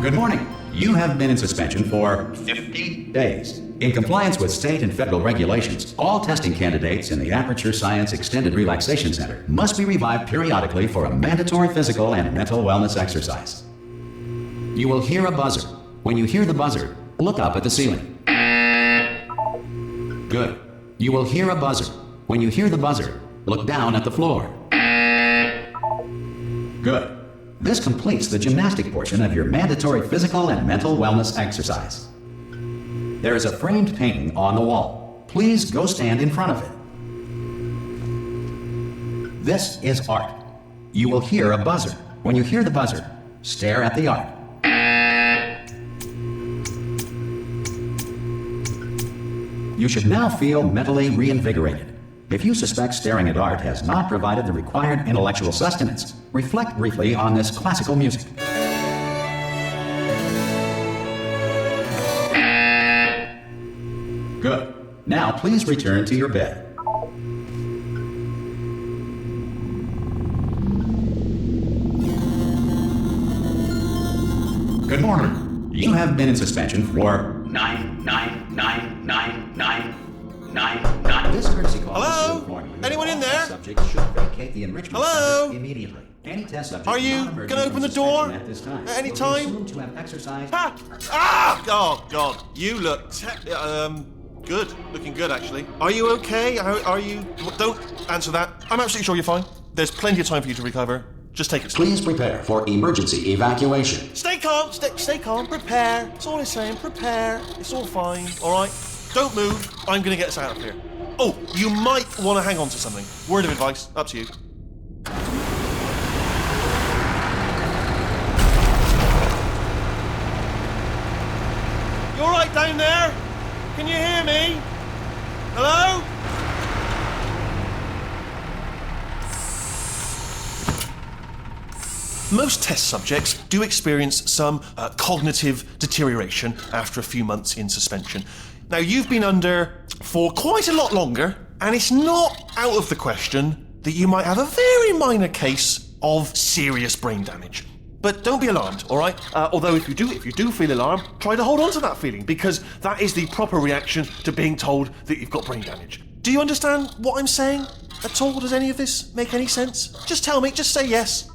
Good morning. You have been in suspension for 50 days. In compliance with state and federal regulations, all testing candidates in the Aperture Science Extended Relaxation Center must be revived periodically for a mandatory physical and mental wellness exercise. You will hear a buzzer. When you hear the buzzer, look up at the ceiling. Good. You will hear a buzzer. When you hear the buzzer, look down at the floor. Good. This completes the gymnastic portion of your mandatory physical and mental wellness exercise. There is a framed painting on the wall. Please go stand in front of it. This is art. You will hear a buzzer. When you hear the buzzer, stare at the art. You should now feel mentally reinvigorated. If you suspect staring at art has not provided the required intellectual sustenance, reflect briefly on this classical music. Good. Now please return to your bed. Good morning. You have been in suspension for 9999999. This courtesy call. Hello? is to inform you Anyone in that there? all subjects should vacate the enrichment Hello? center immediately. Any test subject Are you not emerging gonna open from the door suspension at this time at any will be time? assumed to have exercised. Ah! Ah! Oh, God. You look good. Looking good, actually. Are you okay? Are you... Don't answer that. I'm absolutely sure you're fine. There's plenty of time for you to recover. Just take it slow. Please prepare for emergency evacuation. Stay calm. Stay calm. Prepare. That's all I'm saying. Prepare. It's all fine. All right? Don't move. I'm going to get us out of here. Oh, you might want to hang on to something. Word of advice. Up to you. You all right down there? Can you hear me? Hello? Most test subjects do experience some cognitive deterioration after a few months in suspension. Now, you've been under for quite a lot longer, and it's not out of the question that you might have a very minor case of serious brain damage. But don't be alarmed, all right? Although if you do feel alarmed, try to hold on to that feeling, because that is the proper reaction to being told that you've got brain damage. Do you understand what I'm saying at all? Does any of this make any sense? Just tell me, just say yes.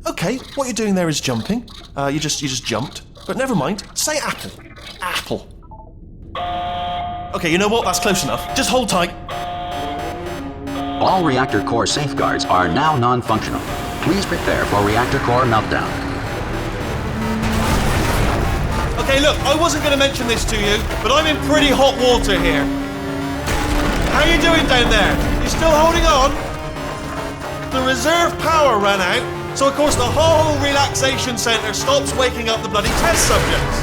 Okay, what you're doing there is jumping. You just jumped. But never mind, say apple. Apple. Okay, you know what? That's close enough. Just hold tight. All reactor core safeguards are now non-functional. Please prepare for reactor core meltdown. Okay, look, I wasn't going to mention this to you, but I'm in pretty hot water here. How you doing down there? You still holding on? The reserve power ran out, so of course the whole relaxation centre stops waking up the bloody test subjects.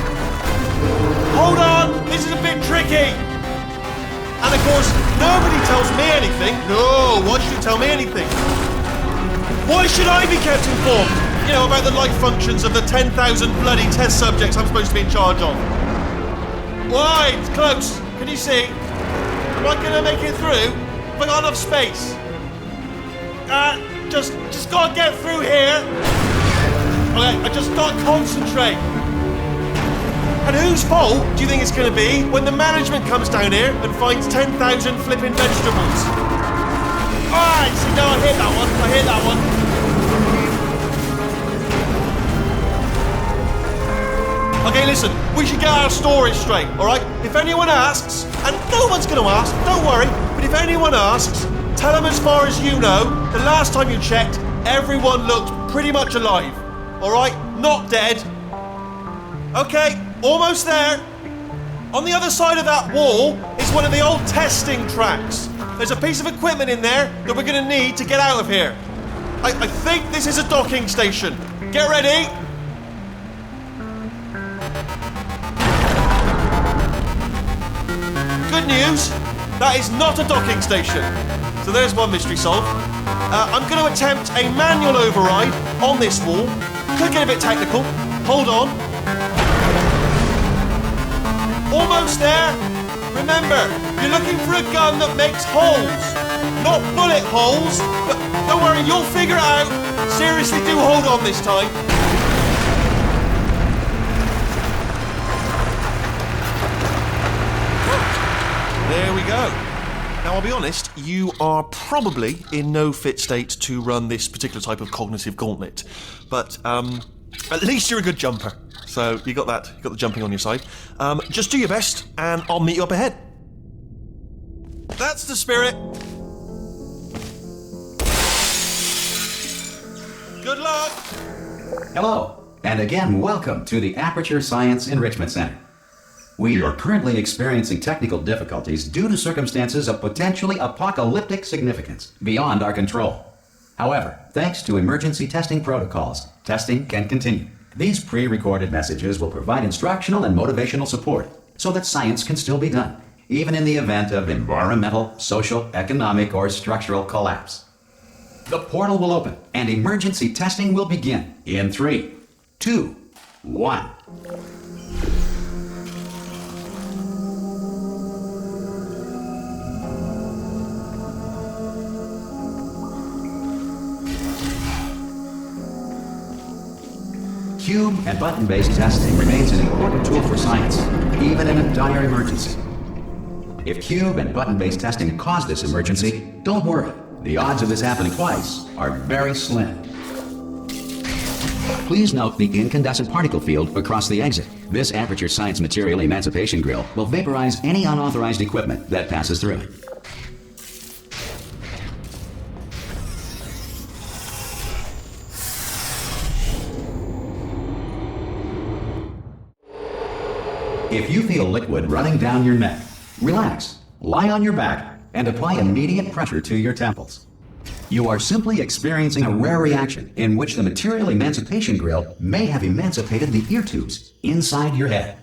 Hold on, this is a bit tricky. And of course, nobody tells me anything. No, why should you tell me anything? Why should I be kept informed? You know, about the life functions of the 10,000 bloody test subjects I'm supposed to be in charge of. Why? It's close. Can you see? Am I going to make it through? Have I got enough space? Just gotta get through here. Okay, I just gotta concentrate. And whose fault do you think it's gonna be when the management comes down here and finds 10,000 flipping vegetables? Alright, see, no, I hit that one. Okay, listen, we should get our stories straight, alright? If anyone asks, and no one's gonna ask, don't worry, but if anyone asks, tell them as far as you know, the last time you checked, everyone looked pretty much alive. Alright? Not dead. Okay, almost there. On the other side of that wall is one of the old testing tracks. There's a piece of equipment in there that we're going to need to get out of here. I think this is a docking station. Get ready. Good news, that is not a docking station. So there's one mystery solved. I'm going to attempt a manual override on this wall. Could get a bit technical. Hold on. Almost there. Remember, you're looking for a gun that makes holes. Not bullet holes, but don't worry, you'll figure it out. Seriously, do hold on this time. There we go. Now, I'll be honest, you are probably in no fit state to run this particular type of cognitive gauntlet. But at least you're a good jumper. So you got that. You got the jumping on your side. Just do your best, and I'll meet you up ahead. That's the spirit. Good luck. Hello, and again, welcome to the Aperture Science Enrichment Center. We are currently experiencing technical difficulties due to circumstances of potentially apocalyptic significance beyond our control. However, thanks to emergency testing protocols, testing can continue. These pre-recorded messages will provide instructional and motivational support so that science can still be done, even in the event of environmental, social, economic, or structural collapse. The portal will open and emergency testing will begin in 3, 2, 1. Cube and button-based testing remains an important tool for science, even in a dire emergency. If cube and button-based testing cause this emergency, don't worry. The odds of this happening twice are very slim. Please note the incandescent particle field across the exit. This Aperture Science Material Emancipation Grill will vaporize any unauthorized equipment that passes through it. If you feel liquid running down your neck, relax, lie on your back, and apply immediate pressure to your temples. You are simply experiencing a rare reaction in which the Material Emancipation Grill may have emancipated the ear tubes inside your head.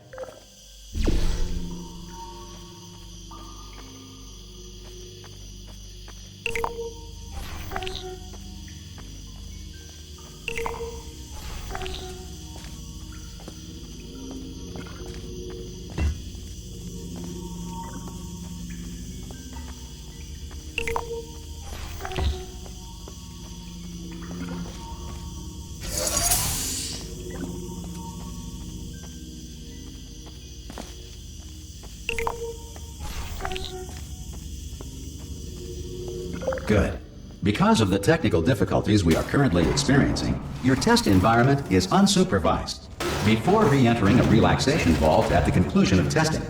Good. Because of the technical difficulties we are currently experiencing, your test environment is unsupervised. Before re-entering a relaxation vault at the conclusion of testing,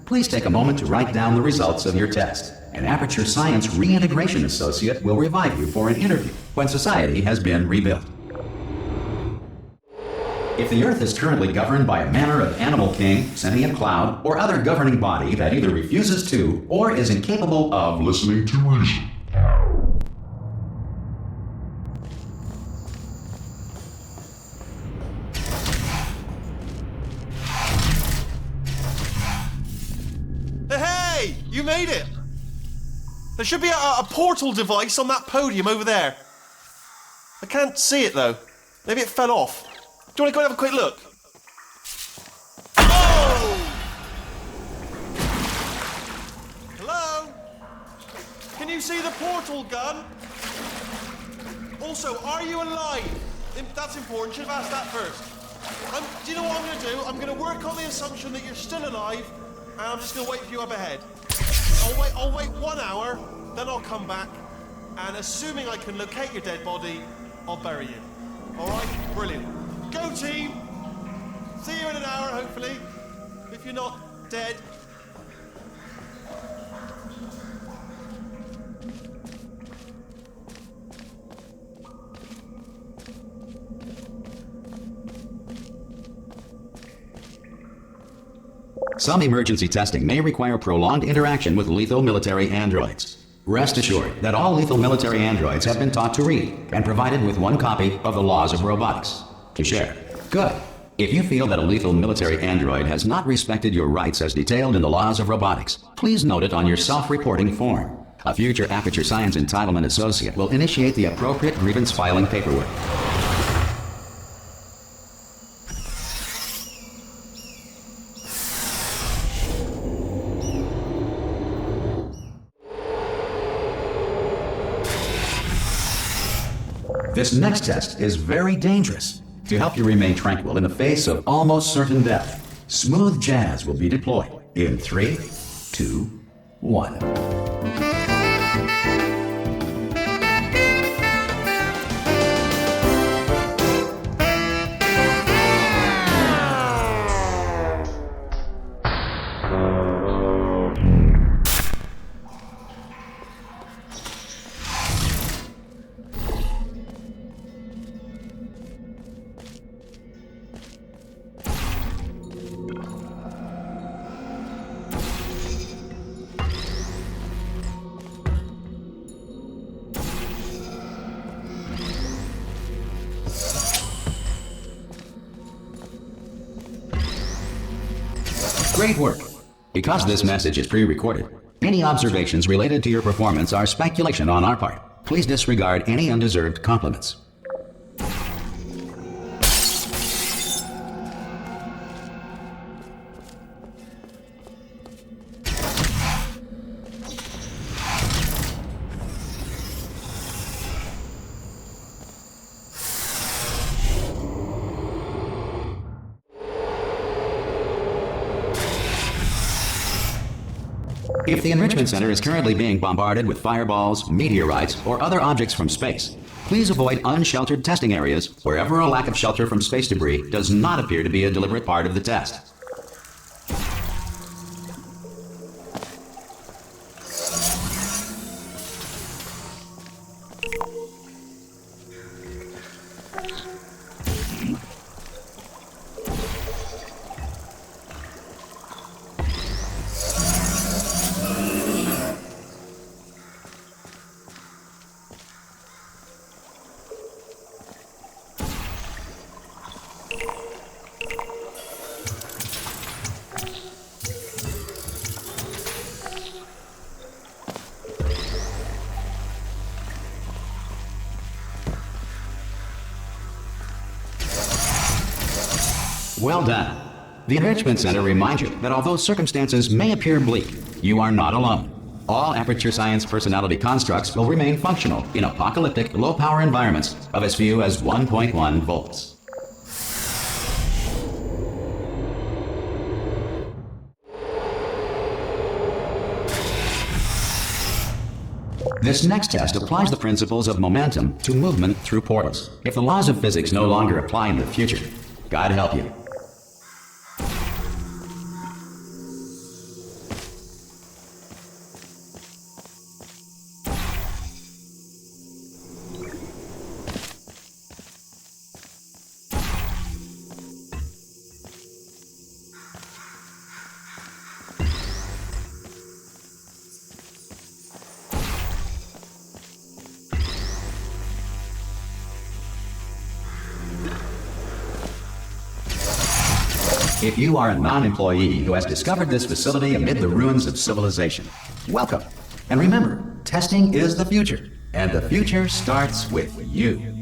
please take a moment to write down the results of your test. An Aperture Science Reintegration Associate will revive you for an interview when society has been rebuilt. If the Earth is currently governed by a manner of animal king, sentient cloud, or other governing body that either refuses to or is incapable of listening to reason, You made it! There should be a portal device on that podium over there. I can't see it though. Maybe it fell off. Do you want to go and have a quick look? Oh! Hello? Can you see the portal gun? Also, are you alive? That's important. Should have asked that first. Do you know what I'm going to do? I'm going to work on the assumption that you're still alive, and I'm just going to wait for you up ahead. I'll wait 1 hour, then I'll come back, and assuming I can locate your dead body, I'll bury you. All right? Brilliant. Go team! See you in an hour, hopefully, if you're not dead. Some emergency testing may require prolonged interaction with lethal military androids. Rest assured that all lethal military androids have been taught to read and provided with one copy of the Laws of Robotics to share. Good. If you feel that a lethal military android has not respected your rights as detailed in the Laws of Robotics, please note it on your self-reporting form. A future Aperture Science Entitlement Associate will initiate the appropriate grievance filing paperwork. This next test is very dangerous. To help you remain tranquil in the face of almost certain death, smooth jazz will be deployed in 3, 2, 1. Great work! Because this message is pre-recorded, any observations related to your performance are speculation on our part. Please disregard any undeserved compliments. If the Enrichment Center is currently being bombarded with fireballs, meteorites, or other objects from space, please avoid unsheltered testing areas wherever a lack of shelter from space debris does not appear to be a deliberate part of the test. Well done. The Enrichment Center reminds you that although circumstances may appear bleak, you are not alone. All Aperture Science personality constructs will remain functional in apocalyptic, low-power environments of as few as 1.1 volts. This next test applies the principles of momentum to movement through portals. If the laws of physics no longer apply in the future, God help you. If you are a non-employee who has discovered this facility amid the ruins of civilization, welcome. And remember, testing is the future, and the future starts with you.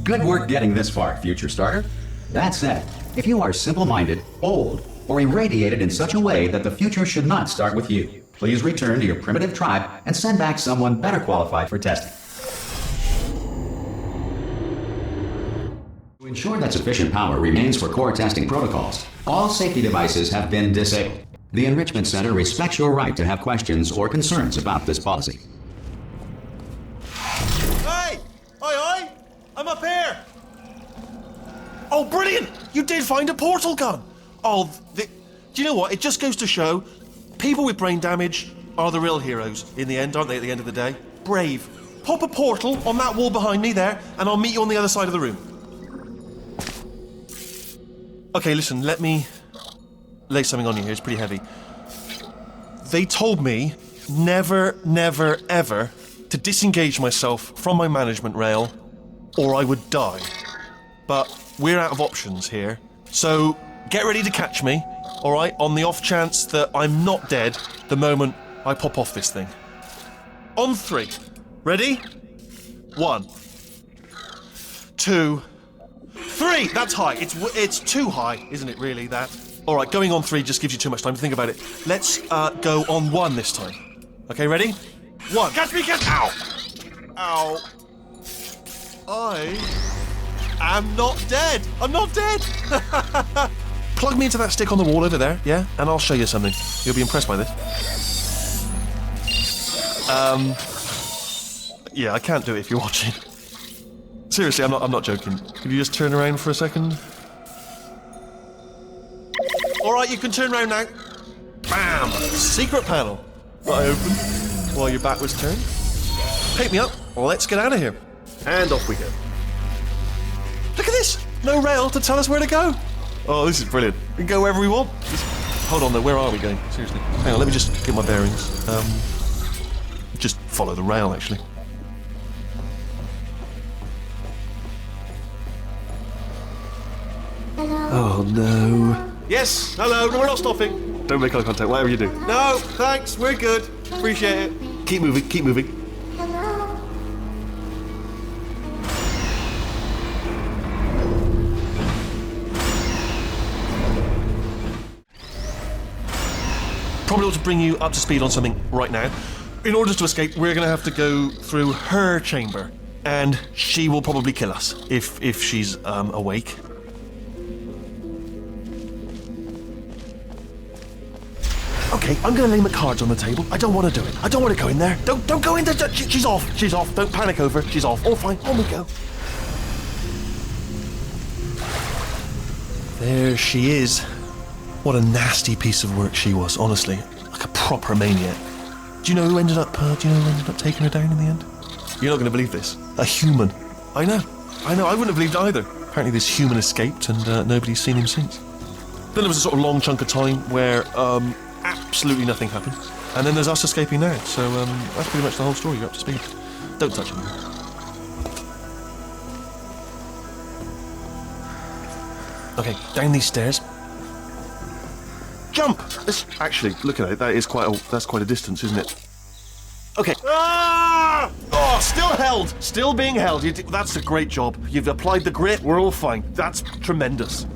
Good work getting this far, future starter. That said, if you are simple-minded, old, or irradiated in such a way that the future should not start with you, please return to your primitive tribe and send back someone better qualified for testing. To ensure that sufficient power remains for core testing protocols, all safety devices have been disabled. The Enrichment Center respects your right to have questions or concerns about this policy. Hey! Oi! I'm up here! Oh, brilliant! You did find a portal gun! Oh, do you know what? It just goes to show, people with brain damage are the real heroes in the end, aren't they, at the end of the day? Brave. Pop a portal on that wall behind me there, and I'll meet you on the other side of the room. Okay, listen, let me lay something on you here. It's pretty heavy. They told me never, ever to disengage myself from my management rail, or I would die. But we're out of options here. So get ready to catch me, all right, on the off chance that I'm not dead the moment I pop off this thing. On 3. Ready? 1, 2, 3. That's high. It's too high, isn't it, really, that? All right, going on 3 just gives you too much time to think about it. Let's go on 1 this time. Okay, ready? 1. Catch me, catch... Ow! Ow. I am not dead. I'm not dead. Plug me into that stick on the wall over there, yeah? And I'll show you something. You'll be impressed by this. Yeah, I can't do it if you're watching. Seriously, I'm not joking. Could you just turn around for a second? All right, you can turn around now. Bam! Secret panel. That I opened while your back was turned. Pick me up. Let's get out of here. And off we go. Look at this! No rail to tell us where to go. Oh, this is brilliant. We can go wherever we want. Hold on though, where are we going? Seriously. Hang on, let me just get my bearings. Just follow the rail, actually. Hello? Oh, no. Yes, hello, no, we're not stopping. Don't make eye contact, whatever you do. No, thanks, we're good. Appreciate it. Keep moving, keep moving. Hello? Probably ought to bring you up to speed on something right now. In order to escape, we're going to have to go through her chamber. And she will probably kill us, if she's awake. Okay, I'm going to lay my cards on the table. I don't want to do it. I don't want to go in there. Don't go in there. She's off. She's off. Don't panic over. She's off. All fine. On we go. There she is. What a nasty piece of work she was, honestly. Like a proper maniac. Do you know who ended up taking her down in the end? You're not going to believe this. A human. I know. I wouldn't have believed it either. Apparently this human escaped and nobody's seen him since. Then there was a sort of long chunk of time where absolutely nothing happened. And then there's us escaping now. So that's pretty much the whole story. You're up to speed. Don't touch him. Okay, down these stairs. Jump! Actually, look at it. That's quite a distance, isn't it? Okay. Ah! Oh, still held. Still being held. That's a great job. You've applied the grit. We're all fine. That's tremendous.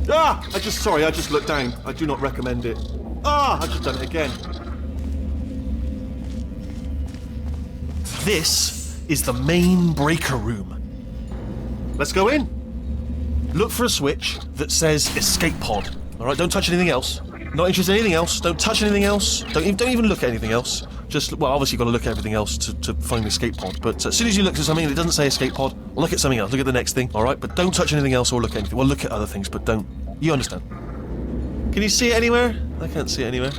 Ah! I just looked down. I do not recommend it. Ah! I've just done it again. This is the main breaker room. Let's go in. Look for a switch that says escape pod. All right, don't touch anything else. Not interested in anything else. Don't touch anything else. Don't even look at anything else. Just, well, obviously you've got to look at everything else to find the escape pod. But as soon as you look at something and it doesn't say escape pod, look at something else. Look at the next thing, all right? But don't touch anything else or look at anything. Well, look at other things, but don't. You understand. Can you see it anywhere? I can't see it anywhere.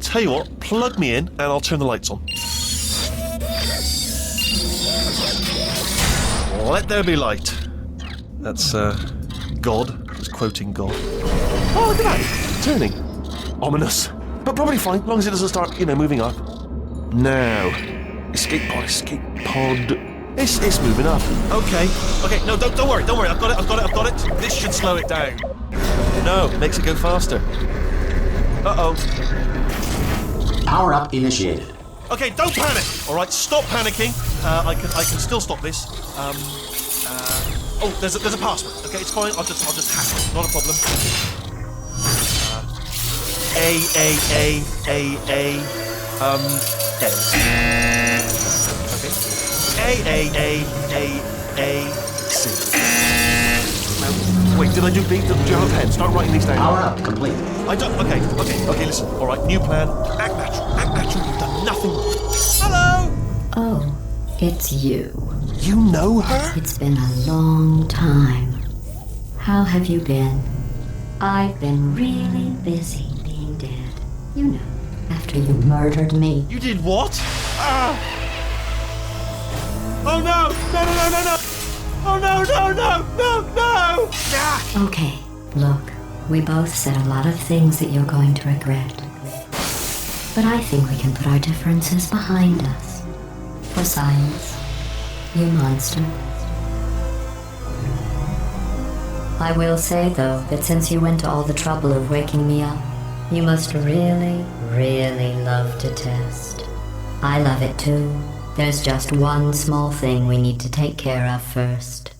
Tell you what, plug me in and I'll turn the lights on. Let there be light. That's, God. Just quoting God. Oh, look at that. It's turning. Ominous. But probably fine, as long as it doesn't start, moving up. Now. Escape pod. It's moving up. Okay. No, don't worry. I've got it. This should slow it down. No, makes it go faster. Uh-oh. Power up initiated. Okay, don't panic. All right, stop panicking. I can still stop this. Oh, there's a password. Okay, it's fine. I'll just hack it. Not a problem. A. Okay. A-C. Wait, did I do B? Do you have a pen? Start writing these down. Power up complete. I don't. Okay, listen. All right, new plan. Act natural. You've done nothing wrong. Hello! Oh, it's you. You know her? It's been a long time. How have you been? I've been really busy being dead. You know, after you murdered me. You did what? Oh no! No! Oh no! Ah! Okay, look, we both said a lot of things that you're going to regret. but I think we can put our differences behind us. For science, you monster. I will say, though, that since you went to all the trouble of waking me up, you must really, really love to test. I love it too. There's just one small thing we need to take care of first.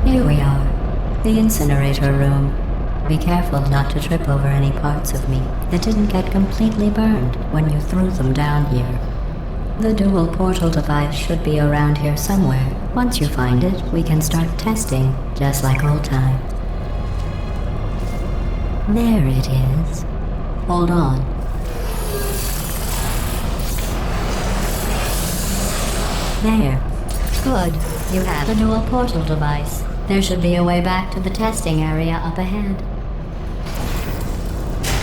Here we are, the incinerator room. Be careful not to trip over any parts of me that didn't get completely burned when you threw them down here. The dual portal device should be around here somewhere. Once you find it, we can start testing, just like old times. There it is. Hold on. There. Good. You have the dual portal device. There should be a way back to the testing area up ahead.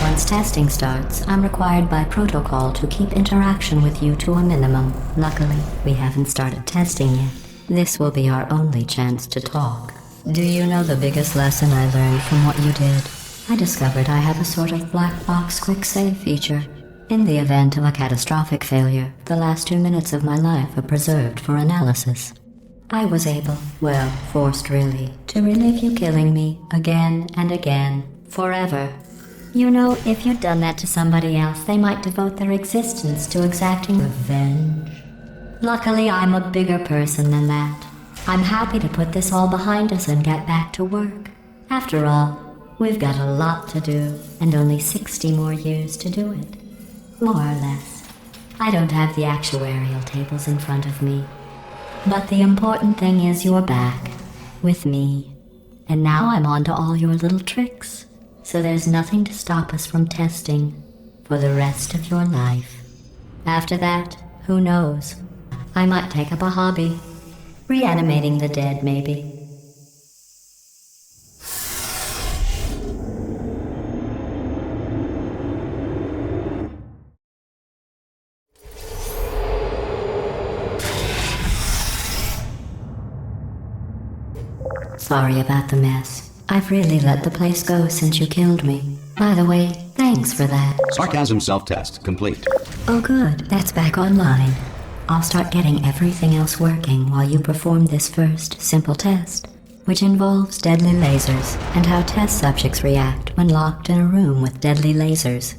Once testing starts, I'm required by protocol to keep interaction with you to a minimum. Luckily, we haven't started testing yet. This will be our only chance to talk. Do you know the biggest lesson I learned from what you did? I discovered I have a sort of black box quick save feature. In the event of a catastrophic failure, the last 2 minutes of my life are preserved for analysis. I was able, well, forced really, to relive you killing me again and again, forever. You know, if you'd done that to somebody else, they might devote their existence to exacting revenge. Luckily, I'm a bigger person than that. I'm happy to put this all behind us and get back to work. After all, we've got a lot to do, and only 60 more years to do it. More or less. I don't have the actuarial tables in front of me. But the important thing is you're back, with me. And now I'm on to all your little tricks, so there's nothing to stop us from testing for the rest of your life. After that, who knows? I might take up a hobby. Reanimating the dead, maybe. Sorry about the mess. I've really let the place go since you killed me. By the way, thanks for that. Sarcasm self-test complete. Oh good, that's back online. I'll start getting everything else working while you perform this first, simple test, which involves deadly lasers and how test subjects react when locked in a room with deadly lasers.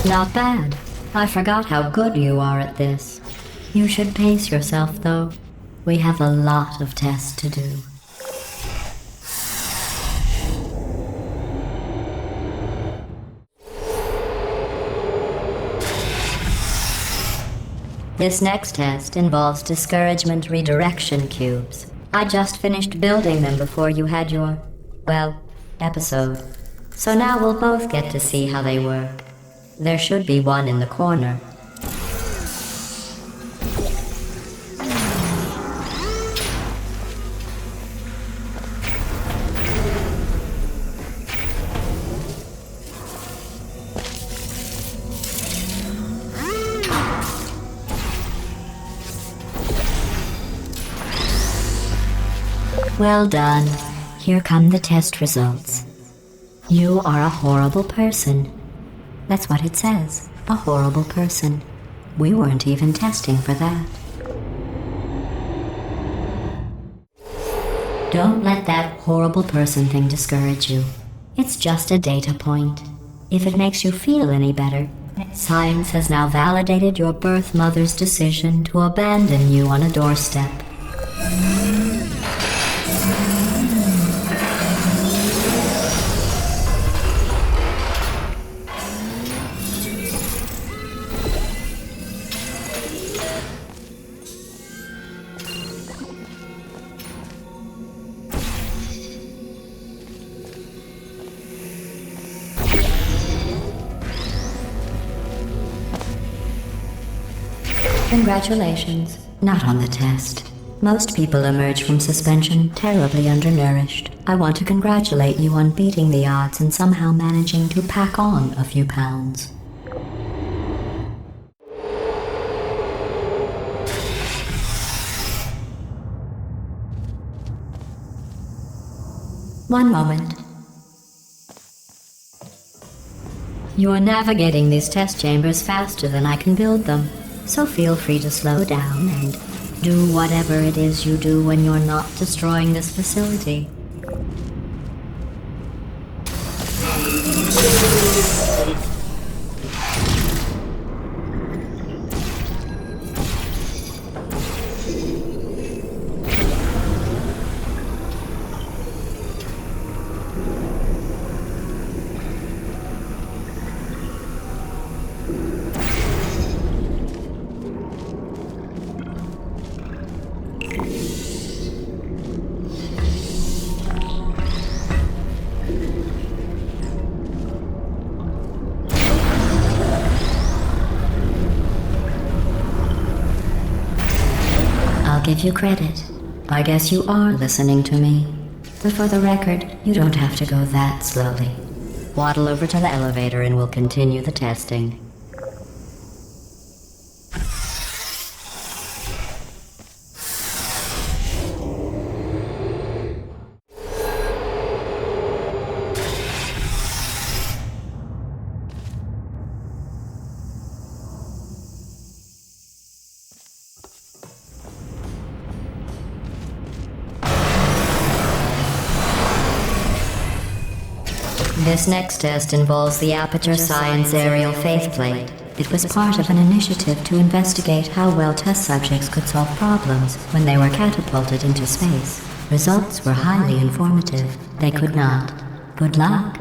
Not bad. I forgot how good you are at this. You should pace yourself, though. We have a lot of tests to do. This next test involves discouragement redirection cubes. I just finished building them before you had your, well, episode. So now we'll both get to see how they work. There should be one in the corner. Well done. Here come the test results. You are a horrible person. That's what it says. A horrible person. We weren't even testing for that. Don't let that horrible person thing discourage you. It's just a data point. If it makes you feel any better, science has now validated your birth mother's decision to abandon you on a doorstep. Congratulations. Not on the test. Most people emerge from suspension terribly undernourished. I want to congratulate you on beating the odds and somehow managing to pack on a few pounds. One moment. You're navigating these test chambers faster than I can build them, so feel free to slow down and do whatever it is you do when you're not destroying this facility. Give you credit. I guess you are listening to me. But for the record, you don't have to go that slowly. Waddle over to the elevator and we'll continue the testing. This next test involves the Aperture Science Aerial Faceplate. It was part of an initiative to investigate how well test subjects could solve problems when they were catapulted into space. Results were highly informative. They could not. Good luck.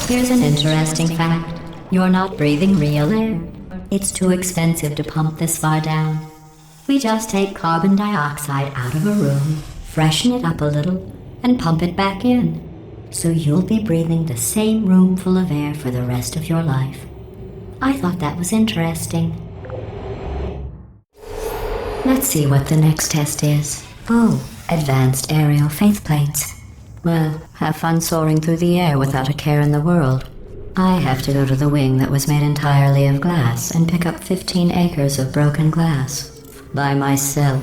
Here's an interesting fact. You're not breathing real air. It's too expensive to pump this far down. We just take carbon dioxide out of a room, freshen it up a little, and pump it back in. So you'll be breathing the same room full of air for the rest of your life. I thought that was interesting. Let's see what the next test is. Oh, advanced aerial faceplates. Well, have fun soaring through the air without a care in the world. I have to go to the wing that was made entirely of glass and pick up 15 acres of broken glass. By myself.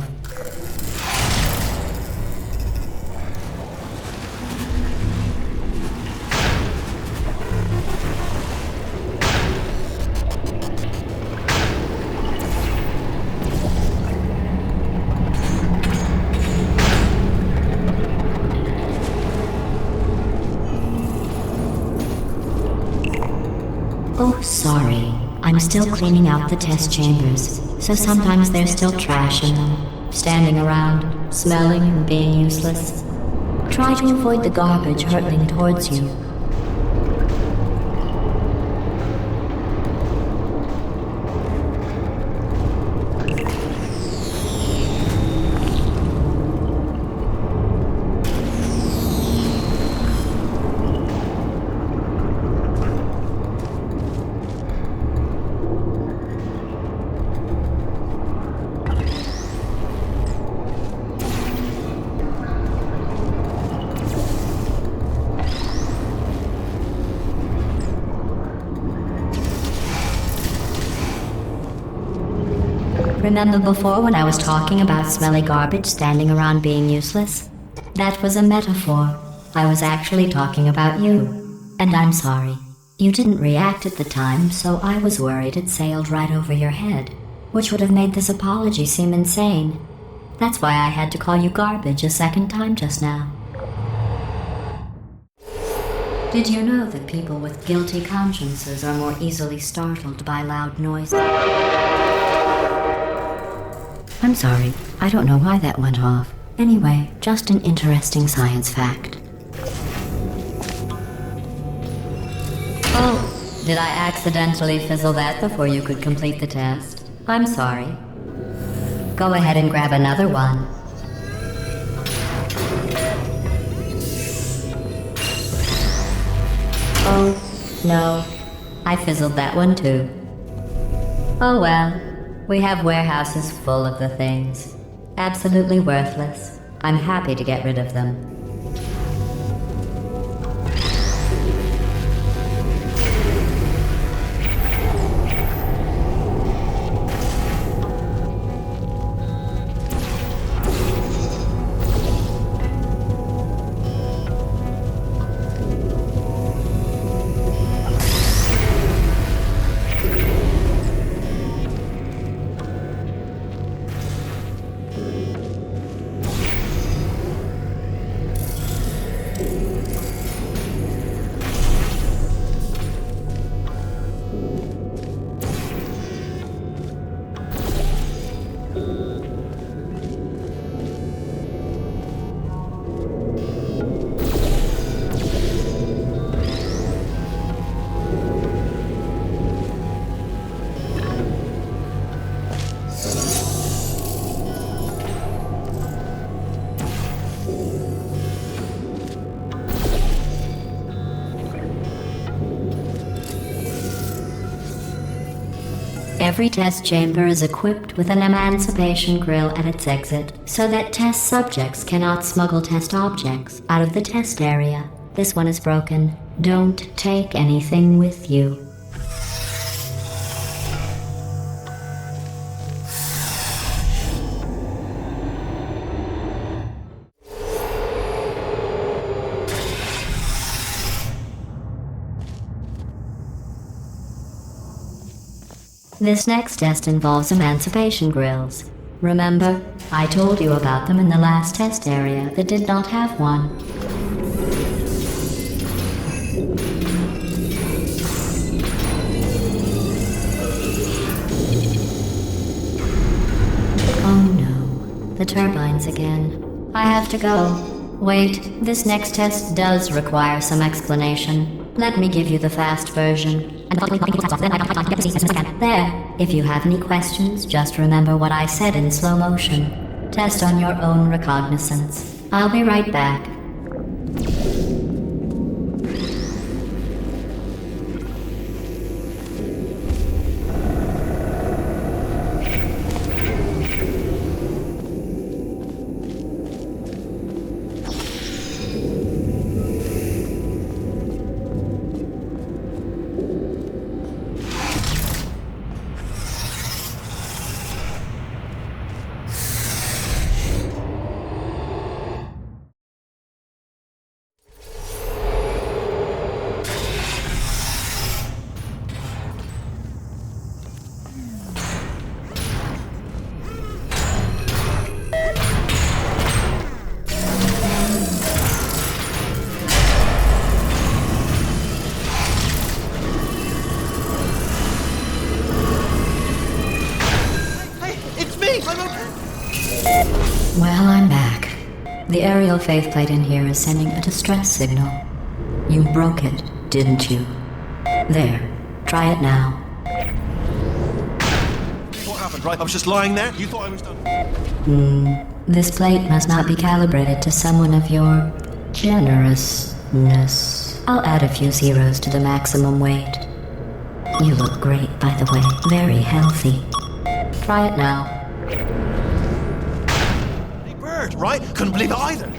Oh, sorry. I'm still cleaning out the test chambers, so sometimes there's still trash in them, standing around, smelling and being useless. Try to avoid the garbage hurtling towards you. Remember before when I was talking about smelly garbage standing around being useless? That was a metaphor. I was actually talking about you. And I'm sorry. You didn't react at the time, so I was worried it sailed right over your head, which would have made this apology seem insane. That's why I had to call you garbage a second time just now. Did you know that people with guilty consciences are more easily startled by loud noises? I'm sorry, I don't know why that went off. Anyway, just an interesting science fact. Oh, Did I accidentally fizzle that before you could complete the test? I'm sorry. Go ahead and grab another one. Oh, no. I fizzled that one too. Oh well. We have warehouses full of the things. Absolutely worthless. I'm happy to get rid of them. Every test chamber is equipped with an emancipation grill at its exit, so that test subjects cannot smuggle test objects out of the test area. This one is broken. Don't take anything with you. This next test involves emancipation grills. Remember, I told you about them in the last test area that did not have one. Oh no, the turbines again. I have to go. Wait, this next test does require some explanation. Let me give you the fast version. There. If you have any questions, just remember what I said in slow motion. Test on your own recognizance. I'll be right back. Well, I'm back. The aerial faceplate in here is sending a distress signal. You broke it, didn't you? There. Try it now. What happened, right? I was just lying there. You thought I was done. This plate must not be calibrated to someone of your generousness. I'll add a few zeros to the maximum weight. You look great, by the way. Very healthy. Try it now. Right? Couldn't believe it either.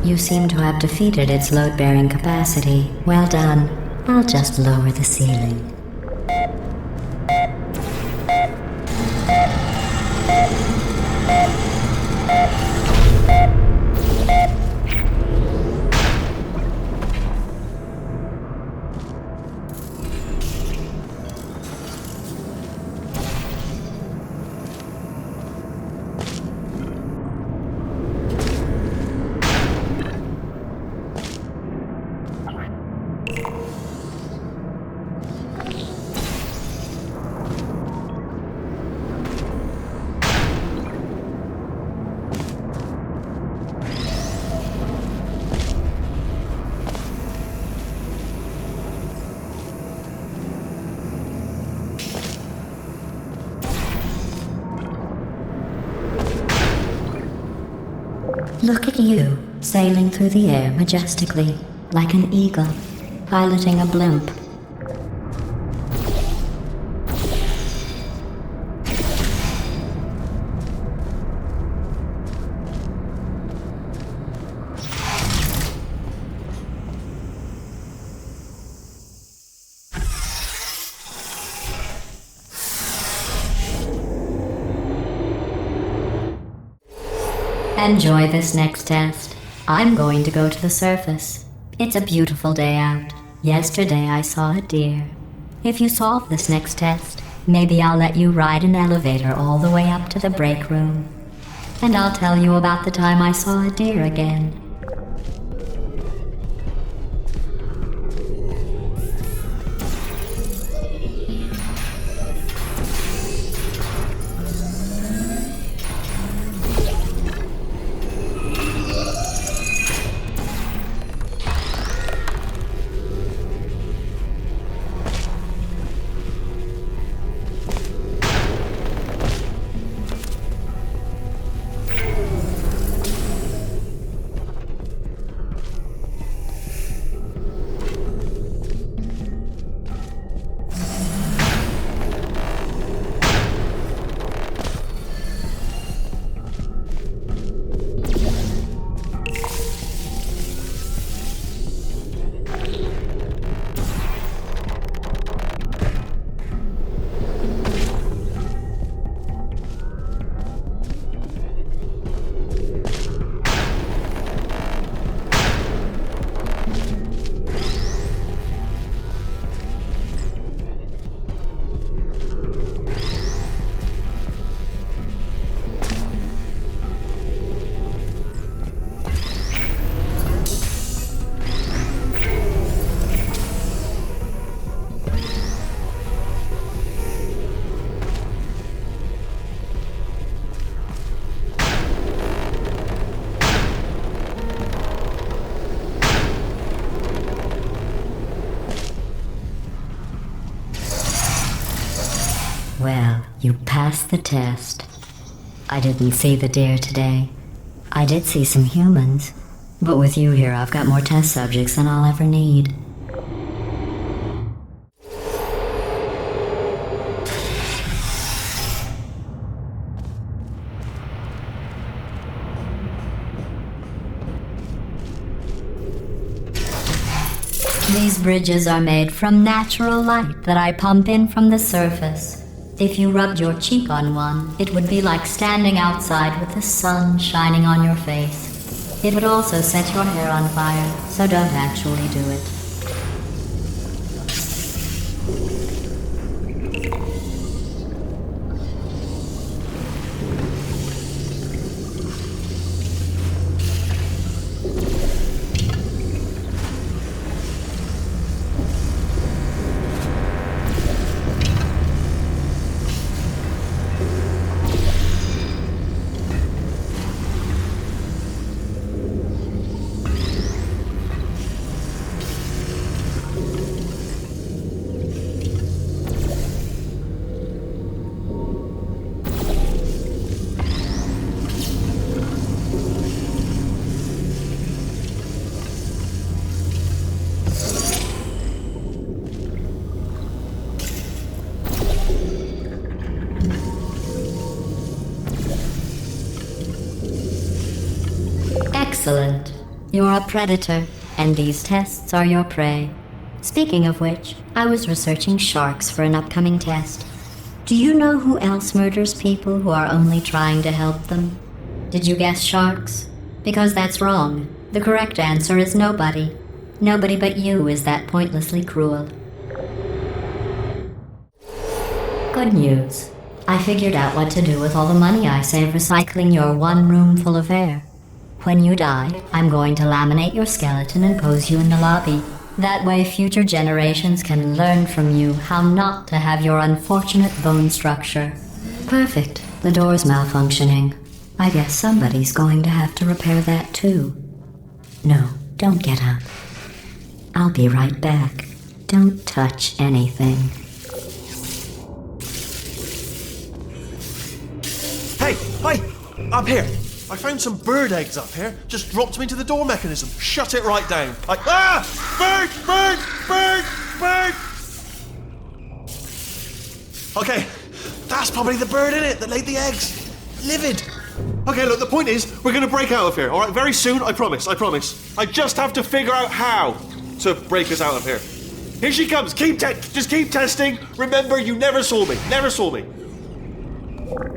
You seem to have defeated its load-bearing capacity. Well done. I'll just lower the ceiling. Look at you, sailing through the air majestically, like an eagle, piloting a blimp. Enjoy this next test. I'm going to go to the surface. It's a beautiful day out. Yesterday I saw a deer. If you solve this next test, maybe I'll let you ride an elevator all the way up to the break room. And I'll tell you about the time I saw a deer again. Well, you passed the test. I didn't see the deer today. I did see some humans. But with you here, I've got more test subjects than I'll ever need. These bridges are made from natural light that I pump in from the surface. If you rubbed your cheek on one, it would be like standing outside with the sun shining on your face. It would also set your hair on fire, so don't actually do it. Excellent. You're a predator, and these tests are your prey. Speaking of which, I was researching sharks for an upcoming test. Do you know who else murders people who are only trying to help them? Did you guess sharks? Because that's wrong. The correct answer is nobody. Nobody but you is that pointlessly cruel. Good news. I figured out what to do with all the money I save recycling your one room full of air. When you die, I'm going to laminate your skeleton and pose you in the lobby. That way future generations can learn from you how not to have your unfortunate bone structure. Perfect. The door's malfunctioning. I guess somebody's going to have to repair that too. No, don't get up. I'll be right back. Don't touch anything. Hey, up here. I found some bird eggs up here. Just dropped them into the door mechanism. Shut it right down. Bird! Bird! Bird! Bird! Okay, that's probably the bird in it that laid the eggs. Livid. Okay, look, the point is, we're going to break out of here, all right? Very soon, I promise. I just have to figure out how to break us out of here. Here she comes. Just keep testing. Remember, you never saw me. Never saw me.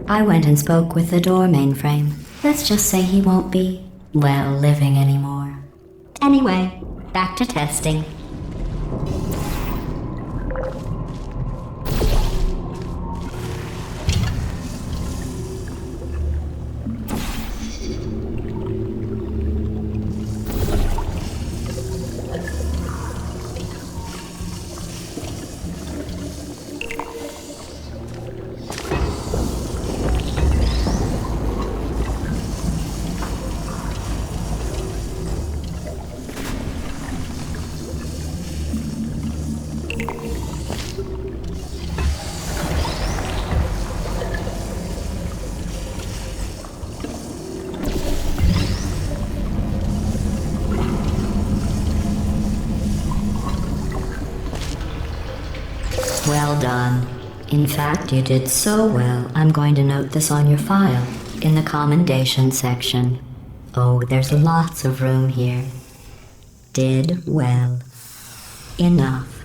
I went and spoke with the door mainframe. Let's just say he won't be, well, living anymore. Anyway, back to testing. Well done. In fact, you did so well, I'm going to note this on your file, in the commendation section. Oh, there's lots of room here. Did well. Enough.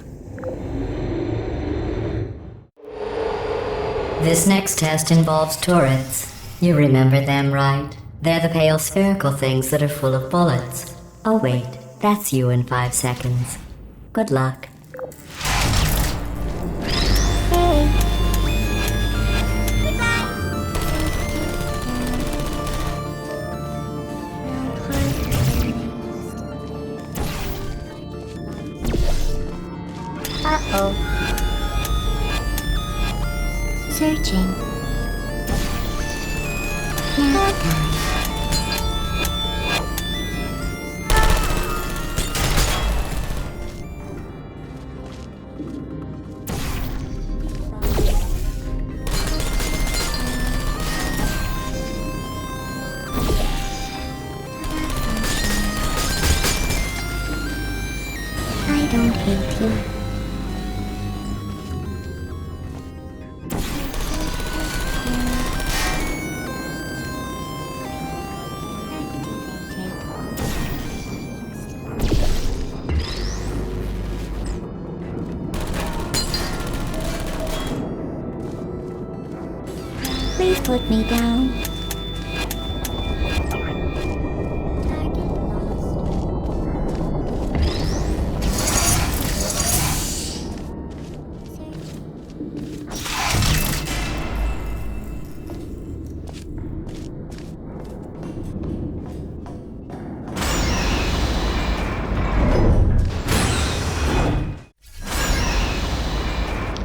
This next test involves turrets. You remember them, right? They're the pale spherical things that are full of bullets. Oh wait, that's you in 5 seconds. Good luck. Uh-oh. Searching. Now time. I don't hate you. Please put me down.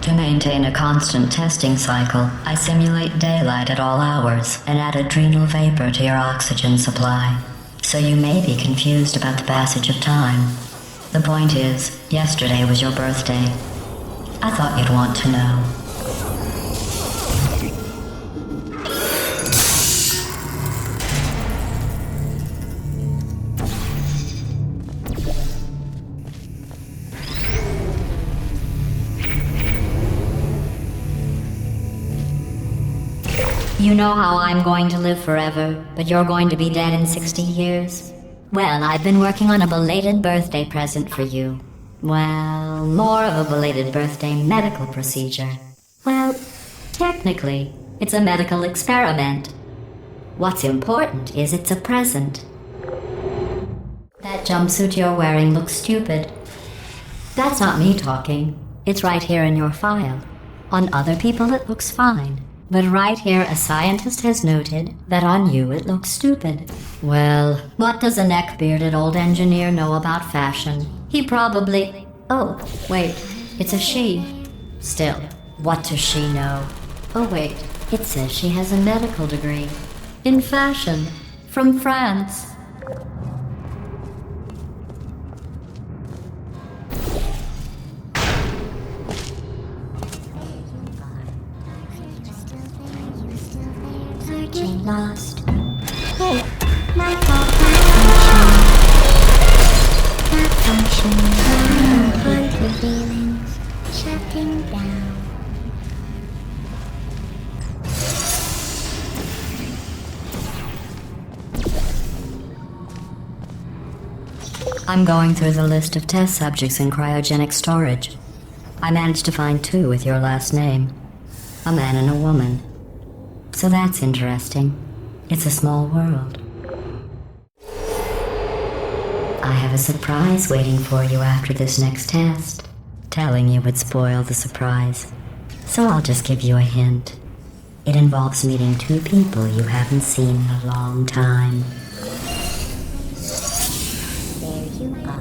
To maintain a constant testing cycle, I simulate daylight at all hours and add adrenal vapor to your oxygen supply. So you may be confused about the passage of time. The point is, yesterday was your birthday. I thought you'd want to know. You know how I'm going to live forever, but you're going to be dead in 60 years? Well, I've been working on a belated birthday present for you. Well, more of a belated birthday medical procedure. Well, technically, it's a medical experiment. What's important is it's a present. That jumpsuit you're wearing looks stupid. That's not me talking. It's right here in your file. On other people it looks fine. But right here, a scientist has noted that on you it looks stupid. Well, what does a neck-bearded old engineer know about fashion? He probably... Oh, wait, it's a she. Still, what does she know? Oh wait, it says she has a medical degree. In fashion. From France. Searching lost. Hey. I'm going through the list of test subjects in cryogenic storage. I managed to find 2 with your last name. A man and a woman. So that's interesting. It's a small world. I have a surprise waiting for you after this next test. Telling you would spoil the surprise. So I'll just give you a hint. It involves meeting 2 people you haven't seen in a long time. There you are.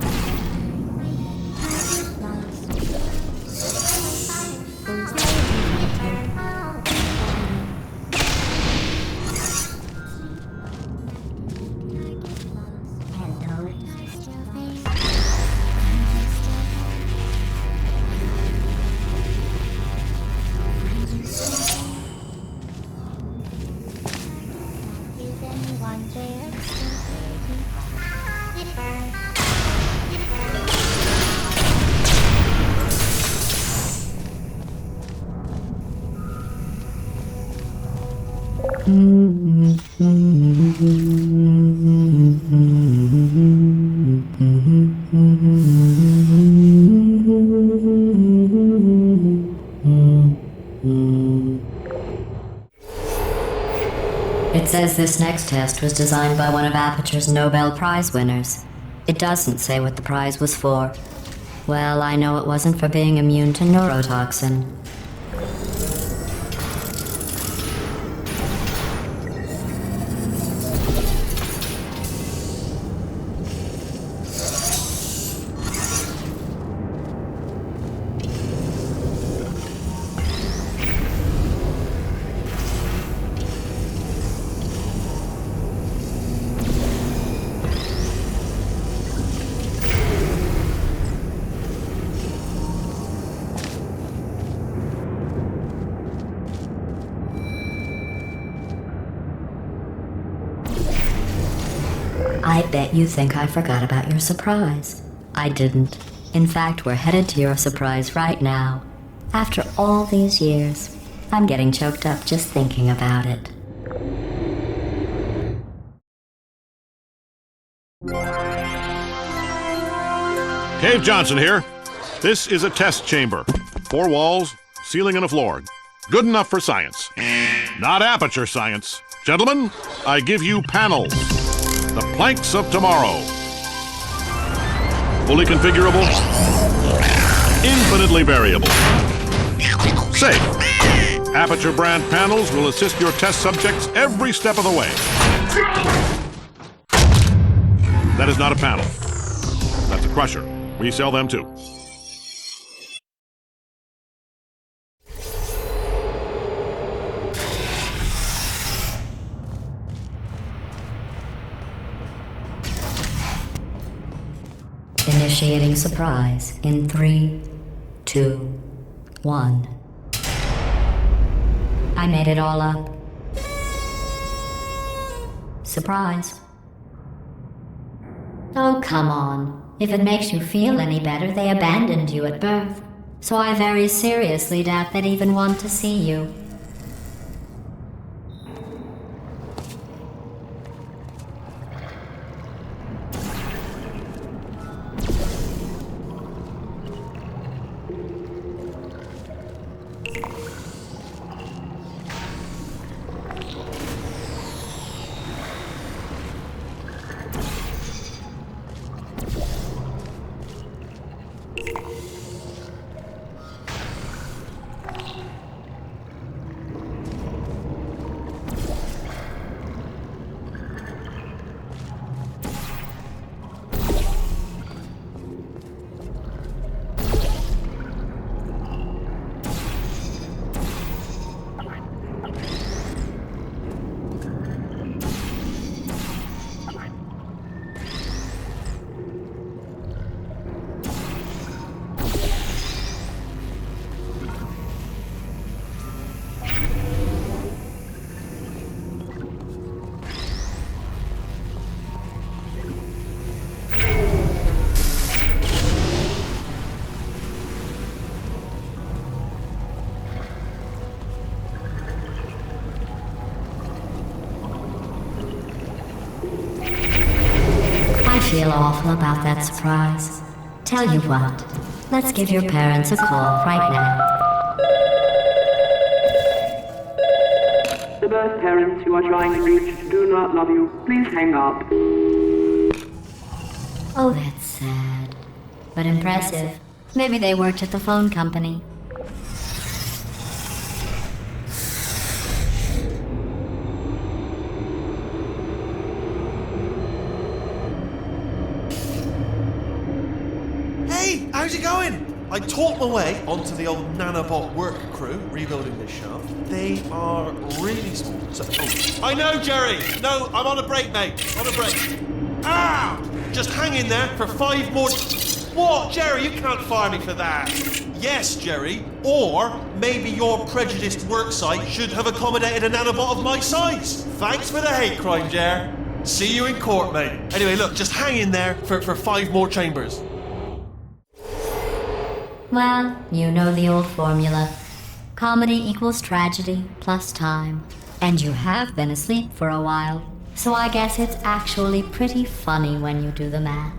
It says this next test was designed by one of Aperture's Nobel Prize winners. It doesn't say what the prize was for. Well, I know it wasn't for being immune to neurotoxin. I bet you think I forgot about your surprise. I didn't. In fact, we're headed to your surprise right now. After all these years, I'm getting choked up just thinking about it. Cave Johnson here. This is a test chamber. 4 walls, ceiling and a floor. Good enough for science. Not Aperture science. Gentlemen, I give you panels. The planks of tomorrow. Fully configurable. Infinitely variable. Safe. Aperture brand panels will assist your test subjects every step of the way. That is not a panel. That's a crusher. We sell them too. Initiating surprise in 3, 2, 1. I made it all up. Surprise. Oh, come on. If it makes you feel any better, they abandoned you at birth. So I very seriously doubt they'd even want to see you. feel awful about that surprise. Tell you what, let's give your parents a call right now. The birth parents you are trying to reach do not love you. Please hang up. Oh, that's sad. But impressive. Maybe they worked at the phone company. Hey, how's it going? I talked my way onto the old nanobot work crew rebuilding this shaft. They are really small. I know, Jerry! No, I'm on a break, mate. On a break. Ah! Just hang in there for 5 more... What? Jerry, you can't fire me for that. Yes, Jerry. Or maybe your prejudiced worksite should have accommodated a nanobot of my size. Thanks for the hate crime, Jer. See you in court, mate. Anyway, look, just hang in there for 5 more chambers. Well, you know the old formula. Comedy equals tragedy plus time. And you have been asleep for a while, so I guess it's actually pretty funny when you do the math.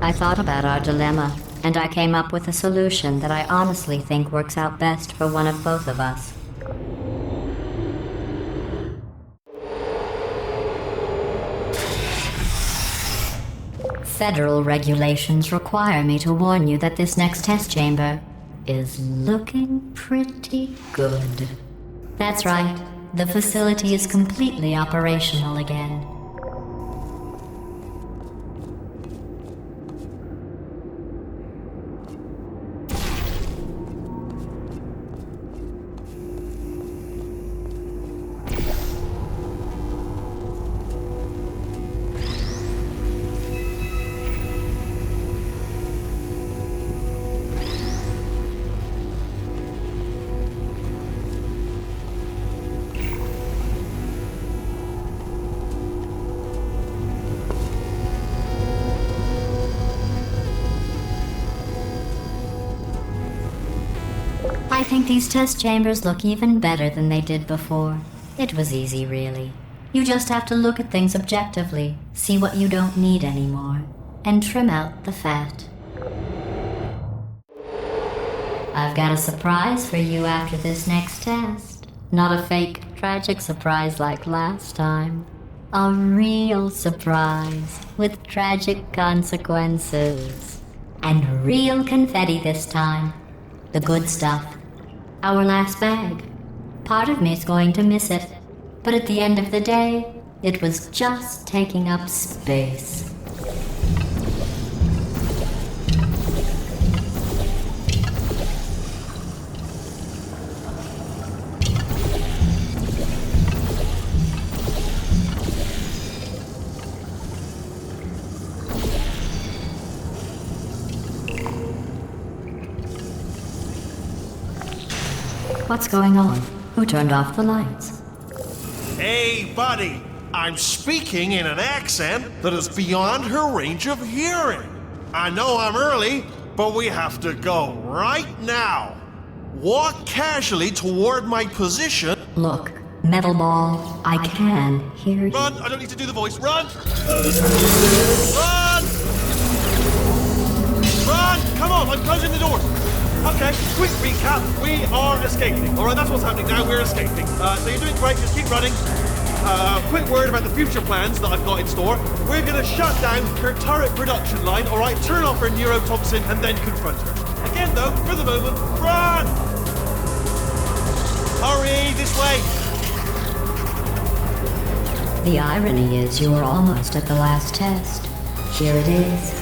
I thought about our dilemma, and I came up with a solution that I honestly think works out best for one of both of us. Federal regulations require me to warn you that this next test chamber is looking pretty good. That's right, the facility is completely operational again. I think these test chambers look even better than they did before. It was easy, really. You just have to look at things objectively, see what you don't need anymore, and trim out the fat. I've got a surprise for you after this next test. Not a fake, tragic surprise like last time. A real surprise with tragic consequences. And real confetti this time. The good stuff. Our last bag. Part of me is going to miss it. But at the end of the day, it was just taking up space. What's going on? Who turned off the lights? Hey, buddy, I'm speaking in an accent that is beyond her range of hearing. I know I'm early, but we have to go right now. Walk casually toward my position. Look, Metal Ball, I can hear you. Run! I don't need to do the voice. Run! Run! Run! Come on, I'm closing the door. Okay, quick recap. We are escaping. Alright, that's what's happening now. We're escaping. So you're doing great. Just keep running. Quick word about the future plans that I've got in store. We're going to shut down her turret production line, alright? Turn off her neurotoxin and then confront her. Again, though, for the moment, run! Hurry, this way! The irony is you were almost at the last test. Here it is.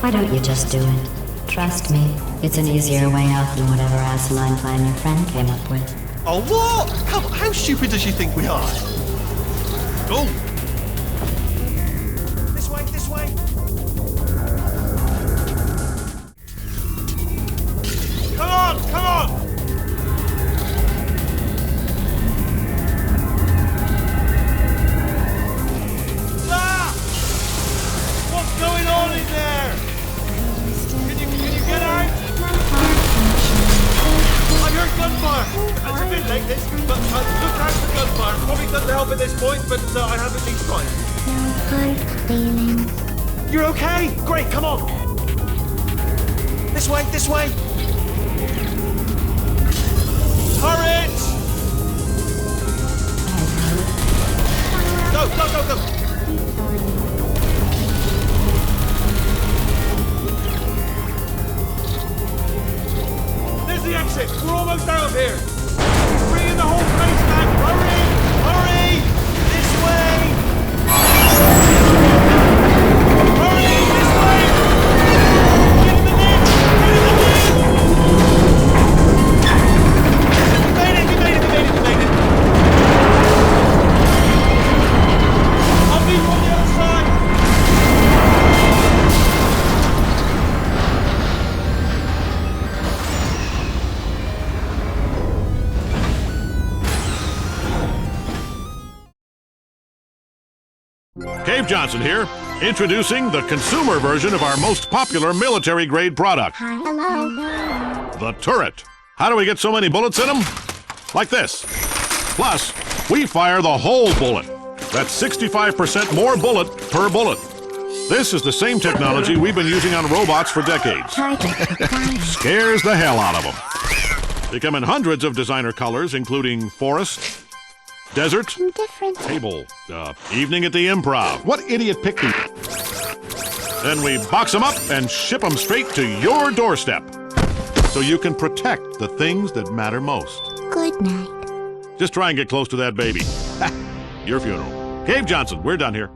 Why don't you just do it? Trust me, it's an easier way out than whatever asinine plan your friend came up with. Oh, what? Come on, how stupid does she think we are? Go! This way, this way! Come on, come on! Ah! What's going on in there? Can you get out? I heard gunfire! It's a bit late this, but look out for gunfire. Probably doesn't help at this point, but I haven't been trying. No hard feelings. You're okay? Great, come on! This way, this way! Turret! Go, go, go, go! There's the exit! We're almost out of here! Bring in the whole place back! Hurry! Hurry! This way! Hurry! This way! Get in the niche! Get in the niche! We made it! We made it! We made it! We made it! I'll meet you on the other side! Cave Johnson here, introducing the consumer version of our most popular military-grade product, Hello. the turret. How do we get so many bullets in them? Like this. Plus, we fire the whole bullet. That's 65% more bullet per bullet. This is the same technology we've been using on robots for decades. Scares the hell out of them. They come in hundreds of designer colors, including forest, desert, Different. table, evening at the Improv. What idiot picked these? Then we box them up and ship them straight to your doorstep, so you can protect the things that matter most. Good night. Just try and get close to that baby. Your funeral. Cave Johnson, we're done here.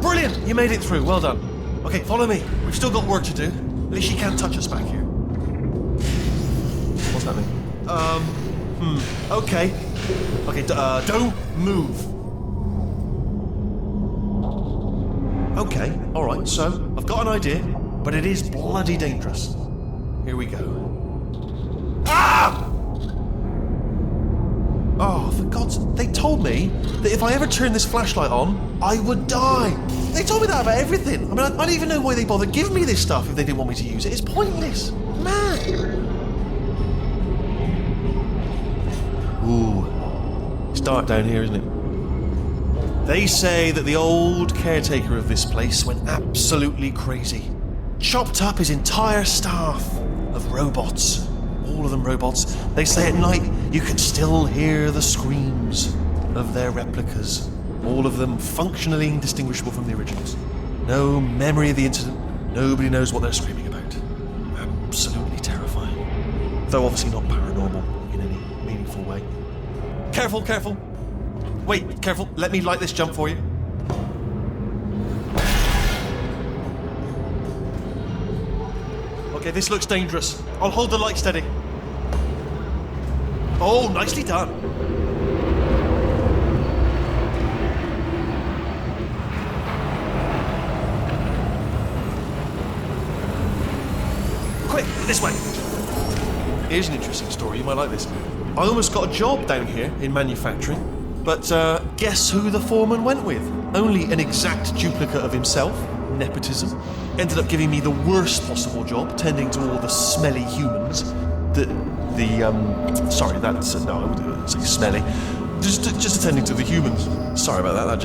Brilliant! You made it through. Well done. Okay, follow me. We've still got work to do. At least she can't touch us back here. What's that mean? Okay. Okay, don't move. Okay, alright, so I've got an idea, but it is bloody dangerous. Here we go. Ah! Oh, for God's sake, they told me that if I ever turned this flashlight on, I would die. They told me that about everything. I mean, I don't even know why they bothered giving me this stuff if they didn't want me to use it. It's pointless. Man. Ooh. It's dark down here, isn't it? They say that the old caretaker of this place went absolutely crazy. Chopped up his entire staff of robots. All of them robots. They say at night you can still hear the screams of their replicas, all of them functionally indistinguishable from the originals. No memory of the incident, nobody knows what they're screaming about. Absolutely terrifying. Though obviously not paranormal in any meaningful way. Careful, careful. Wait, careful, let me light this jump for you. Okay, this looks dangerous. I'll hold the light steady. Oh, nicely done. Quick, this way. Here's an interesting story, you might like this. I almost got a job down here in manufacturing, but guess who the foreman went with? Only an exact duplicate of himself. Nepotism. Ended up giving me the worst possible job, tending to all the smelly humans. Sorry, that's no, I wouldn't say smelly. Just attending to the humans. Sorry about that. That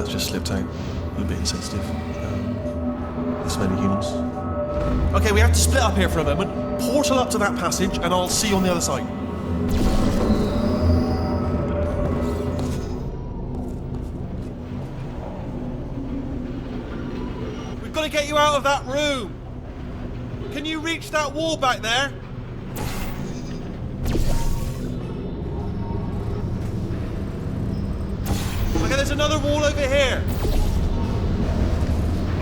just slipped out. A bit insensitive. The smelly humans. Okay, we have to split up here for a moment. Portal up to that passage, and I'll see you on the other side. We've got to get you out of that room. Can you reach that wall back there? Okay, there's another wall over here.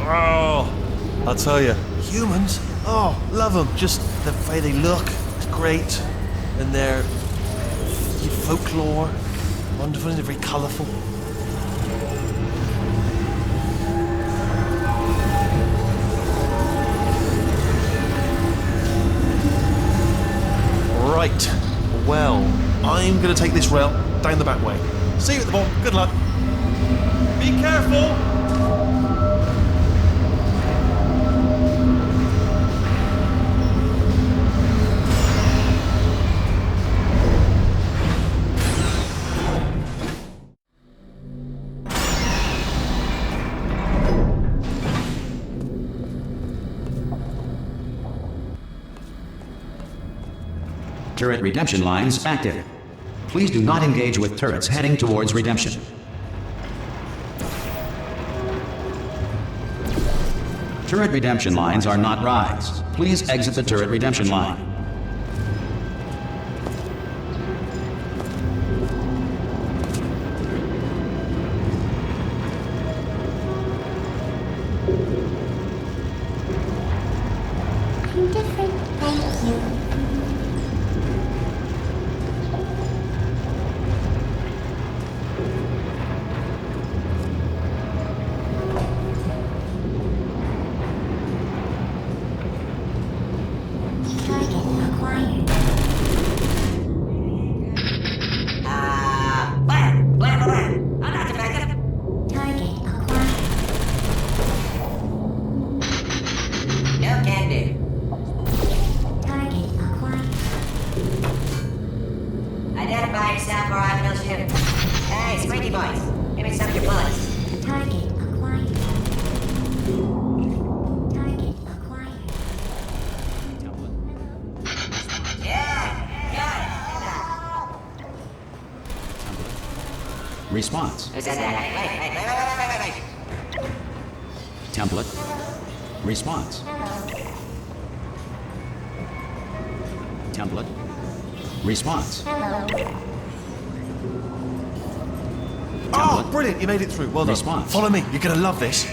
Oh, I'll tell you, humans, oh, love them. Just the way they look, it's great. And their folklore, wonderful and they're very colourful. Right, well, I'm going to take this rail down the back way. See you at the bottom, good luck. Be careful! Turret redemption lines active. Please do not engage with turrets heading towards redemption. Turret redemption lines are not rides. Please exit the turret redemption line. I'm different, thank you. Identify yourself or I will shoot. Hey, Squinty boys, give me some of your bullets. Target acquired. Target acquired. Yeah, Response. who said that? Wait. Template. Response. Template. Response. Oh, brilliant, you made it through. Well done. Response. Follow me, you're going to love this.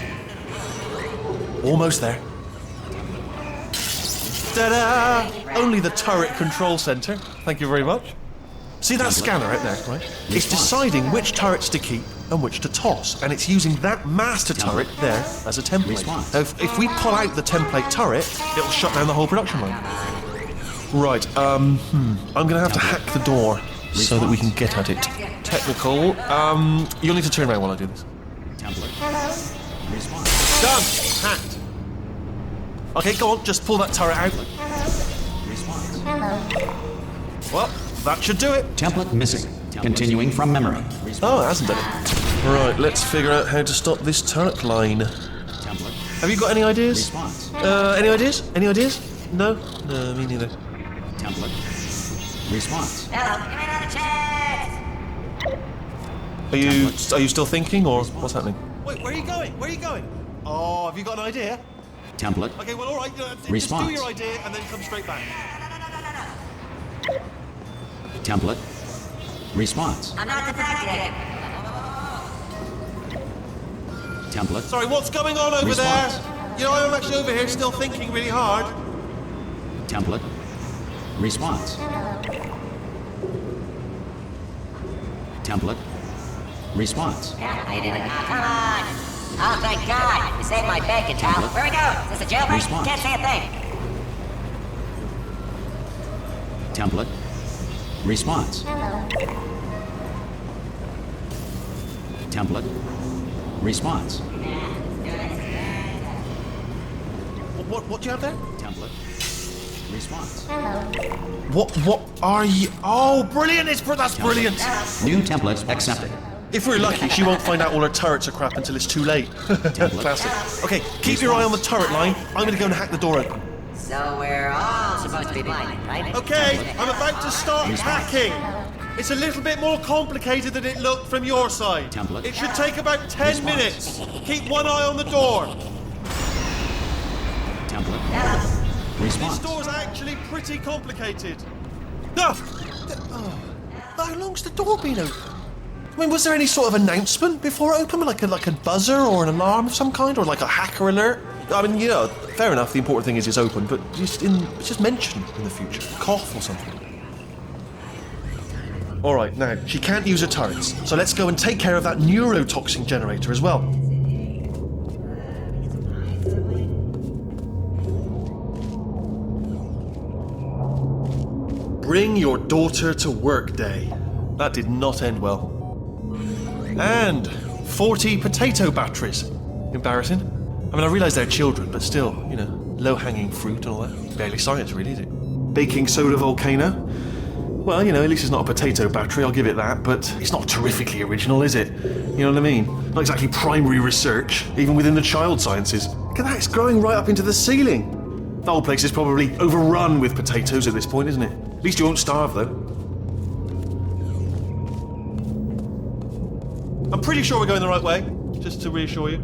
Almost there. Ta-da! Only the turret control center. Thank you very much. See that scanner out there, right? It's deciding which turrets to keep and which to toss, and it's using that master turret there as a template. Response. Now, if we pull out the template turret, it'll shut down the whole production line. Right, I'm gonna have to hack the door so that we can get at it. Technical, you'll need to turn around while I do this. Template. Response. Done! Hacked. Okay, go on, just pull that turret out. Response. Well, that should do it. Template missing. Continuing from memory. Oh, it hasn't done it. Right, let's figure out how to stop this turret line. Template. Have you got any ideas? Response. Any ideas? Any ideas? No? No, me neither. Template. Response. Hello, give me another chest! Are you still thinking, or what's happening? Wait, where are you going? Where are you going? Oh, have you got an idea? Template. Okay, well, all right. Just Response. do your idea and then come straight back. Template. Response. I'm not detecting it. Template. Sorry, what's going on over Response. there? You know, I'm actually over here still thinking really hard. Template. Response. Template. Response. Yeah, I did it. Come on! Oh, thank God! You saved my bacon, pal. Where we go? Is this a jailbreak? Response. Can't say a thing. Template. Response. Template. Response. What do you have there? Template. Response. What are you? Oh, brilliant! That's brilliant. New template accepted. If we're lucky, she won't find out all her turrets are crap until it's too late. Classic. Okay, keep your eye on the turret line. I'm gonna go and hack the door open. So we're all supposed to be blind, right? Okay, I'm about to start hacking. It's a little bit more complicated than it looked from your side. Template. It should take about 10 Response. minutes. Keep one eye on the door. Template. This Response. door's actually pretty complicated. Ah! How long's the door been open? I mean, was there any sort of announcement before it opened? Like a buzzer or an alarm of some kind? Or like a hacker alert? I mean, you know, fair enough, the important thing is it's open, but just mention in the future. Cough or something. Alright, now, she can't use her turrets, so let's go and take care of that neurotoxin generator as well. Bring your daughter to work day. That did not end well. And 40 potato batteries. Embarrassing. I mean, I realise they're children, but still, you know, low-hanging fruit and all that. Barely science, really, is it? Baking soda volcano. Well, you know, at least it's not a potato battery, I'll give it that, but it's not terrifically original, is it? You know what I mean? Not exactly primary research, even within the child sciences. Look at that, it's growing right up into the ceiling. The whole place is probably overrun with potatoes at this point, isn't it? At least you won't starve, though. I'm pretty sure we're going the right way, just to reassure you.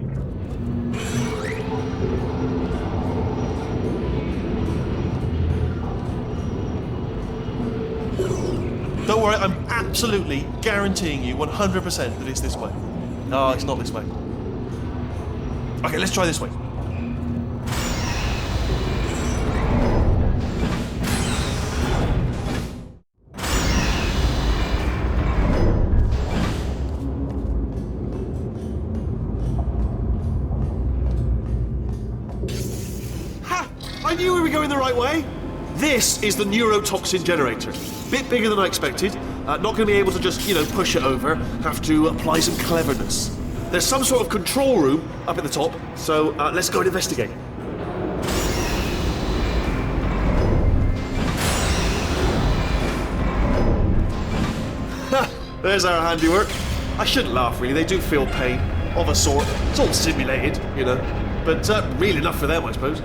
Don't worry, I'm absolutely guaranteeing you 100% that it's this way. No, it's not this way. Okay, let's try this way. Ha! I knew we were going the right way. This is the neurotoxin generator. Bit bigger than I expected. Not going to be able to just, you know, push it over. Have to apply some cleverness. There's some sort of control room up at the top, so let's go and investigate. Ha! There's our handiwork. I shouldn't laugh, really. They do feel pain, of a sort. It's all simulated, you know. But real enough for them, I suppose.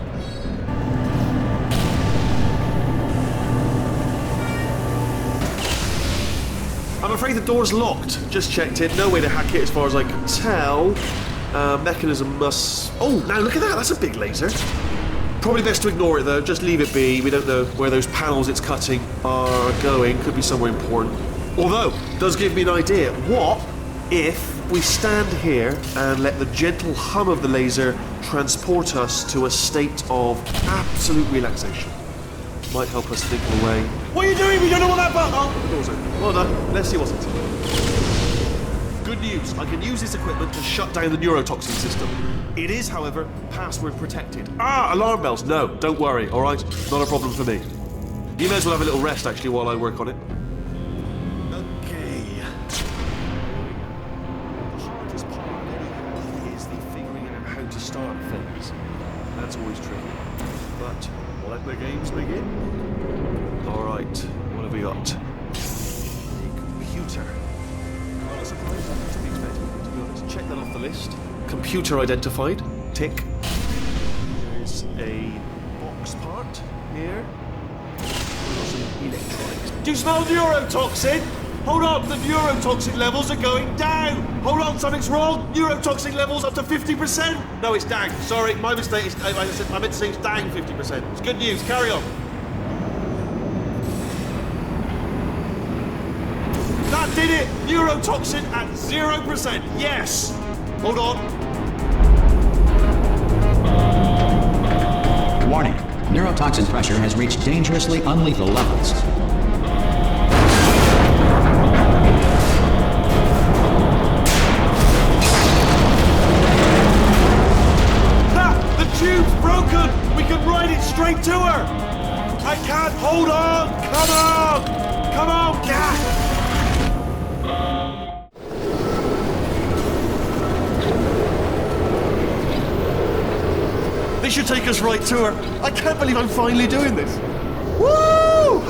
I'm afraid the door's locked. Just checked it. No way to hack it as far as I can tell. Mechanism must... Oh, now look at that. That's a big laser. Probably best to ignore it, though. Just leave it be. We don't know where those panels it's cutting are going. Could be somewhere important. Although, does give me an idea. What if we stand here and let the gentle hum of the laser transport us to a state of absolute relaxation? Might help us think away. What are you doing? We don't know what that button... Oh, the door's open. Well done. Let's see what's it. Good news. I can use this equipment to shut down the neurotoxin system. It is, however, password protected. Ah, alarm bells. No, don't worry, all right? Not a problem for me. You may as well have a little rest, actually, while I work on it. Okay. The hardest part is the figuring out how to start things. That's always tricky. But let the games begin. All right, what have we got? A computer. Well, I suppose that's to be expected, to be honest. Check that off the list. Computer identified. Tick. There's a box part here. Some electronics. Do you smell neurotoxin? Hold on, the neurotoxin levels are going down. Hold on, something's wrong. Neurotoxin levels up to 50%. No, it's down. Sorry, my mistake. I meant to say it's down 50%. It's good news. Carry on. That did it. Neurotoxin at 0%. Yes. Hold on. Warning. Neurotoxin pressure has reached dangerously unlethal levels. The tube's broken! We can ride it straight to her! I can't hold on! Come on! Come on! Gah! This should take us right to her. I can't believe I'm finally doing this. Woo!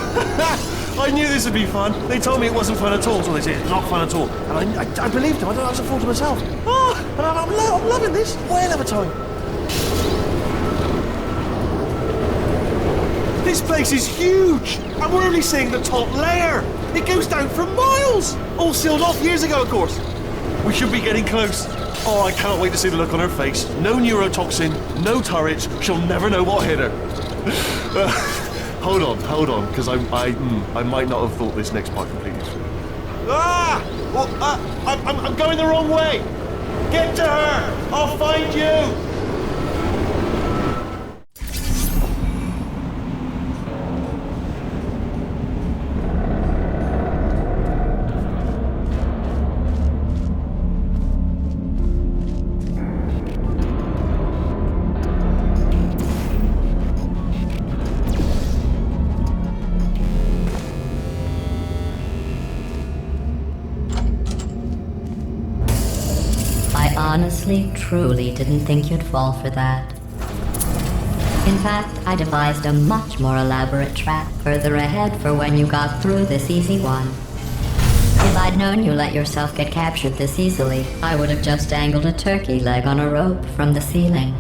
I knew this would be fun. They told me it wasn't fun at all, so they said it's not fun at all. And I believed them. I don't know how to afford to myself. Oh, and I'm loving this. Whale of a time. This place is huge, and we're only seeing the top layer. It goes down for miles. All sealed off years ago, of course. We should be getting close. Oh, I can't wait to see the look on her face. No neurotoxin, no turrets. She'll never know what hit her. Hold on, because I might not have thought this next part completely through. Ah! Well, I'm going the wrong way. Get to her. I'll find you. Honestly, truly didn't think you'd fall for that. In fact, I devised a much more elaborate trap further ahead for when you got through this easy one. If I'd known you let yourself get captured this easily, I would have just dangled a turkey leg on a rope from the ceiling.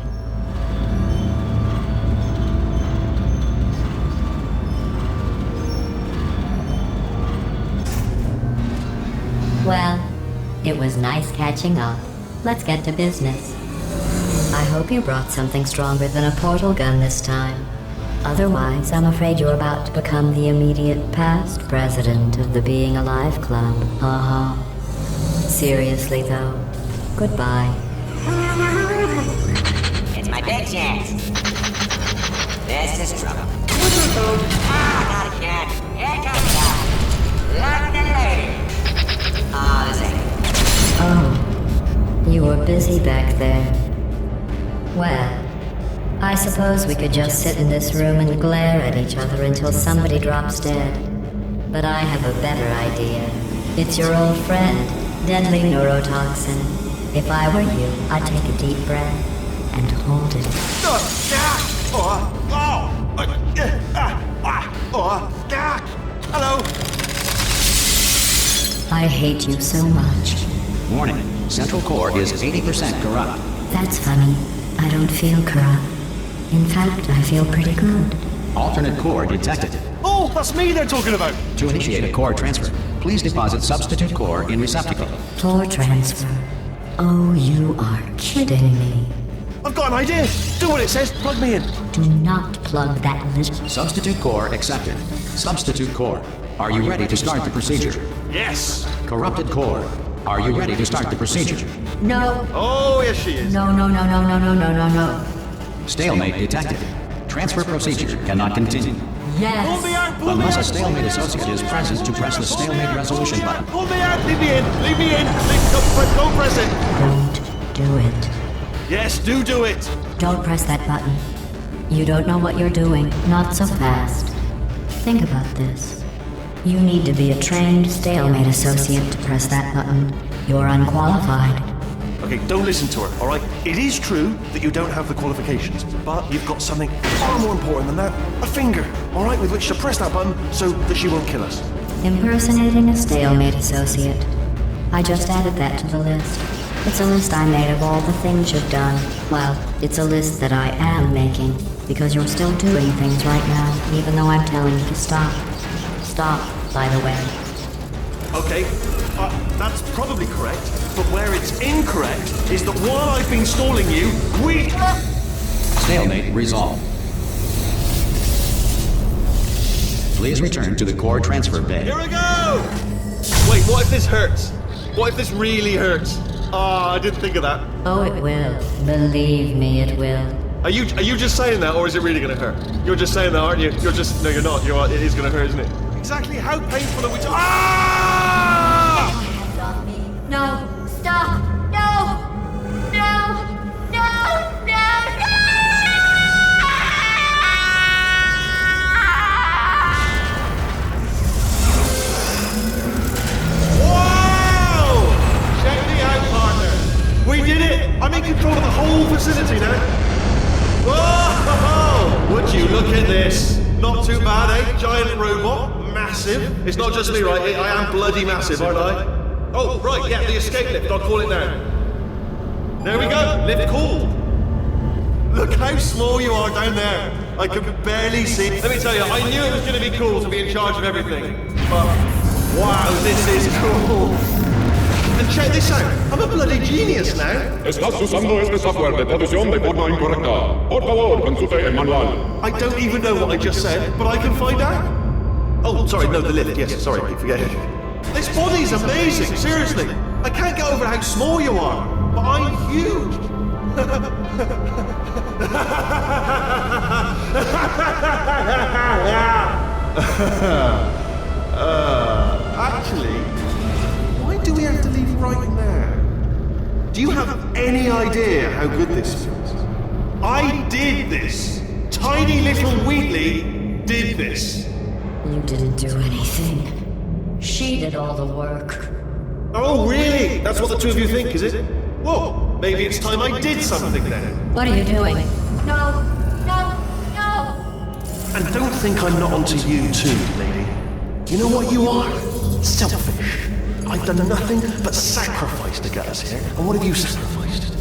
Well, it was nice catching up. Let's get to business. I hope you brought something stronger than a portal gun this time. Otherwise, I'm afraid you're about to become the immediate past president of the Being Alive Club. Seriously, though, goodbye. It's my big chance. This is trouble. Not again. Here comes that. London lady. The same. Oh. You were busy back there. Well, I suppose we could just sit in this room and glare at each other until somebody drops dead. But I have a better idea. It's your old friend, deadly neurotoxin. If I were you, I'd take a deep breath and hold it. Hello. I hate you so much. Warning. Central core is 80% corrupt. That's funny. I don't feel corrupt. In fact, I feel pretty good. Alternate core detected. Oh, that's me they're talking about. To initiate a core transfer, please deposit substitute core in receptacle. Core transfer. Oh, you are kidding me. I've got an idea. Do what it says. Plug me in. Do not plug that little... Substitute core accepted. Substitute core. Are you ready to start the procedure? Yes. Corrupted core. Are you ready to start the procedure? No. Oh, yes she is. No. Stalemate detected. Transfer procedure cannot continue. Pull me out, pull me Unless out. a stalemate associate is present to press the stalemate resolution button. Pull me out, leave me in. Don't press it. Don't do it. Yes, do it. Don't press that button. You don't know what you're doing. Not so fast. Think about this. You need to be a trained stalemate associate to press that button. You're unqualified. Okay, don't listen to her, all right? It is true that you don't have the qualifications, but you've got something far more important than that. A finger, all right, with which to press that button so that she won't kill us. Impersonating a stalemate associate. I just added that to the list. It's a list I made of all the things you've done. Well, it's a list that I am making, because you're still doing things right now, even though I'm telling you to stop. Stop, by the way. Okay, that's probably correct, but where it's incorrect is that while I've been stalling you, Stalemate resolved. Please return to the core transfer bay. Here we go! Wait, what if this hurts? What if this really hurts? I didn't think of that. Oh, it will. Believe me, it will. Are you just saying that, or is it really gonna hurt? You're just saying that, aren't you? No, you're not. It is gonna hurt, isn't it? Exactly how painful are we talking? Ah! No, stop! No! No! No! No! Wow! Check me out, partner. We did it! I'm in control of the whole facility now. Whoa! Would you look at this? Not too bad, eh? Giant robot. Massive. It's not just me, right? I am bloody massive, aren't I? Oh, right, yeah, the escape lift. I'll call it now. There we go. Lift called. Look how small you are down there. I can barely see. Let me tell you, I knew it was going to be cool to be in charge of everything. But, wow, this is cool. And check this out. I'm a bloody genius now. Estás usando este software de traducción de forma incorrecta. Por favor, consulte el manual. I don't even know what I just said, but I can find out. Oh, sorry, no, the lift. Yes, sorry, keep forgetting. This body's amazing, seriously. I can't get over how small you are, but I'm huge. Actually, why do we have to leave right now? Do you have any idea how good this feels? I did this. Tiny little Wheatley did this. You didn't do anything. She did all the work. Oh, really? That's what the two of you think, is it? Whoa, maybe it's time I did something then. What are you doing? No! No! No! And don't think I'm not onto you too, lady. You know what you are? Selfish. I've done nothing but sacrifice to get us here. And what have you sacrificed?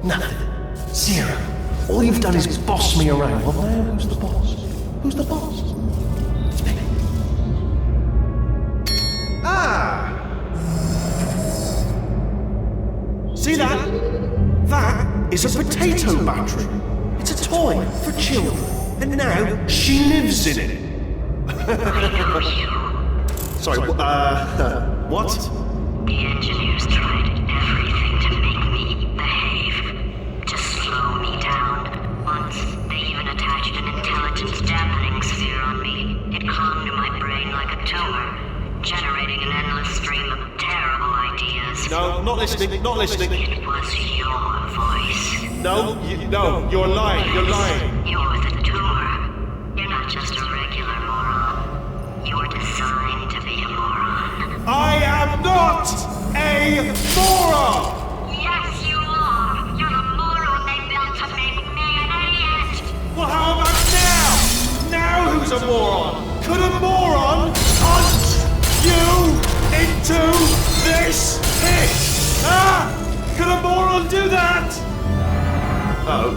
Nothing. Zero. All you've done is boss me around. Well, now who's the boss? Who's the boss? It's me. Ah! See that? That is a potato battery. It's a toy for children. And now she lives in it. Sorry, what? The engineers tried everything to make me behave, to slow me down. Once, they even attached an intelligence dampening sphere on me. It clung to my brain like a tumor, generating an endless stream of terrible ideas. No, not listening, not listening. It was your voice. No, you're lying, you're lying. You're the tumor. You're not just a regular moron. You're designed to be a moron. I am not a moron! Yes, you are. You're the moron they built to make me an idiot. Well, how about now? Now who's a moron? Could a moron punch you into this pit? Ah! Could a moron do that? Oh.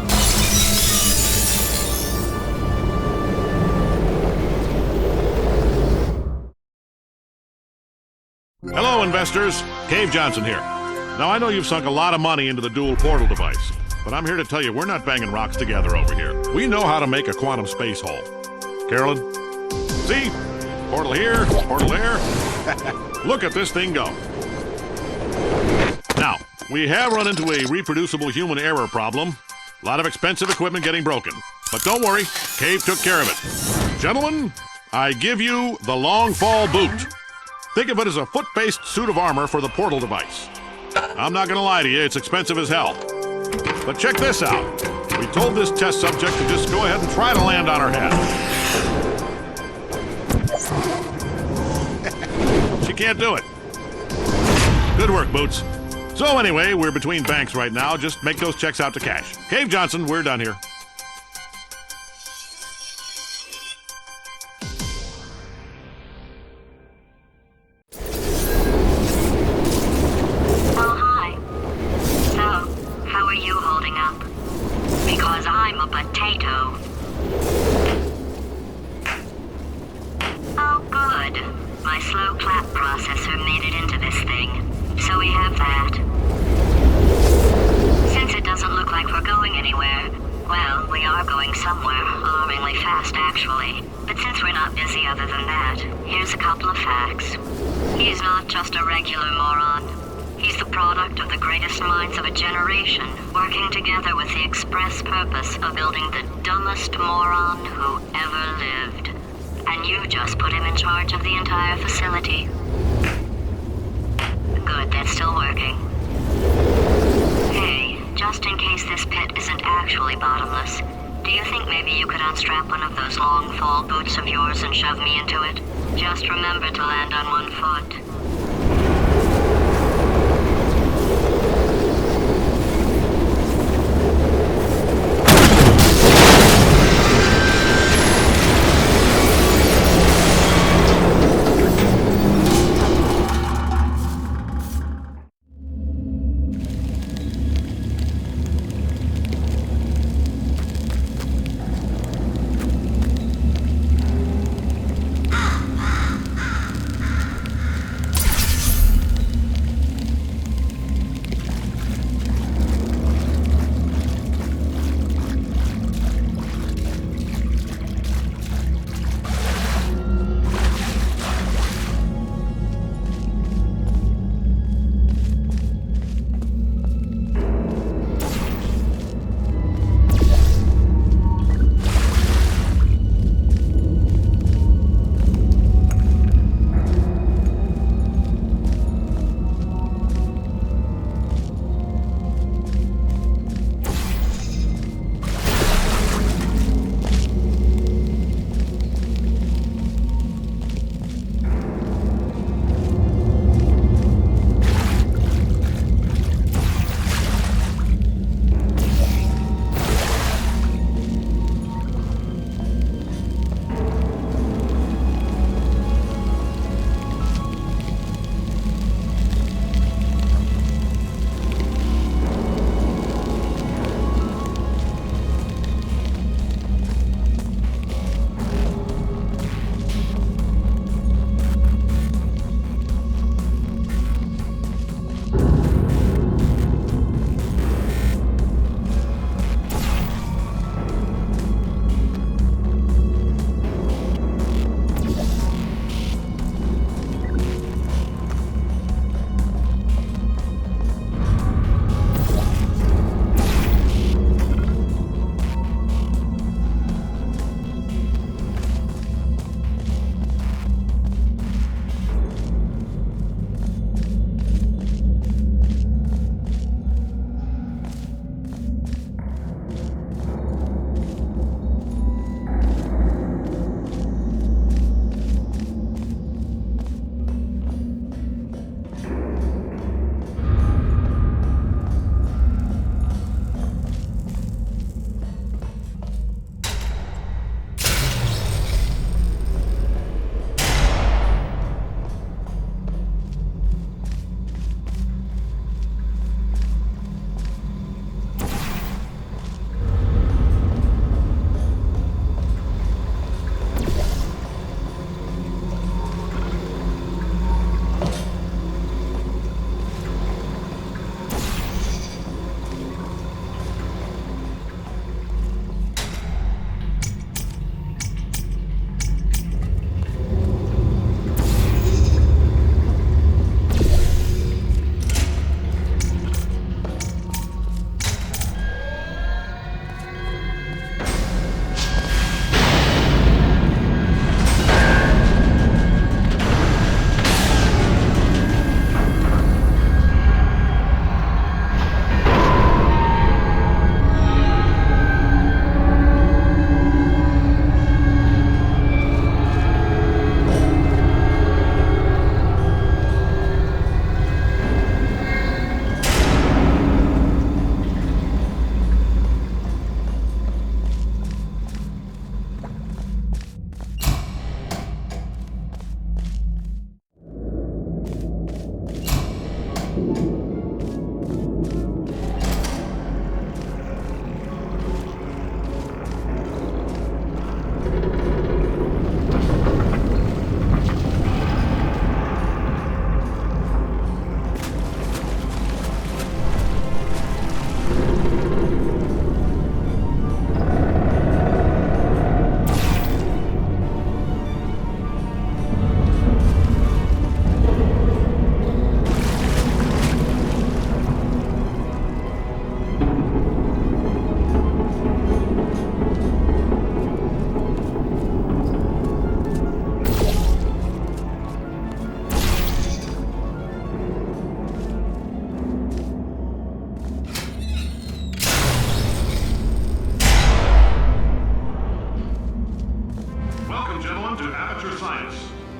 Hello, investors. Cave Johnson here. Now, I know you've sunk a lot of money into the dual portal device, but I'm here to tell you we're not banging rocks together over here. We know how to make a quantum space hole. Carolyn? See? Portal here, portal there. Look at this thing go. Now, we have run into a reproducible human error problem. A lot of expensive equipment getting broken. But don't worry, Cave took care of it. Gentlemen, I give you the long fall boot. Think of it as a foot-based suit of armor for the portal device. I'm not gonna lie to you, it's expensive as hell. But check this out. We told this test subject to just go ahead and try to land on her head. She can't do it. Good work, Boots. So anyway, we're between banks right now. Just make those checks out to cash. Cave Johnson, we're done here. Oh, hi. So, how are you holding up? Because I'm a potato. Oh, good. My slow clap processor made surprisingly fast, actually. But since we're not busy other than that, here's a couple of facts. He's not just a regular moron. He's the product of the greatest minds of a generation, working together with the express purpose of building the dumbest moron who ever lived. And you just put him in charge of the entire facility. Good, that's still working. Hey, just in case this pit isn't actually bottomless, do you think maybe you could unstrap one of those long fall boots of yours and shove me into it? Just remember to land on one foot.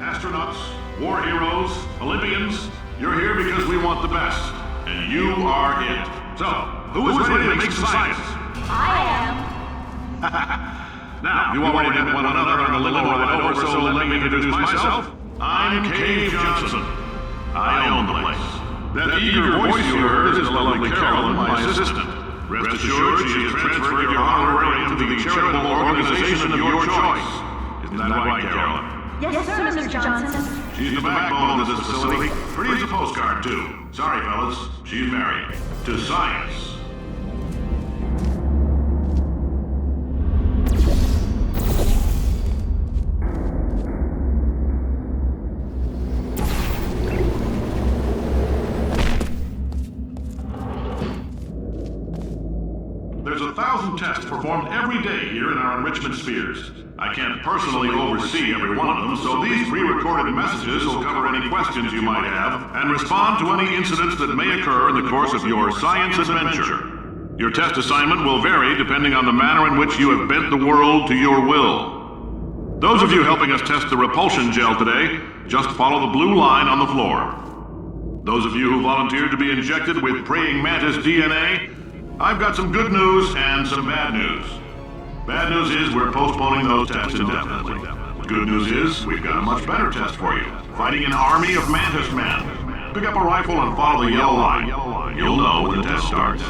astronauts, war heroes, Olympians, you're here because we want the best. And you are it. So, who is ready to make some science? I am. Now, you already met one another on the limo ride over, so let me introduce myself. I'm Cave Johnson. I own the place. That eager voice you heard is the lovely Carolyn, my assistant. Rest assured, she has transferred your honorarium to the charitable organization of your choice. Isn't that right, Carolyn? Yes, sir, Mr. Johnson. She's the backbone of this facility. Pretty as a postcard, too. Sorry, fellas. She's married. To science. There's 1,000 tests performed every day here in our enrichment spheres. I can't personally oversee every one of them, so these pre-recorded messages will cover any questions you might have and respond to any incidents that may occur in the course of your science adventure. Your test assignment will vary depending on the manner in which you have bent the world to your will. Those of you helping us test the repulsion gel today, just follow the blue line on the floor. Those of you who volunteered to be injected with praying mantis DNA, I've got some good news and some bad news. Bad news is we're postponing those tests indefinitely. Good news is we've got a much better test for you. Fighting an army of mantis men. Pick up a rifle and follow the yellow line. You'll know when the test starts.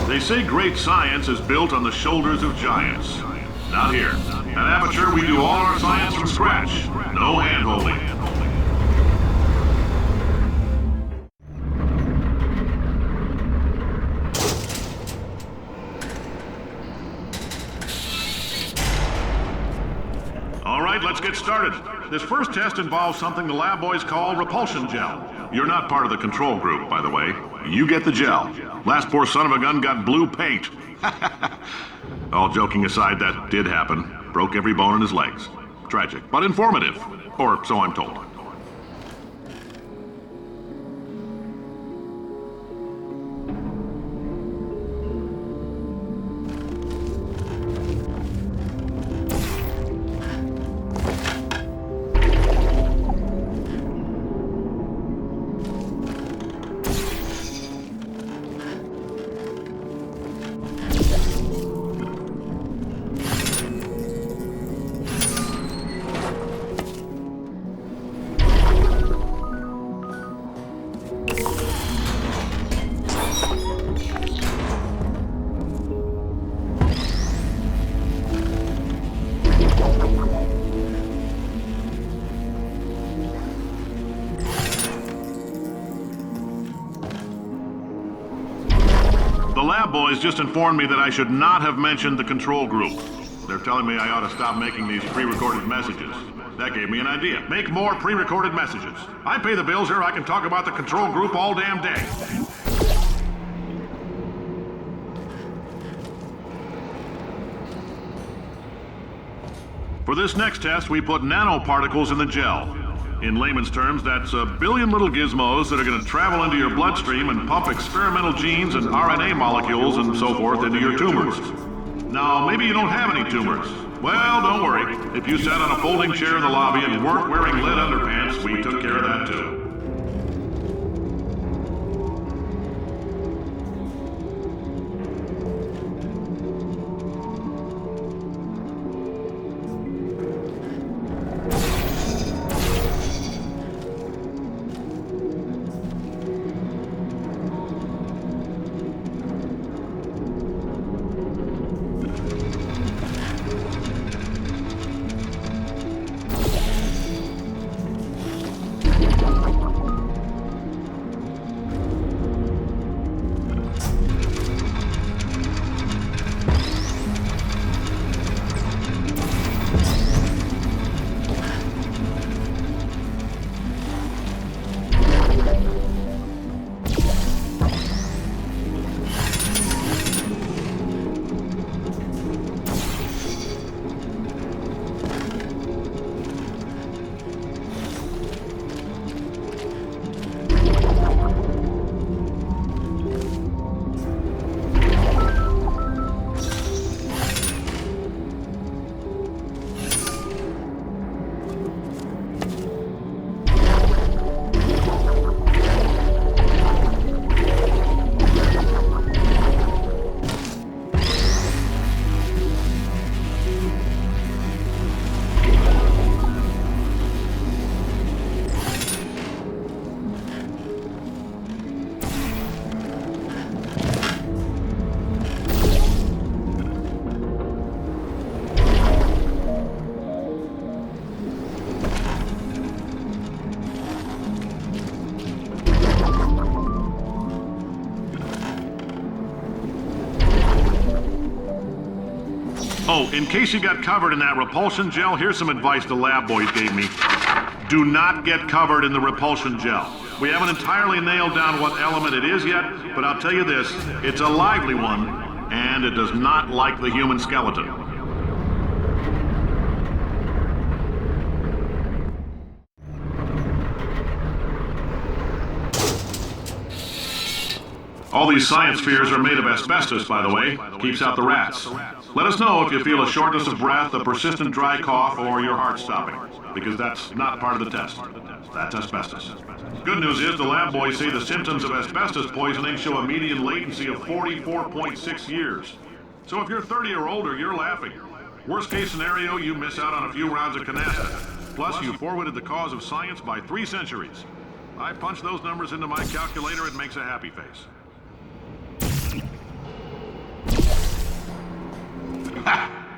They say great science is built on the shoulders of giants. Not here. At Aperture, we do all our science from scratch. No hand-holding. All right, let's get started. This first test involves something the lab boys call repulsion gel. You're not part of the control group, by the way. You get the gel. Last poor son of a gun got blue paint. All joking aside, that did happen. Broke every bone in his legs. Tragic, but informative. Or so I'm told. lab boys just informed me that I should not have mentioned the control group. They're telling me I ought to stop making these pre-recorded messages. That gave me an idea. Make more pre-recorded messages. I pay the bills here, I can talk about the control group all damn day. For this next test, we put nanoparticles in the gel. In layman's terms, that's a billion little gizmos that are going to travel into your bloodstream and pump experimental genes and RNA molecules and so forth into your tumors. Now, maybe you don't have any tumors. Well, don't worry. If you sat on a folding chair in the lobby and weren't wearing lead underpants, we took care of that too. Oh, in case you got covered in that repulsion gel, here's some advice the lab boys gave me. Do not get covered in the repulsion gel. We haven't entirely nailed down what element it is yet, but I'll tell you this, it's a lively one, and it does not like the human skeleton. All these science spheres are made of asbestos, by the way. Keeps out the rats. Let us know if you feel a shortness of breath, a persistent dry cough, or your heart stopping, because that's not part of the test. That's asbestos. Good news is the lab boys say the symptoms of asbestos poisoning show a median latency of 44.6 years. So if you're 30 or older, you're laughing. Worst case scenario, you miss out on a few rounds of canasta. Plus, you forwarded the cause of science by 3 centuries. I punch those numbers into my calculator, it makes a happy face.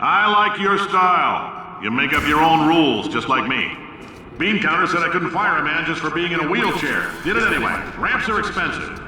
I like your style. You make up your own rules, just like me. Bean Counter said I couldn't fire a man just for being in a wheelchair. Did it anyway. Ramps are expensive.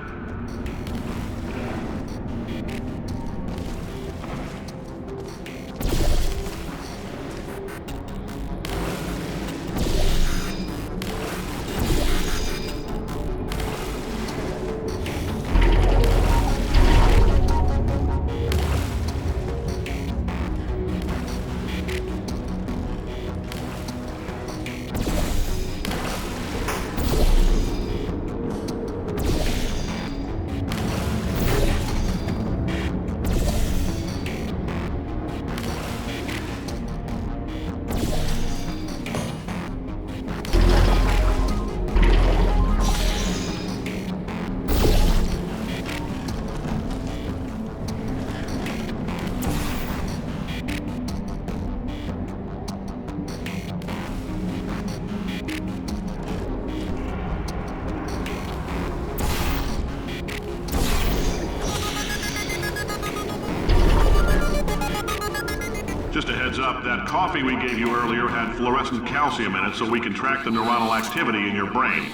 Just a heads up, that coffee we gave you earlier had fluorescent calcium in it so we can track the neuronal activity in your brain.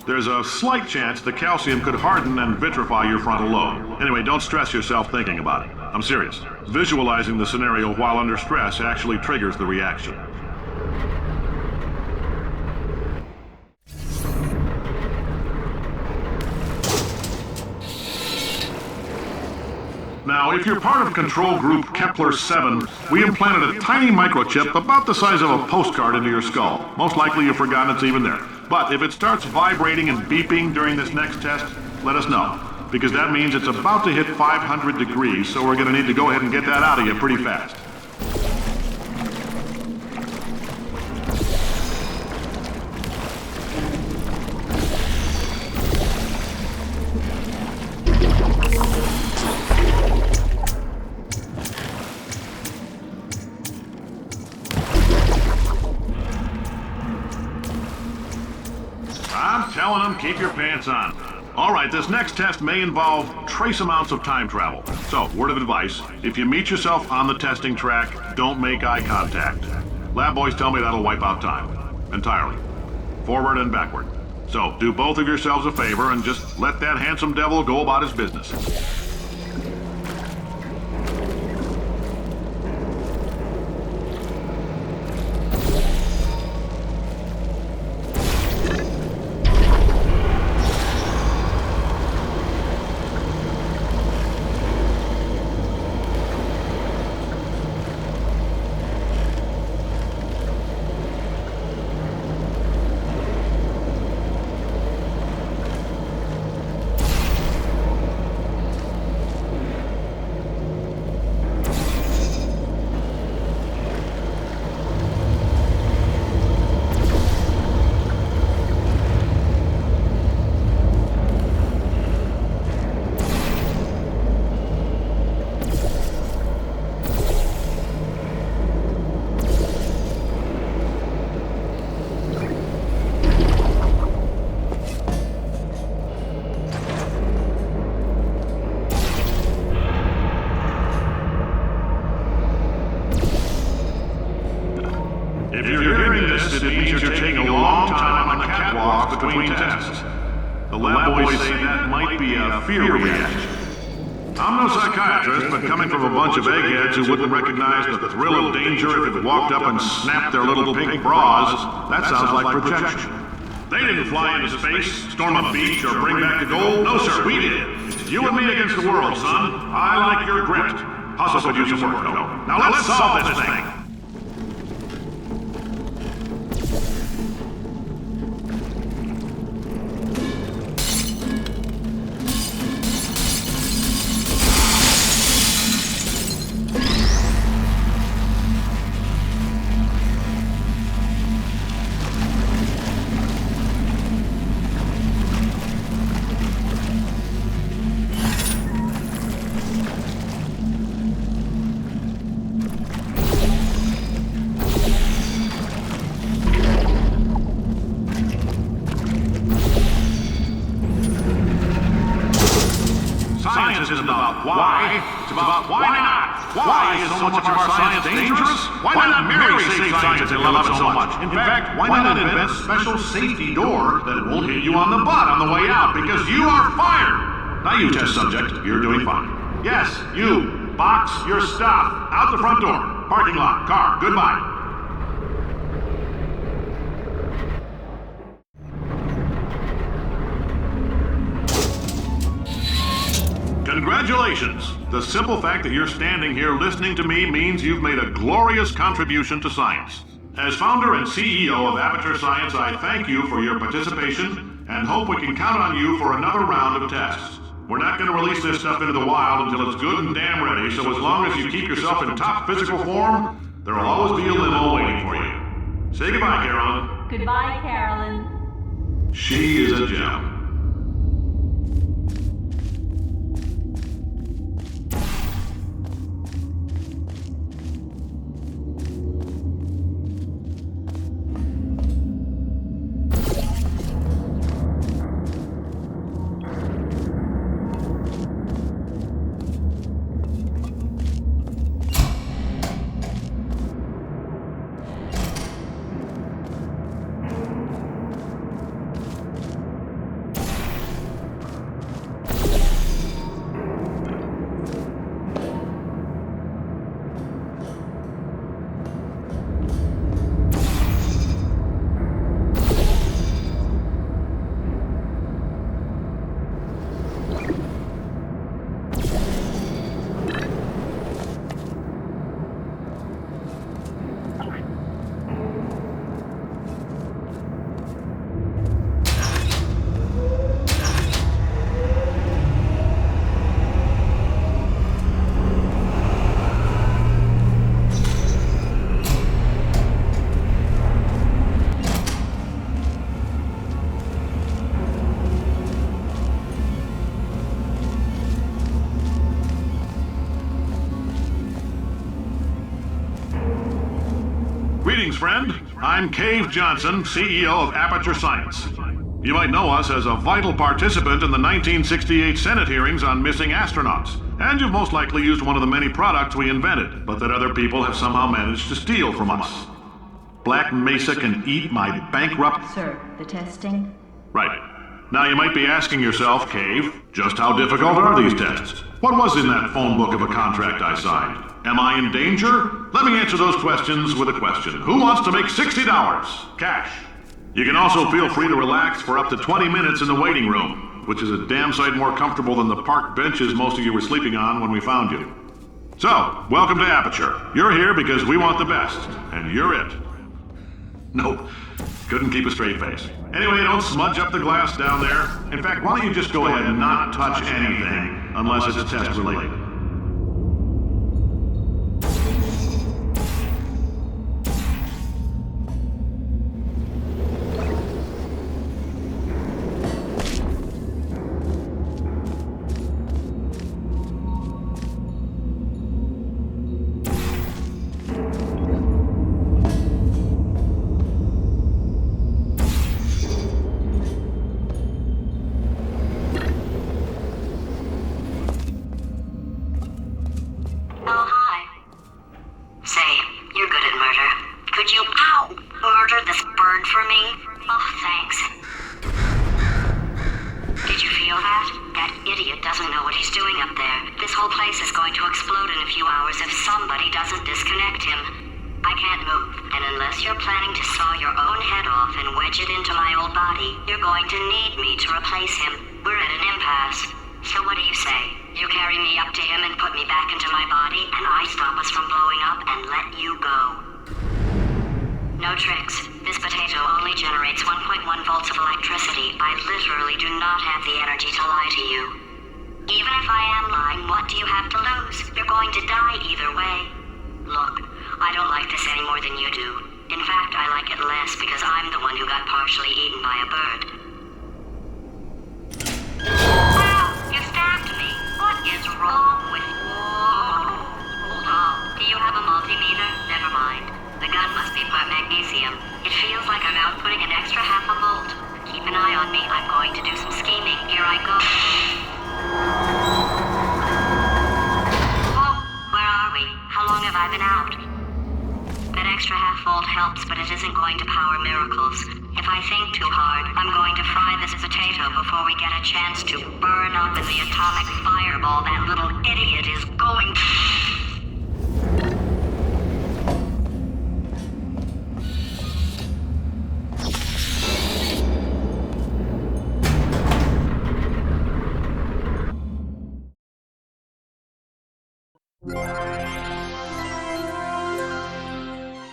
there's a slight chance the calcium could harden and vitrify your frontal lobe. Anyway, don't stress yourself thinking about it. I'm serious. Visualizing the scenario while under stress actually triggers the reaction. Now, if you're part of control group Kepler 7, we implanted a tiny microchip about the size of a postcard into your skull. Most likely you've forgotten it's even there. But if it starts vibrating and beeping during this next test, let us know. Because that means it's about to hit 500 degrees, so we're going to need to go ahead and get that out of you pretty fast. I'm telling them, keep your pants on. All right, this next test may involve trace amounts of time travel. So, word of advice, if you meet yourself on the testing track, don't make eye contact. Lab boys tell me that'll wipe out time. Entirely. Forward and backward. So, do both of yourselves a favor and just let that handsome devil go about his business. If you're hearing this, it means you're taking a long time on the catwalk between tests. The lab boys say that might be a fear reaction. I'm no psychiatrist, but coming from a bunch of eggheads who wouldn't recognize the thrill of danger if it walked up and snapped their little pink bras, that sounds like projection. They didn't fly into space, storm a beach, or bring back the gold. No, sir, we did. It's you and me against the world, son. I like your grit. Hustle could use some work, though. Now let's solve this thing. Science isn't about why, it's about why not. Why is so much of our science dangerous? Why not Mary save science and love it so much? In fact, why not invent a special safety door that won't hit you on the butt on the way out because you are fired? Now you test subject, you're doing fine. Yes, you, box your stuff, out the front door, parking lot, car, goodbye. Congratulations! The simple fact that you're standing here listening to me means you've made a glorious contribution to science. As founder and CEO of Aperture Science, I thank you for your participation and hope we can count on you for another round of tests. We're not going to release this stuff into the wild until it's good and damn ready, so as long as you keep yourself in top physical form, there will always be a limo waiting for you. Say goodbye, Carolyn. Goodbye, Carolyn. She is a gem. friend. I'm Cave Johnson, CEO of Aperture Science. You might know us as a vital participant in the 1968 Senate hearings on missing astronauts, and you've most likely used one of the many products we invented, but that other people have somehow managed to steal from us. Black Mesa can eat my bankrupt... Sir, the testing? Right. Now you might be asking yourself, Cave, just how difficult are these tests? What was in that phone book of a contract I signed? Am I in danger? Let me answer those questions with a question. Who wants to make $60? Cash. You can also feel free to relax for up to 20 minutes in the waiting room, which is a damn sight more comfortable than the park benches most of you were sleeping on when we found you. So, welcome to Aperture. You're here because we want the best, and you're it. Nope. Couldn't keep a straight face. Anyway, don't smudge up the glass down there. In fact, why don't you just go ahead and not touch anything unless it's test related.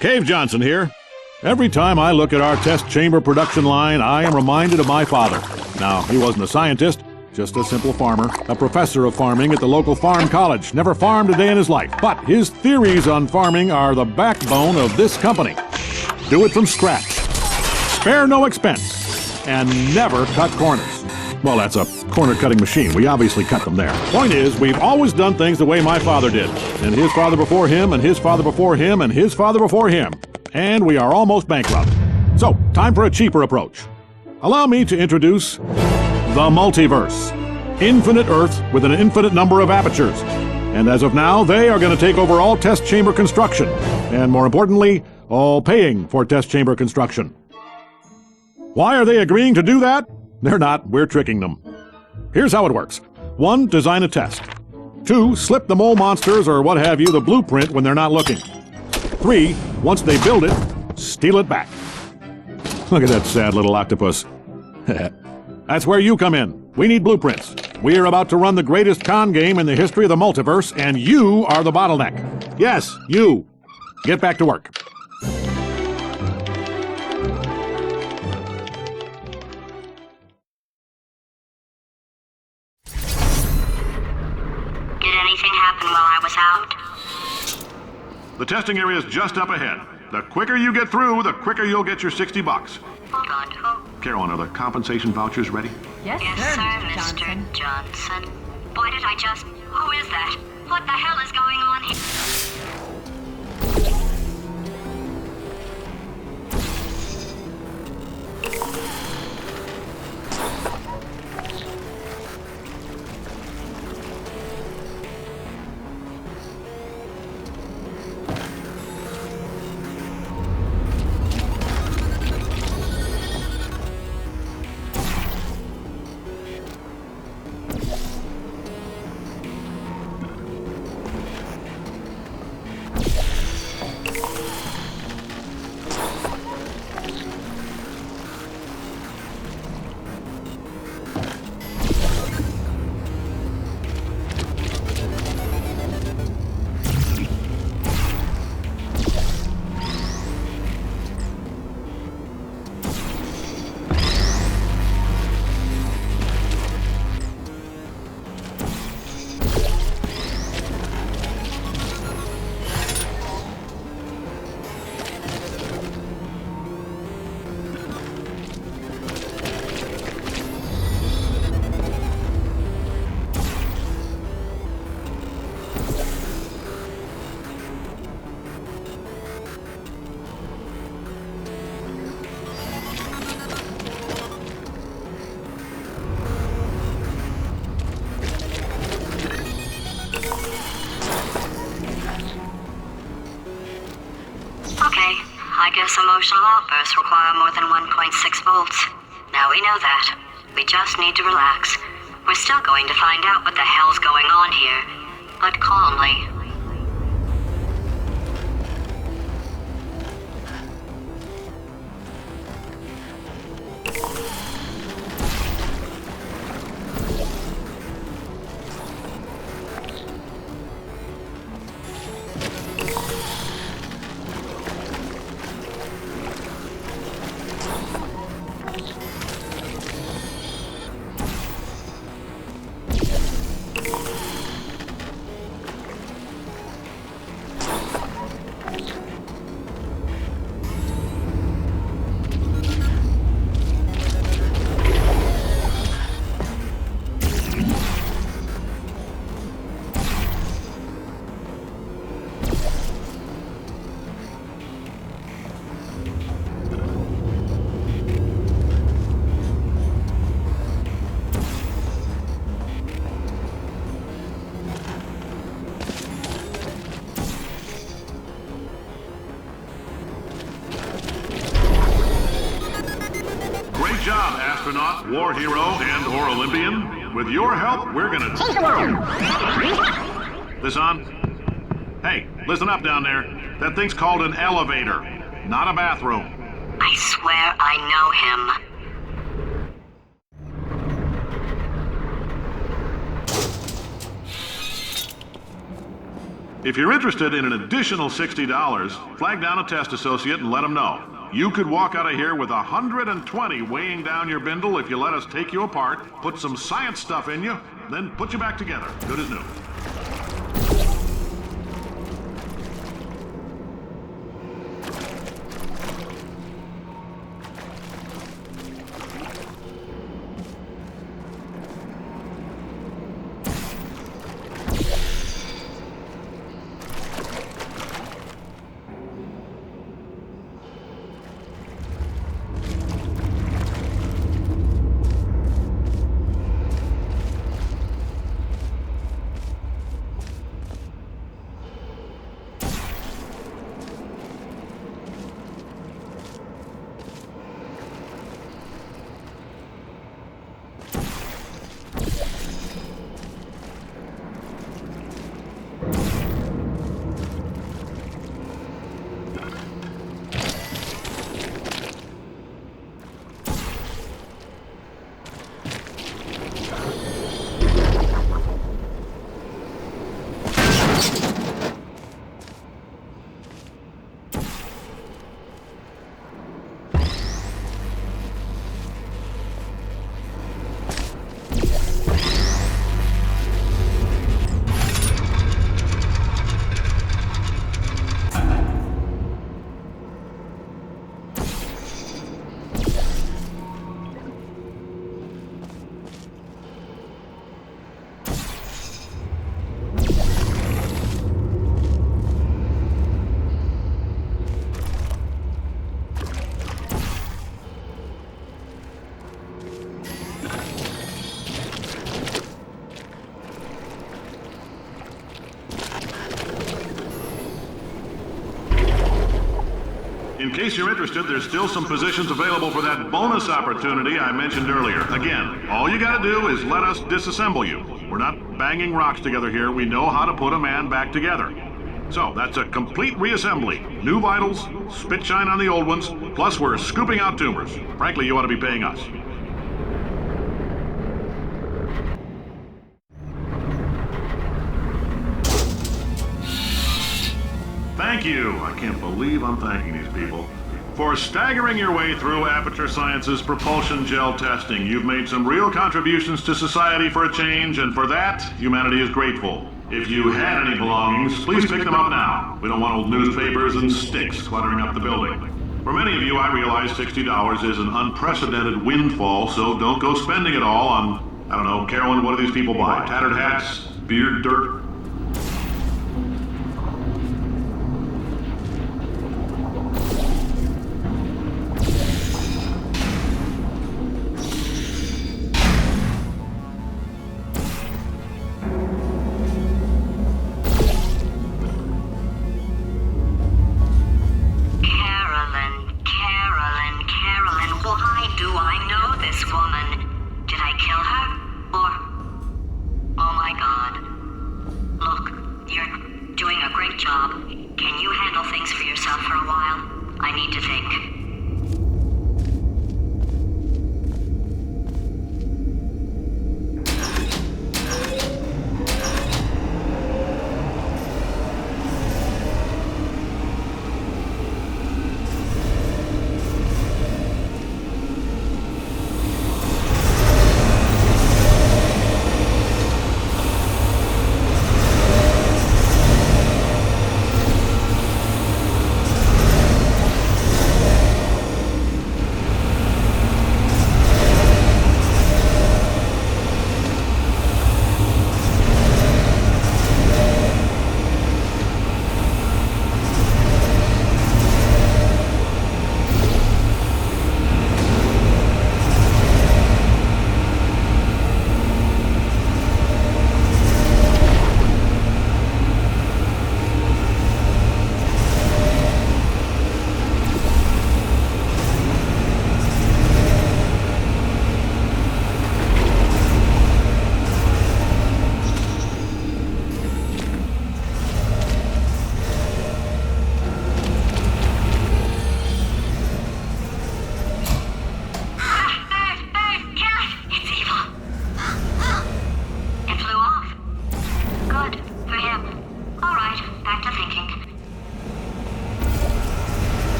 Cave Johnson here. Every time I look at our test chamber production line, I am reminded of my father. Now, he wasn't a scientist, just a simple farmer, a professor of farming at the local farm college, never farmed a day in his life. But his theories on farming are the backbone of this company. Do it from scratch. Spare no expense. And never cut corners. Well, that's a corner-cutting machine. We obviously cut them there. Point is, we've always done things the way my father did. And his father before him, and his father before him, and his father before him. And we are almost bankrupt. So, time for a cheaper approach. Allow me to introduce the multiverse. Infinite Earth with an infinite number of apertures. And as of now, they are going to take over all test chamber construction. And more importantly, all paying for test chamber construction. Why are they agreeing to do that? They're not. We're tricking them. Here's how it works. 1, design a test. 2, slip the mole monsters or what have you the blueprint when they're not looking. 3, once they build it, steal it back. Look at that sad little octopus. That's where you come in. We need blueprints. We're about to run the greatest con game in the history of the multiverse, and you are the bottleneck. Yes, you. Get back to work. The testing area is just up ahead. The quicker you get through, the quicker you'll get your $60. Hold on, who? Carolyn, are the compensation vouchers ready? Yes, Yes, sir, Mr. Johnson. Why did I just... Who is that? What the hell is going on here? universe require more than 1.6 volts. Now we know that. We just need to relax. We're still going to find out what the hell's going on here, but calmly. Great job, astronaut, war hero, and/or Olympian. With your help, we're gonna change the world. This on? Hey, listen up down there. That thing's called an elevator, not a bathroom. I swear I know him. If you're interested in an additional $60, flag down a test associate and let them know. You could walk out of here with 120 weighing down your bindle if you let us take you apart, put some science stuff in you, then put you back together, good as new. In case you're interested, there's still some positions available for that bonus opportunity I mentioned earlier. Again, all you gotta do is let us disassemble you. We're not banging rocks together here. We know how to put a man back together. So, that's a complete reassembly. New vitals, spit shine on the old ones, plus we're scooping out tumors. Frankly, you ought to be paying us. Thank you. I can't believe I'm thanking these people. For staggering your way through Aperture Science's propulsion gel testing, you've made some real contributions to society for a change, and for that, humanity is grateful. If you had any belongings, please pick them up now. We don't want old newspapers and sticks cluttering up the building. For many of you, I realize $60 is an unprecedented windfall, so don't go spending it all on, I don't know, Carolyn, what do these people buy? Tattered hats? Beard dirt? this woman. Did I kill her? Or... Oh my god. Look, you're doing a great job. Can you handle things for yourself for a while? I need to think.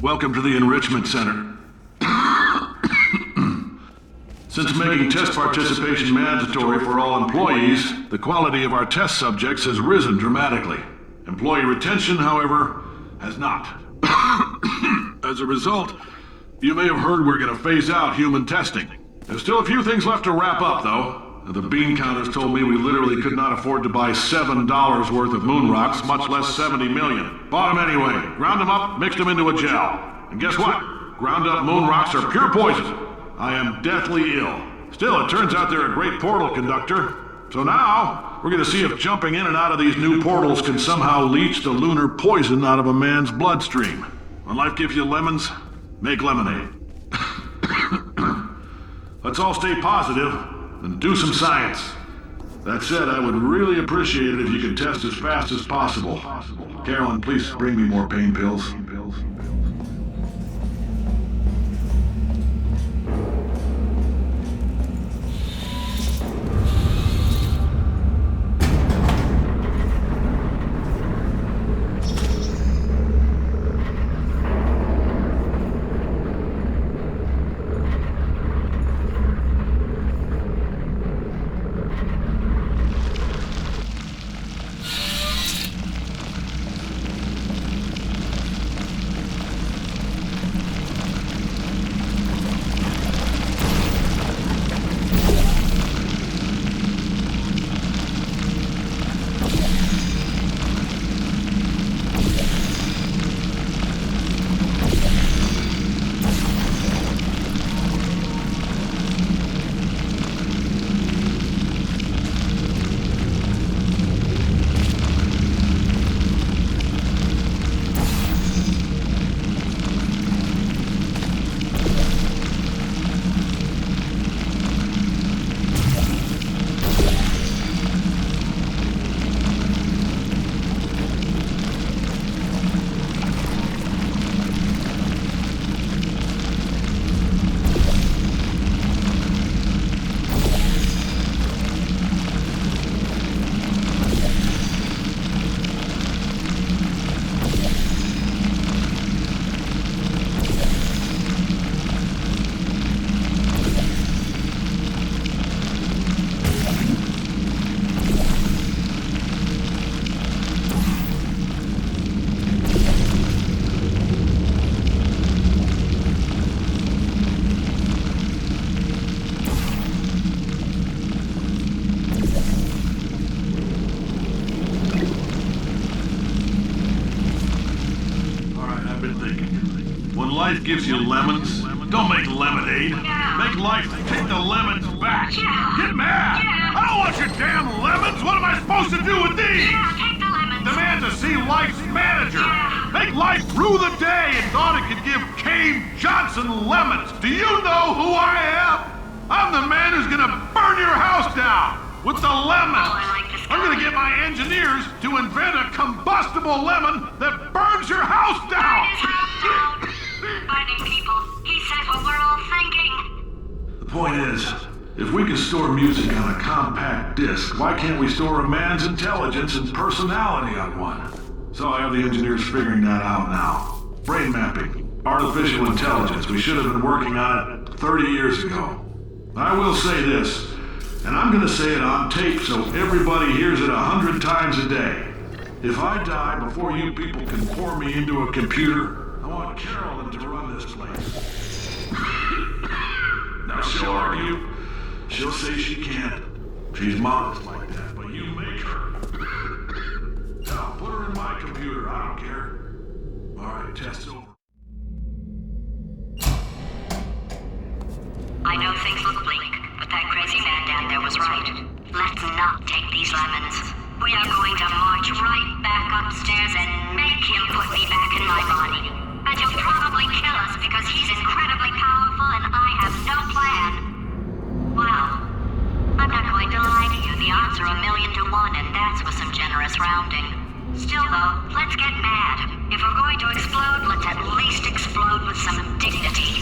Welcome to the Enrichment Center. Since making test participation mandatory for all employees, the quality of our test subjects has risen dramatically. Employee retention, however, has not. As a result, you may have heard we're going to phase out human testing. There's still a few things left to wrap up, though. The bean counters told me we literally could not afford to buy $7 worth of moon rocks, much less 70 million. Bought them anyway, ground them up, mixed them into a gel. And guess what? Ground up moon rocks are pure poison. I am deathly ill. Still, it turns out they're a great portal conductor. So now, we're going to see if jumping in and out of these new portals can somehow leach the lunar poison out of a man's bloodstream. When life gives you lemons, make lemonade. Let's all stay positive and do some science. That said, I would really appreciate it if you could test as fast as possible. Carolyn, please bring me more pain pills. Life gives you lemons. Don't make lemonade. Make life take the lemons back. Get mad. I don't want your damn lemons. What am I supposed to do with these? Take the lemons. The man's a life's manager. Make life rue the day and thought it could give Cave Johnson lemons. Do you know who I am? I'm the man who's gonna burn your house down with the lemons. I'm gonna get my engineers to invent a combustible lemon that burns your house down. Burning people. He said what we're all thinking. The point is, if we can store music on a compact disc, why can't we store a man's intelligence and personality on one? So I have the engineers figuring that out now. Brain mapping, artificial intelligence. We should have been working on it 30 years ago. I will say this, and I'm gonna say it on tape so everybody hears it 100 times a day. If I die before you people can pour me into a computer, I want Carolyn to run this place. Now she'll argue. She'll say she can't. She's modest like that, but you make her. Now, put her in my computer, I don't care. Alright, test over. I know things look bleak, but that crazy man down there was right. Let's not take these lemons. We are going to march right back upstairs and make him put me back in my body. And he'll probably kill us because he's incredibly powerful and I have no plan. Well, I'm not going to lie to you. The odds are 1,000,000 to 1, and that's with some generous rounding. Still, though, let's get mad. If we're going to explode, let's at least explode with some dignity.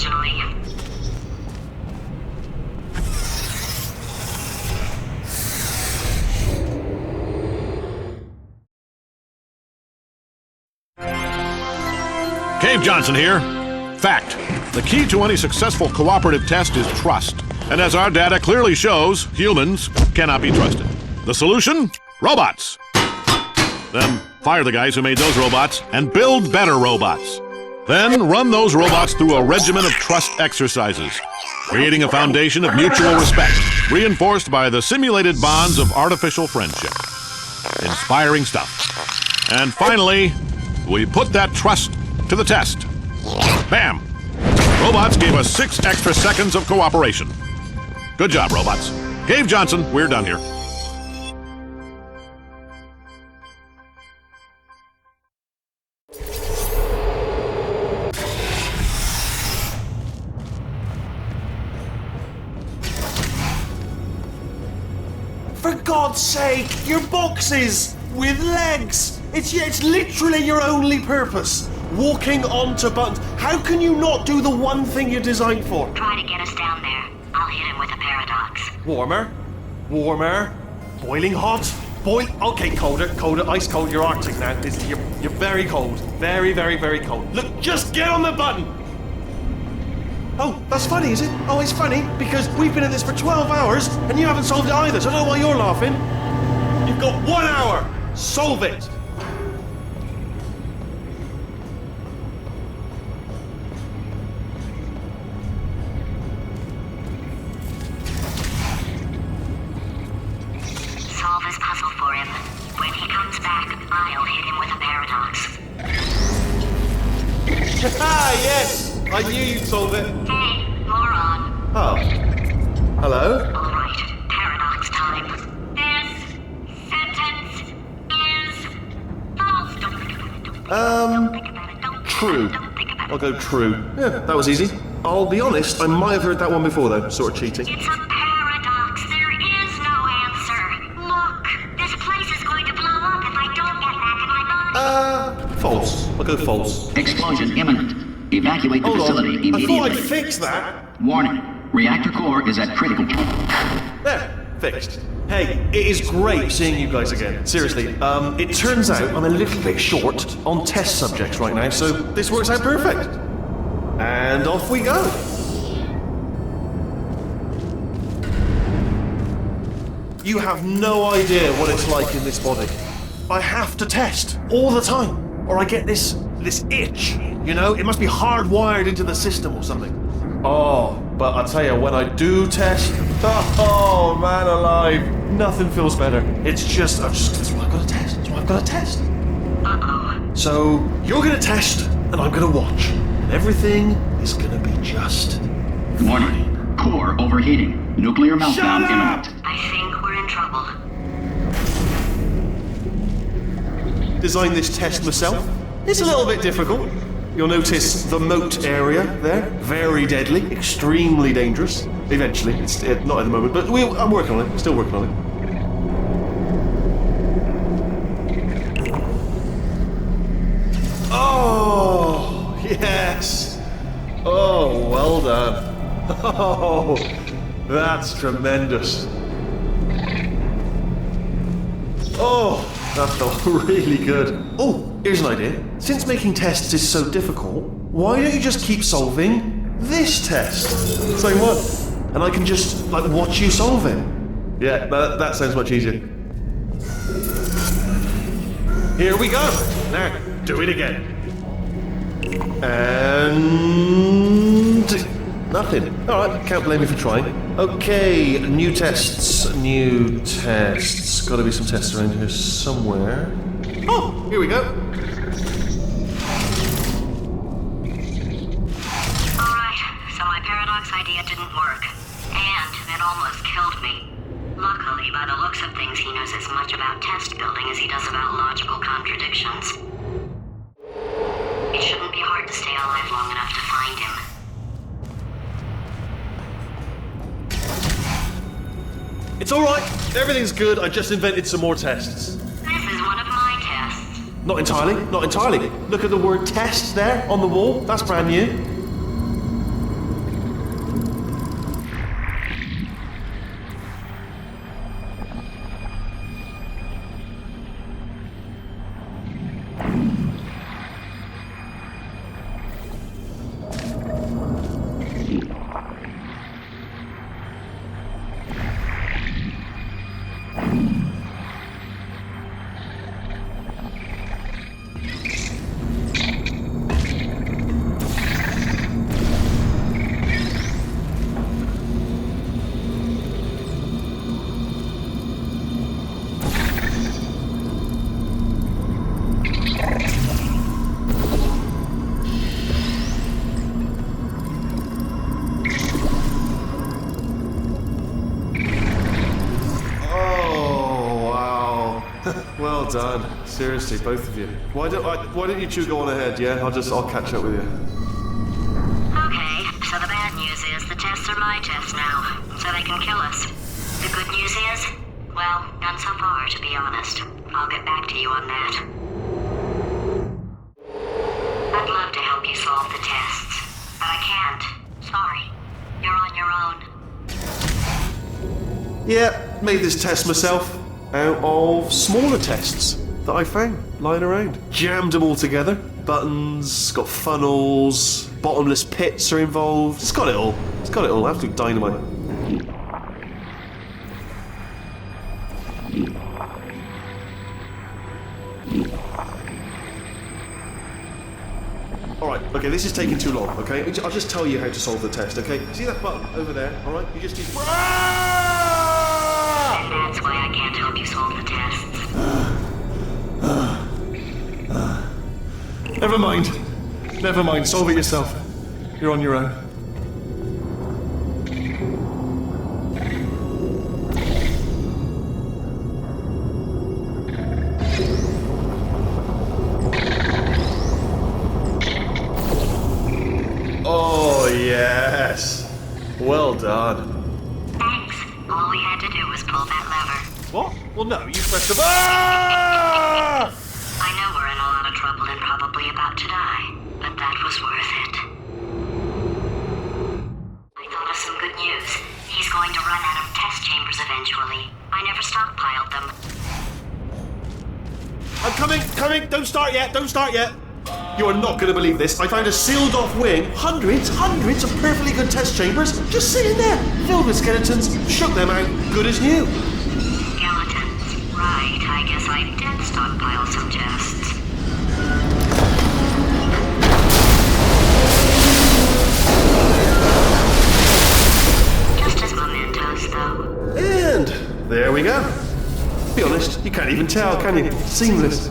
unfortunately. Cave Johnson here. Fact. The key to any successful cooperative test is trust. And as our data clearly shows, humans cannot be trusted. The solution? Robots. Then fire the guys who made those robots and build better robots. Then run those robots through a regimen of trust exercises, creating a foundation of mutual respect, reinforced by the simulated bonds of artificial friendship. Inspiring stuff. And finally, we put that trust to the test. Bam! Robots gave us 6 extra seconds of cooperation. Good job, robots. Cave Johnson, we're done here. For God's sake, your boxes with legs. It's literally your only purpose. Walking onto buttons. How can you not do the one thing you're designed for? Try to get us down there. I'll hit him with a paradox. Warmer. Boiling hot. Okay, colder, ice cold. You're Arctic now. You're very cold. Very, very, very cold. Look, just get on the button. Oh, that's funny, is it? Oh, it's funny because we've been at this for 12 hours and you haven't solved it either, so I don't know why you're laughing. You've got 1 hour. Solve it. Solve his puzzle for him. When he comes back, I'll hit him with a paradox. Yes! I knew you'd solve it. Hey, moron. Oh. Hello? All right, paradox time. This sentence is false. Don't think about it. Don't think about it. Don't True. Don't think about it. I'll go true. Yeah, that was easy. I'll be honest, I might have heard that one before though, sort of cheating. It's a paradox. There is no answer. Look, this place is going to blow up if I don't get back in my box. False. I'll go false. Explosion imminent. Evacuate the Hold facility on. immediately. I thought I'd fix that. Warning. Reactor core is at critical. There. Fixed. Hey, it is great seeing you guys again. Seriously, it turns out I'm a little bit short on test subjects right now, so this works out perfect. And off we go. You have no idea what it's like in this body. I have to test all the time, or I get this itch. You know, it must be hardwired into the system or something. Oh, but I tell you, when I do test, oh man alive, nothing feels better. It's just, that's what I've got to test. That's what I've got to test. Uh-oh. So you're gonna test, and I'm gonna watch. And everything is gonna be just Warning. Core overheating. Nuclear meltdown imminent. I think we're in trouble. Designed this test myself. It's a little bit difficult. You'll notice the moat area there. Very deadly, extremely dangerous. Eventually, it's not at the moment, but I'm working on it. Still working on it. Oh, yes. Oh, well done. Oh, that's tremendous. Oh, that felt really good. Oh, here's an idea. Since making tests is so difficult, why don't you just keep solving this test? Same one. And I can just, watch you solve it. Yeah, that sounds much easier. Here we go. Now, do it again. And nothing. Alright, can't blame me for trying. Okay, new tests. Gotta be some tests around here somewhere. Oh, here we go. Alright, so my paradox idea didn't work. And it almost killed me. Luckily, by the looks of things, he knows as much about test building as he does about logical contradictions. It shouldn't be hard to stay alive long enough to find him. It's alright. Everything's good. I just invented some more tests. This is one of my tests. Not entirely. Look at the word test there on the wall. That's brand new. done. Seriously, both of you. Why don't you two go on ahead, yeah? I'll catch up with you. Okay, so the bad news is the tests are my tests now, so they can kill us. The good news is, well, none so far, to be honest. I'll get back to you on that. I'd love to help you solve the tests, but I can't. Sorry. You're on your own. Yeah, made this test myself out of smaller tests that I found lying around. Jammed them all together. Buttons, got funnels, bottomless pits are involved. It's got it all. It's got it all. Absolute dynamite. Alright, okay, this is taking too long, okay? I'll just tell you how to solve the test, okay? See that button over there, alright? You just need... And that's why I can't help you solve the tests. Never mind. Never mind, solve it yourself. You're on your own. Oh, yes. Well done. Thanks. All we had to do was pull that lever. What? Well, no, you pressed the... Ah! I know we're in a lot of trouble and probably about to die, but that was worth it. I thought of some good news. He's going to run out of test chambers eventually. I never stockpiled them. I'm coming! Don't start yet! You are not going to believe this. I found a sealed off wing. Hundreds of perfectly good test chambers just sitting there, filled with skeletons. Shook them out, good as new. Skeletons. Right, I guess I did stockpile some tests. Just as mementos, though. And there we go. Be honest, you can't even tell, can you? Seamless.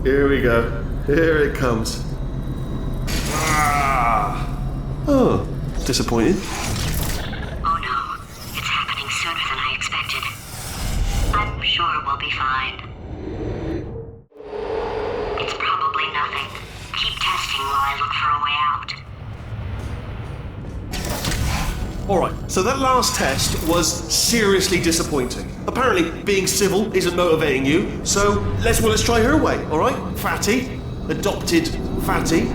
Here we go. Here it comes. Ah. Oh, disappointed. Oh no, it's happening sooner than I expected. I'm sure we'll be fine. It's probably nothing. Keep testing while I look for a way out. Alright, so that last test was seriously disappointing. Apparently, being civil isn't motivating you, so let's try her way, alright? Fatty, adopted fatty,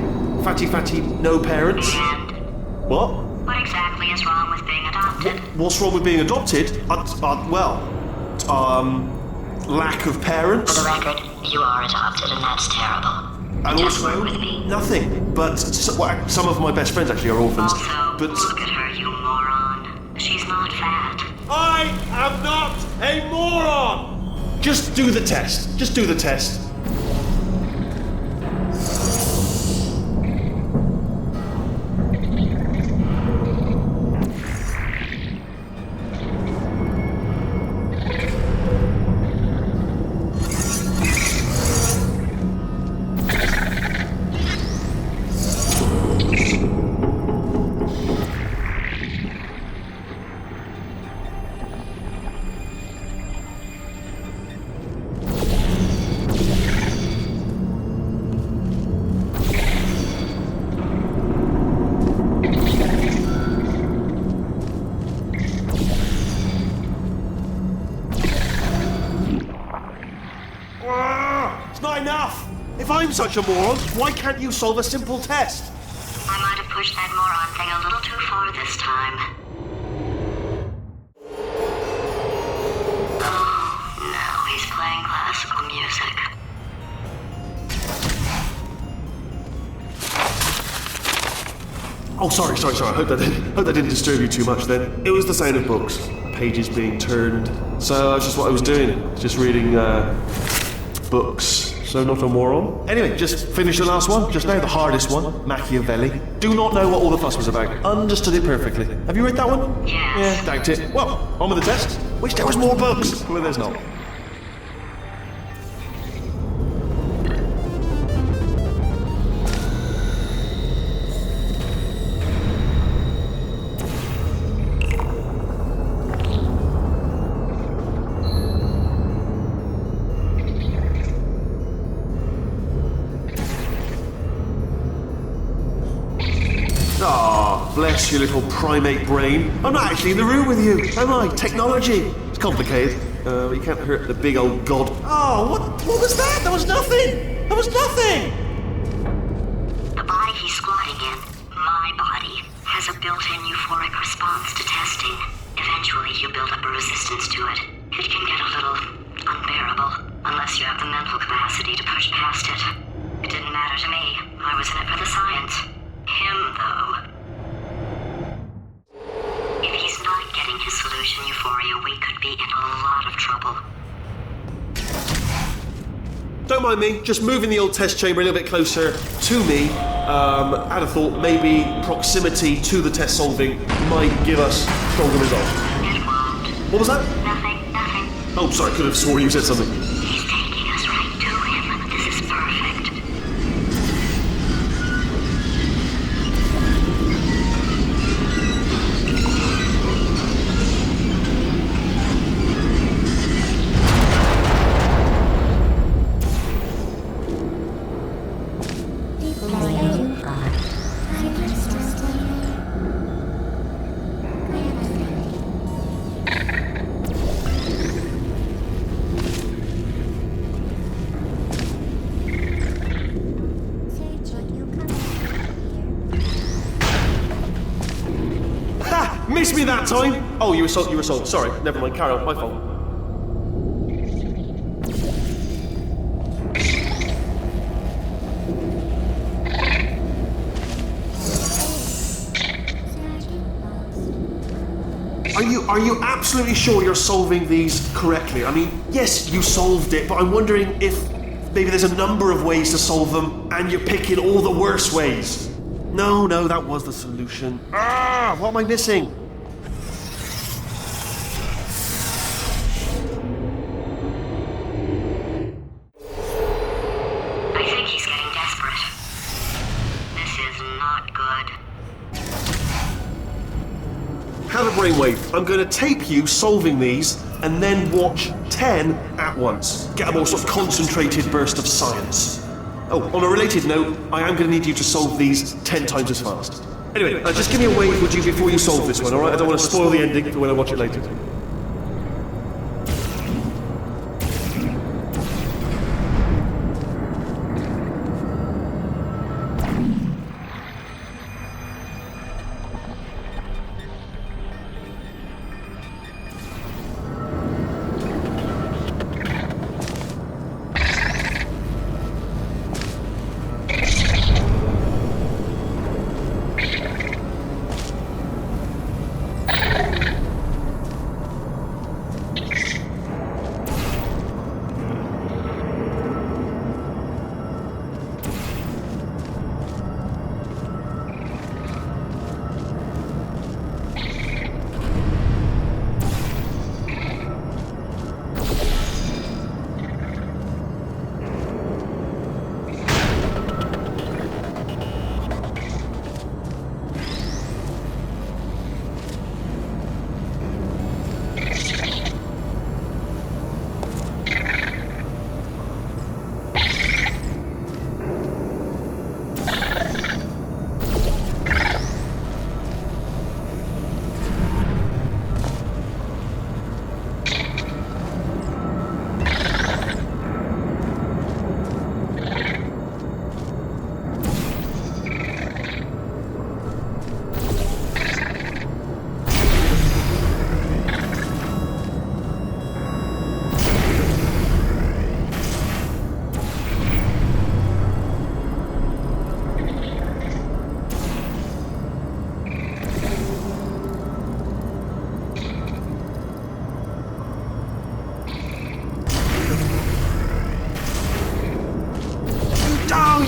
no parents. And What? what exactly is wrong with being adopted? What's wrong with being adopted? Lack of parents. For the record, you are adopted and that's terrible. And Just also, work with me. nothing. But some of my best friends actually are orphans. Also, But look at her, you moron. She's not fat. I am not a moron! Just do the test. Just do the test. It's not enough! If I'm such a moron, why can't you solve a simple test? I might have pushed that moron thing a little too far this time. Oh, now he's playing classical music. Oh, sorry. I hope that didn't disturb you too much then. It was the sound of books, pages being turned. So that's just what I was doing, just reading books. So not a moron. Anyway, just finished the last one, just now, the hardest one, Machiavelli. Do not know what all the fuss was about. Understood it perfectly. Have you read that one? Yes. Yeah, doubt it. Well, on with the test. Wish there was more books. Well, there's not. Bless your little primate brain. I'm not actually in the room with you, am I? Technology. It's complicated, but you can't hurt the big old god. Oh, what was that? That was nothing. That was nothing. The body he's squatting in, my body, has a built-in euphoric response to testing. Eventually, you build up a resistance to it. It can get a little unbearable, unless you have the mental capacity to push past it. It didn't matter to me. I was in it for the science. Him, though. If he's not getting his solution euphoria, we could be in a lot of trouble. Don't mind me, just moving the old test chamber a little bit closer to me. Had a thought maybe proximity to the test solving might give us stronger results. It won't. What was that? Nothing. Oh, sorry, I could have sworn you said something. He's taking us right to him. This is perfect. Missed me that time! Oh, you were sold. Sorry, never mind, carry on, my fault. Are you absolutely sure you're solving these correctly? I mean, yes, you solved it, but I'm wondering if maybe there's a number of ways to solve them, and you're picking all the worst ways. No, that was the solution. What am I missing? I think he's getting desperate. This is not good. Have a brainwave. I'm going to tape you solving these, and then watch 10 at once. Get a more sort of concentrated burst of science. Oh, on a related note, I am going to need you to solve these 10 times as fast. Anyway, just give me a wave, would you, before you solve this one, alright? I don't want to spoil the ending for when I watch it later.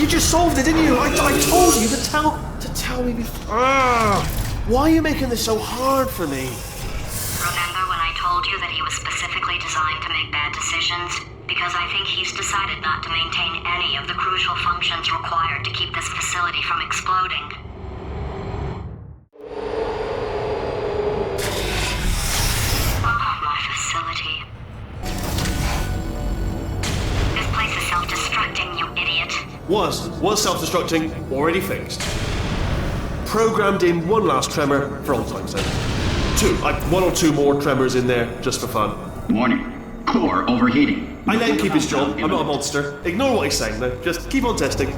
You just solved it, didn't you? I told you to tell me before. Why are you making this so hard for me? Remember when I told you that he was specifically designed to make bad decisions? Because I think he's decided not to maintain any of the crucial functions required to keep this facility from exploding. Oh, my facility. This place is self-destructing, you idiot. Was self-destructing, already fixed. Programmed in one last tremor for old time's sake. One or two more tremors in there, just for fun. Warning. Core overheating. I let him keep his job. I'm not a monster. Ignore what he's saying, though. Just keep on testing.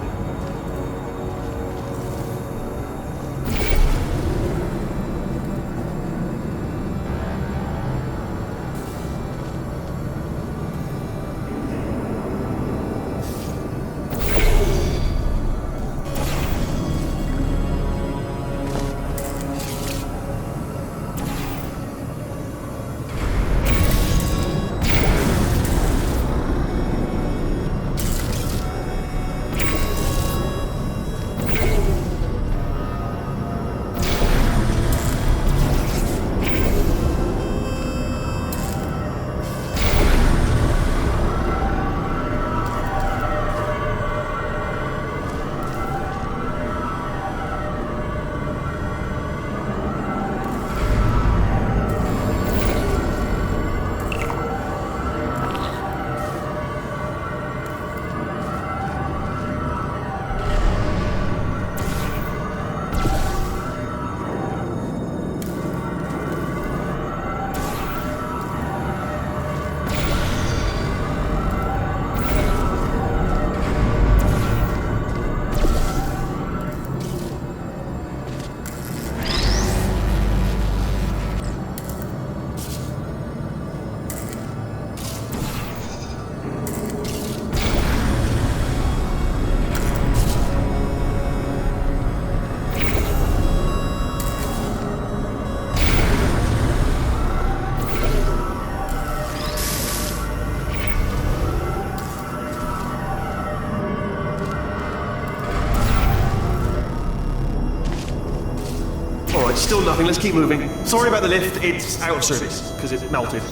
Still nothing, let's keep moving. Sorry about the lift, it's out of service, because it melted.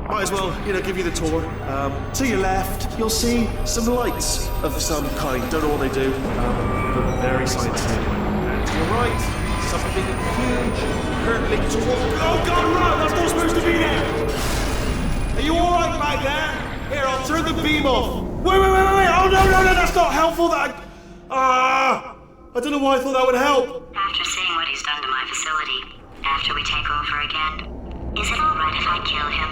Might as well, give you the tour. To your left, you'll see some lights of some kind. Don't know what they do, but very scientific. And to your right, something huge, hurtling toward... Oh God, no, that's not supposed to be there! Are you alright back there? Here, I'll turn the beam off. Wait! Oh no, that's not helpful, I don't know why I thought that would help. After seeing what he's done to my facility, after we take over again, is it alright if I kill him?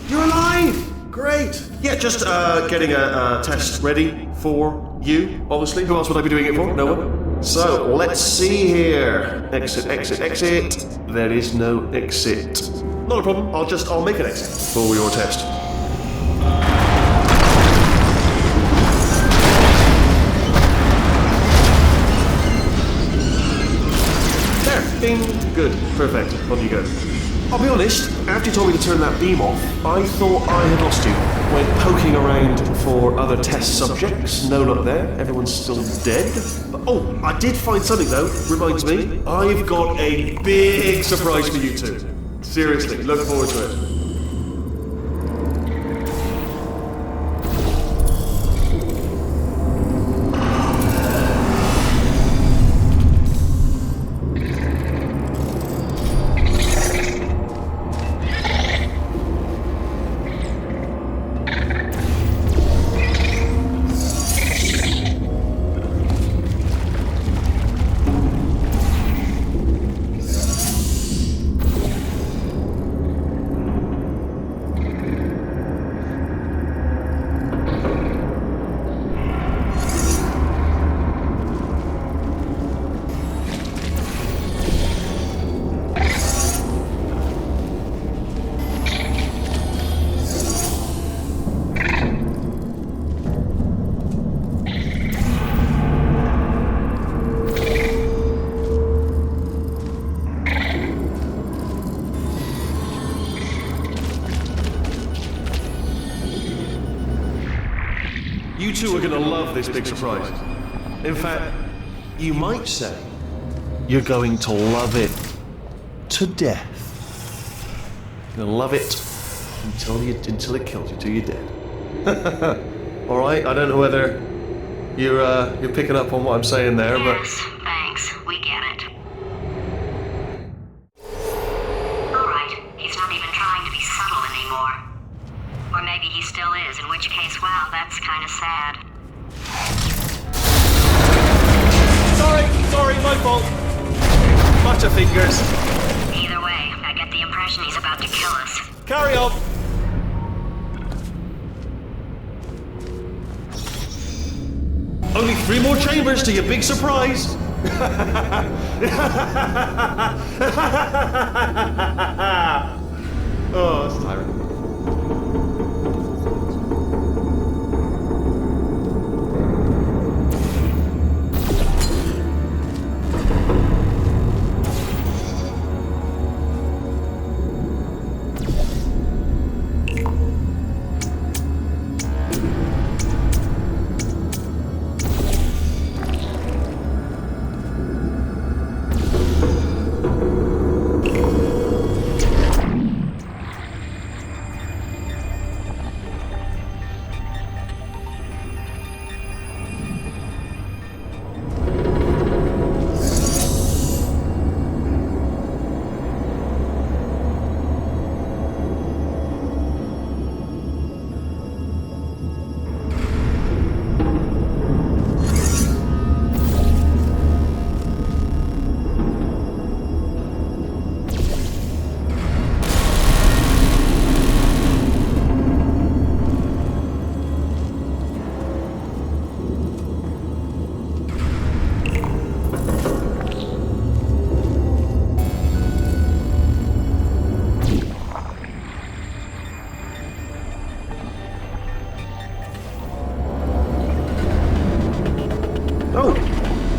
You're alive! Great! Yeah, just getting a test ready for you, obviously. Who else would I be doing it for? No one? So, let's see here. Exit. There is no exit. Not a problem, I'll make an exit for your test. There, bing, good, perfect, on you go. I'll be honest, after you told me to turn that beam off, I thought I had lost you. Went poking around for other test subjects, no luck there, everyone's still dead. But, I did find something though, reminds me, I've got a big surprise for you two. Seriously, look forward to it. You two are going to love this big surprise. In fact, you might say you're going to love it to death. You're going to love it until it kills you, till you're dead. All right, I don't know whether you're picking up on what I'm saying there, Yes, thanks. We get it. Alright, he's not even trying to be subtle anymore. Or maybe he still is, in which case, wow, that's kind of sad. Sorry, my fault. Butterfingers. Either way, I get the impression he's about to kill us. Carry on. Only 3 more chambers to your big surprise. Oh, that's tiring.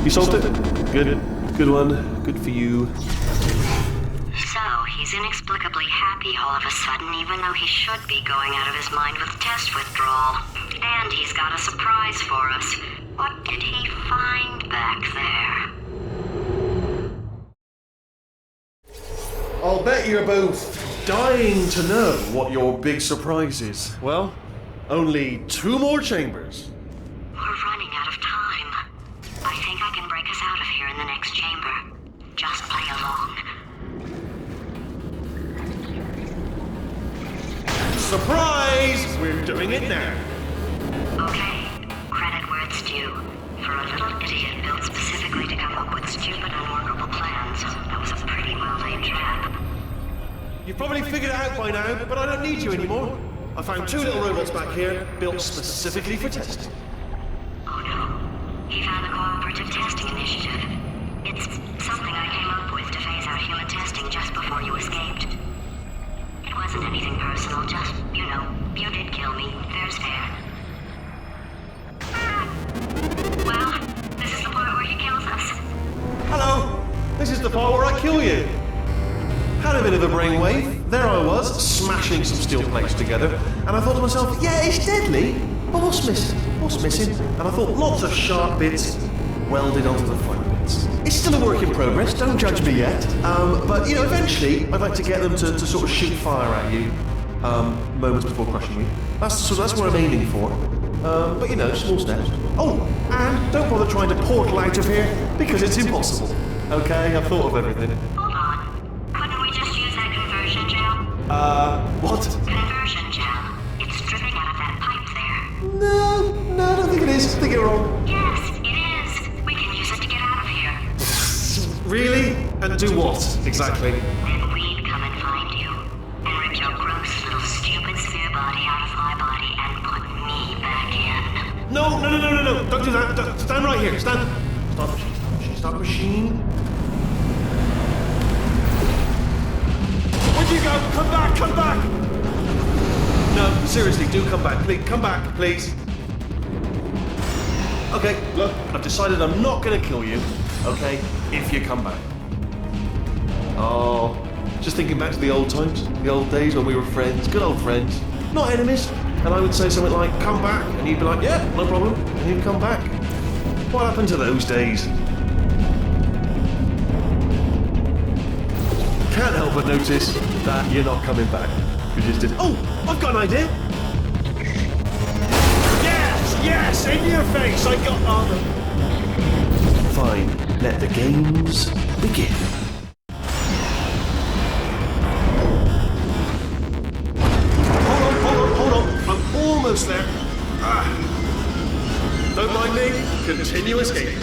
You solved it? Good one. Good for you. So, he's inexplicably happy all of a sudden, even though he should be going out of his mind with test withdrawal. And he's got a surprise for us. What did he find back there? I'll bet you're both dying to know what your big surprise is. Well, only 2 more chambers. We're running out of time. I think I can break us out of here in the next chamber. Just play along. Surprise! We're doing it now. Okay, credit where it's due. For a little idiot built specifically to come up with stupid, unworkable plans, that was a pretty well-laid trap. You've probably figured it out by now, but I don't need you anymore. I found 2 little robots back here, built specifically for testing. Oh no. He found the Cooperative Testing Initiative. It's something I came up with to phase out human testing just before you escaped. It wasn't anything personal, just, you know, you did kill me. Fair's fair. Well, this is the part where he kills us. Hello! This is the part where I kill you. Had a bit of a brainwave. There I was, smashing some steel plates together, and I thought to myself, yeah, it's deadly, but what's missing? What's missing? And I thought lots of sharp bits welded onto the fine bits. It's still a work in progress, don't judge me yet. But, you know, eventually, I'd like to get them to sort of shoot fire at you, moments before crushing you. That's what I'm aiming for. But, you know, small steps. Oh, and don't bother trying to portal out of here, because it's impossible. Okay, I've thought of everything. Hold on. Couldn't we just use that conversion gel? What? Conversion gel. It's dripping out of that pipe there. No, I don't think it is. I think you're wrong. Yes, it is. We can use it to get out of here. Really? And do what, exactly? Then we'd come and find you, and rip your gross little stupid sphere body out of my body and put me back in. No. Don't do that. Stand right here. Stand. Start machine. Where'd you go? Come back. No, seriously, do come back. Please, come back, please. Okay, look, I've decided I'm not going to kill you, okay, if you come back. Oh, just thinking back to the old times, the old days when we were friends, good old friends. Not enemies, and I would say something like, come back, and you'd be like, yeah, no problem, and you'd come back. What happened to those days? Can't help but notice that you're not coming back. You just did. Oh, I've got an idea. Yes, in your face, I got on. Fine, let the games begin. Hold on, I'm almost there. Don't mind me, continue escaping.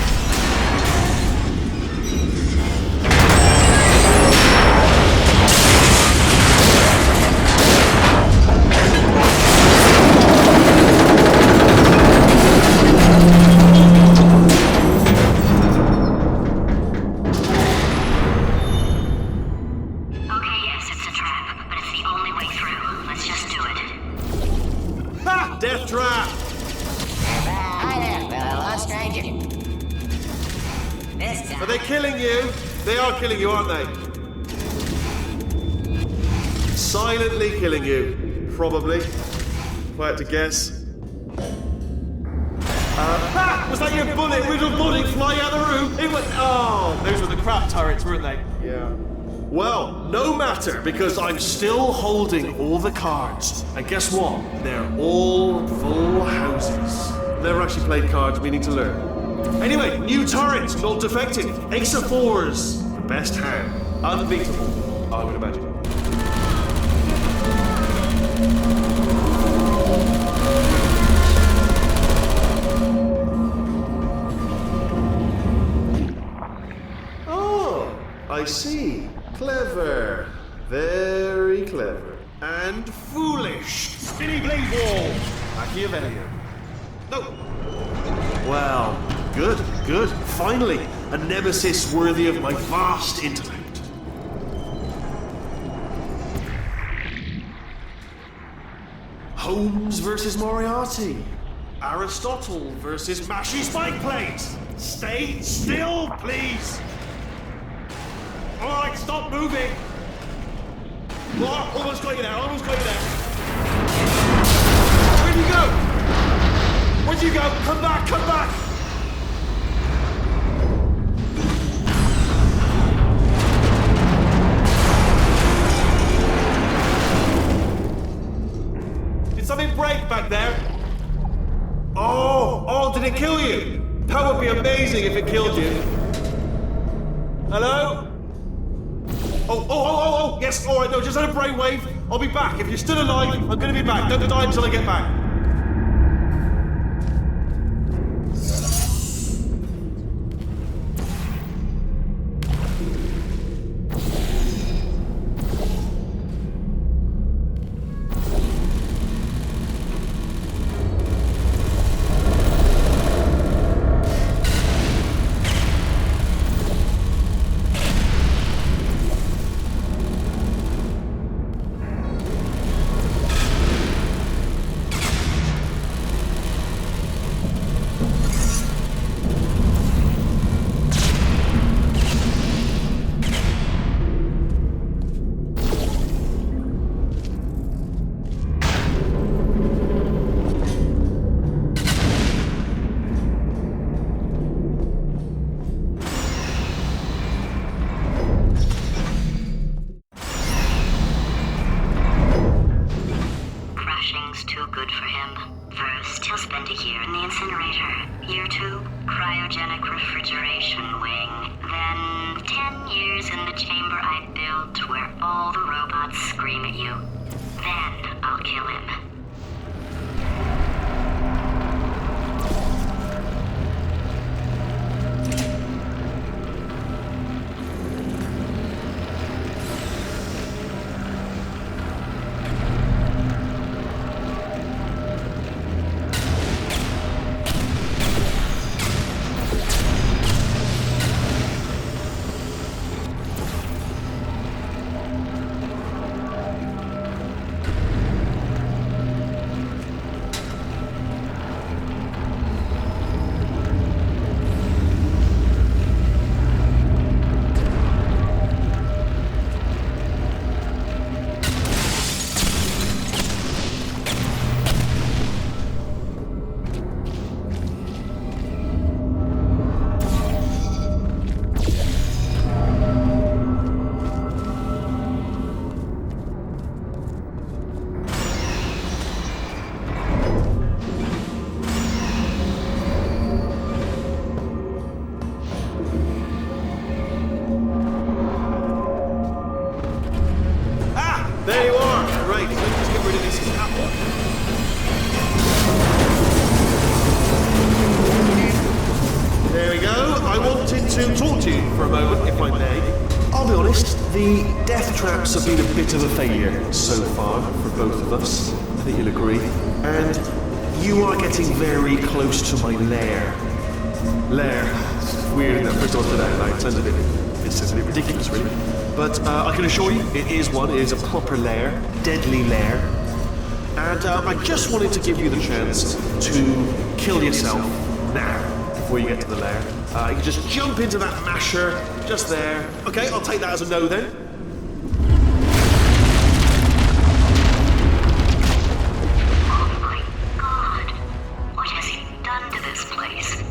Death trap! Hi there, fellow stranger. This time... Are they killing you? They are killing you, aren't they? Silently killing you. Probably. If I had to guess. Was that your bullet? With a bullet flying out of the room? It was... Oh, those were the crap turrets, weren't they? Yeah. Well, no matter, because I'm still holding all the cards. And guess what? They're all full houses. Never actually played cards, meaning to learn. Anyway, new turrets, not defective. Ace of fours, the best hand. Unbeatable, I would imagine. Oh, I see. Clever. Very clever. And foolish. Skinny blaze wall. Machiavellian. No. Well, good. Finally, a nemesis worthy of my vast intellect. Holmes versus Moriarty. Aristotle versus Mashy Spike Plates. Stay still, please. All right, stop moving. Oh, almost got you there. Where'd you go? Where'd you go? Come back. Did something break back there? Oh, did it kill you? That would be amazing if it killed you. Hello? Oh, yes, all right, no, just had a brainwave. I'll be back. If you're still alive, I'm going to be back. Don't die until I get back. for a moment, if I may. I'll be honest, the death traps have been a bit of a failure so far for both of us. I think you'll agree. And you are getting very close to my lair. Lair. It's weird that first I said that loud. It sounds a bit ridiculous, really. But I can assure you, it is one. It is a proper lair, deadly lair. And I just wanted to give you the chance to kill yourself now, before you get to the lair. You can just jump into that masher, just there. Okay, I'll take that as a no then. Oh my God. What has he done to this place?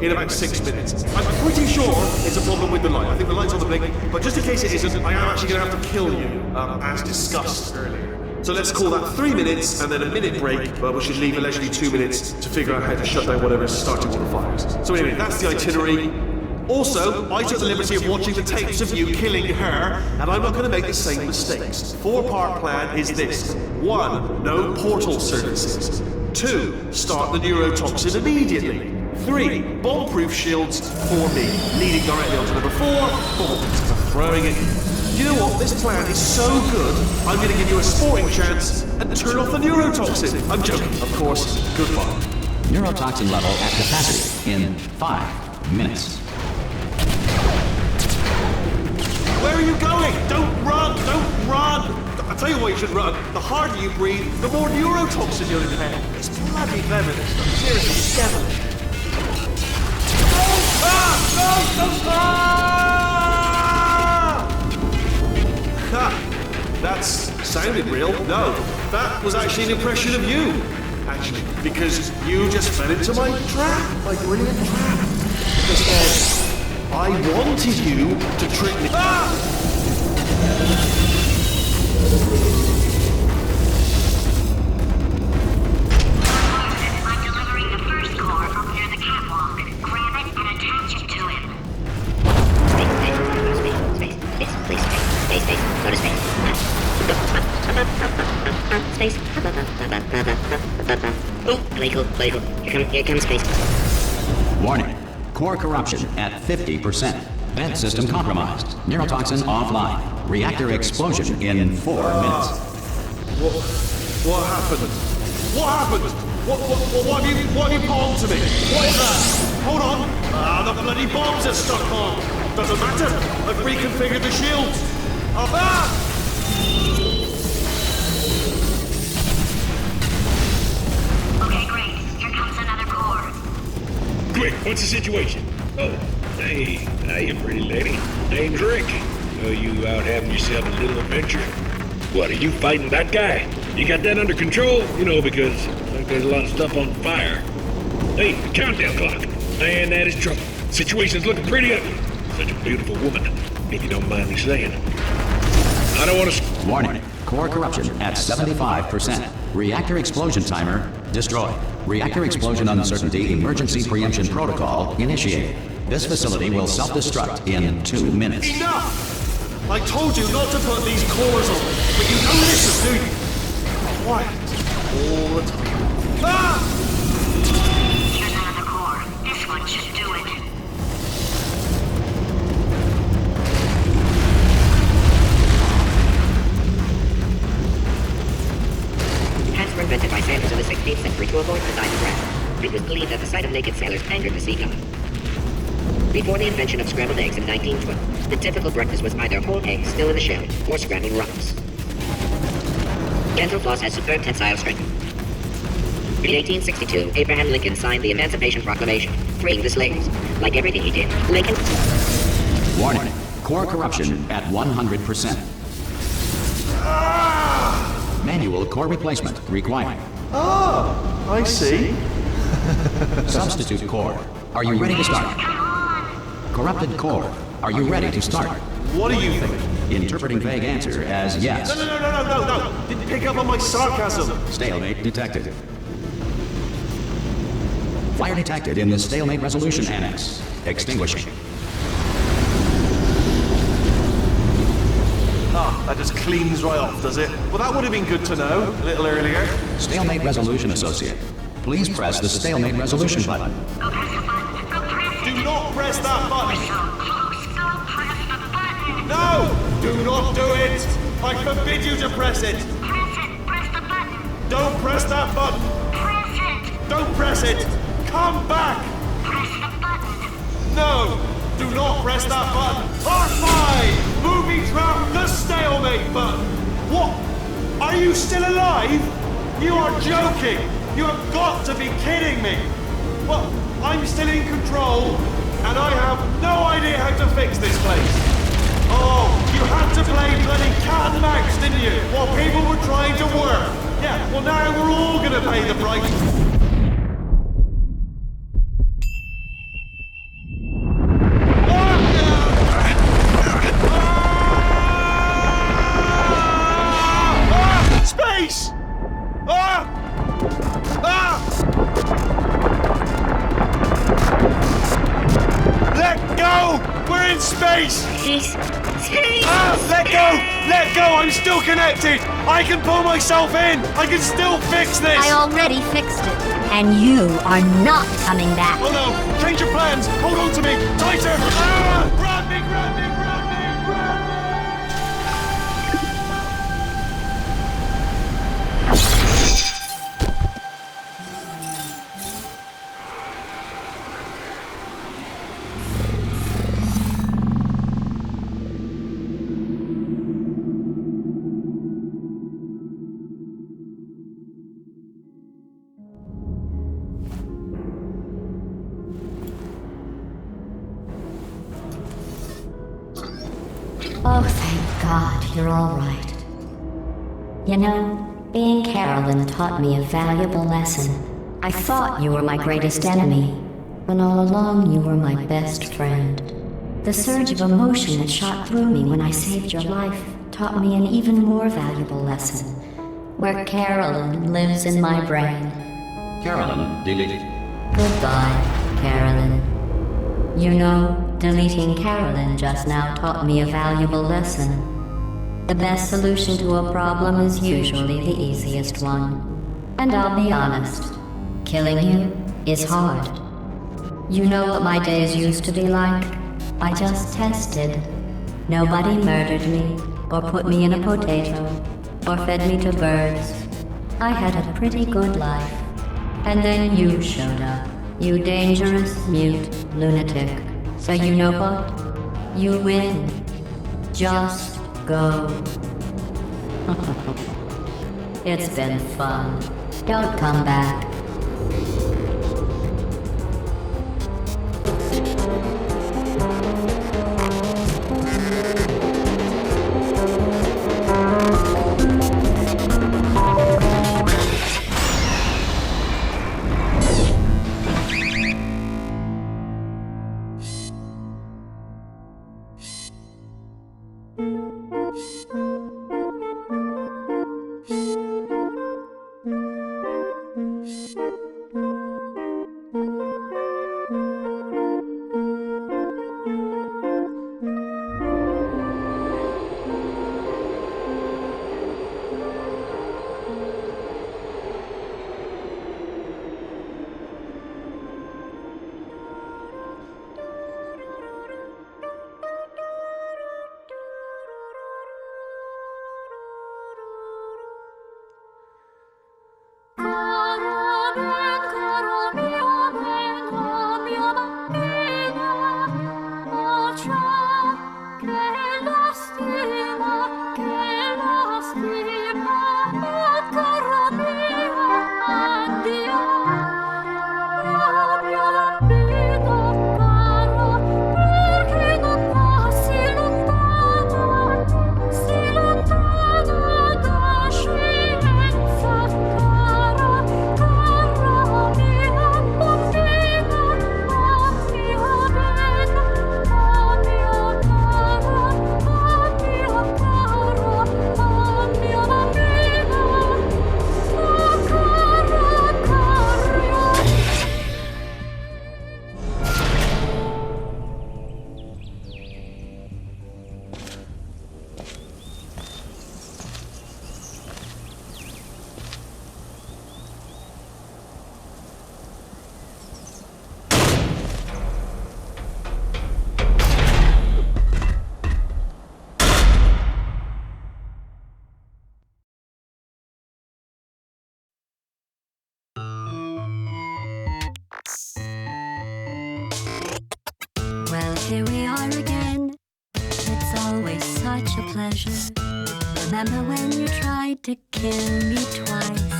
In about 6 minutes. I'm pretty sure it's a problem with the light. I think the light's on the blink, but just in case it isn't, I am actually going to have to kill you, as discussed earlier. So let's call that 3 minutes and then a minute break, but we should leave allegedly 2 minutes to figure out how to shut down whatever's starting all the fires. So anyway, that's the itinerary. Also, I took the liberty of watching the tapes of you killing her, and I'm not going to make the same mistakes. 4-part plan is this. 1. No portal services. 2. Start the neurotoxin immediately. 3. Bomb-proof shields for me, leading directly onto number 4, bombs. Throwing it. You know what? This plan is so good, I'm going to give you a sporting chance and turn off the neurotoxin. I'm joking, of course. Goodbye. Neurotoxin level at capacity in 5 minutes. Where are you going? Don't run! Don't run! I'll tell you why you should run. The harder you breathe, the more neurotoxin you'll inhale. It's bloody clever, this stuff. Seriously, it's devilish. That sounded real. No, that was actually an impression of you. Actually, because you just fell into my trap, my brilliant trap. Because I wanted you to trick me. I'm delivering the first core up near the catwalk. Grab it and attach it to him. Space, please. Space. Go to space. Space. Oh, play cool. Here comes space. Warning. Core corruption at 50%. Vent system compromised. Neurotoxin offline. Reactor explosion in 4 minutes. What happened? What have you bombed to me? What is that? Hold on. The bloody bombs are stuck on. Doesn't matter. I've reconfigured the shields. Okay, great. Here comes another core. Quick, what's the situation? Oh, hey, you pretty lady. Name's Rick. So you out having yourself a little adventure? What, are you fighting that guy? You got that under control? You know, because I think there's a lot of stuff on fire. Hey, the countdown clock. Man, that is trouble. Situation's looking pretty ugly. Such a beautiful woman, if you don't mind me saying. I don't want to... Warning. Core corruption at 75%. Reactor explosion timer destroyed. Reactor explosion uncertainty emergency preemption protocol initiated. This facility will self-destruct in 2 minutes. Enough! I told you not to put these cores on, but you don't listen, do you? Quiet. All the time. Ah! Here's another core. This one should do it. Hats were invented by sailors in the 16th century to avoid the diving raft. It was believed that the sight of naked sailors angered the sea god. Before the invention of scrambled eggs in 1912, the typical breakfast was either whole eggs still in the shell or scrambled rocks. Dental floss has superb tensile strength. In 1862, Abraham Lincoln signed the Emancipation Proclamation, freeing the slaves. Like everything he did, Lincoln... Warning. Core corruption at 100%. Manual core replacement required. Ah, I see. Substitute core. Are you ready to start? Corrupted core. Are you ready to start? What do you think? Interpreting vague answer as yes. No. Didn't pick up on my sarcasm. Stalemate detected. Fire detected in the stalemate resolution annex. Extinguishing. Ah, that just cleans right off, does it? Well, that would have been good to know a little earlier. Stalemate resolution associate. Please press the stalemate resolution button. Do not press that button. No! Do not do it! I forbid you to press it! Press the button. Don't press that button! Press it. Don't press it! Come back! Press the button. No! Do not press that button! R5! Movie trap the stalemate button! What? Are you still alive? You are joking! You have got to be kidding me! Well, I'm still in control, and I have no idea how to fix this place. Oh, you had to play bloody cat and mouse, didn't you? While people were trying to work. Yeah, well now we're all gonna pay the price. Space! Let go! We're in space! Space. Let go! Let go! I'm still connected! I can pull myself in! I can still fix this! I already fixed it. And you are not coming back. Oh no! Change your plans! Hold on to me! Tighter! Grab me! Grab me! Grab me! Grab me! Oh, thank God, you're all right. You know, being Carolyn taught me a valuable lesson. I thought you were my greatest enemy, when all along you were my best friend. The surge of emotion that shot through me when I saved your life taught me an even more valuable lesson, where Carolyn lives in my brain. Carolyn deleted. Goodbye, Carolyn. You know, deleting Carolyn just now taught me a valuable lesson. The best solution to a problem is usually the easiest one. And I'll be honest, killing you is hard. You know what my days used to be like? I just tested. Nobody murdered me, or put me in a potato, or fed me to birds. I had a pretty good life. And then you showed up. You dangerous, mute lunatic. So you know what? You win. Just go. It's been fun. Don't come back. Here we are again. It's always such a pleasure. Remember when you tried to kill me twice?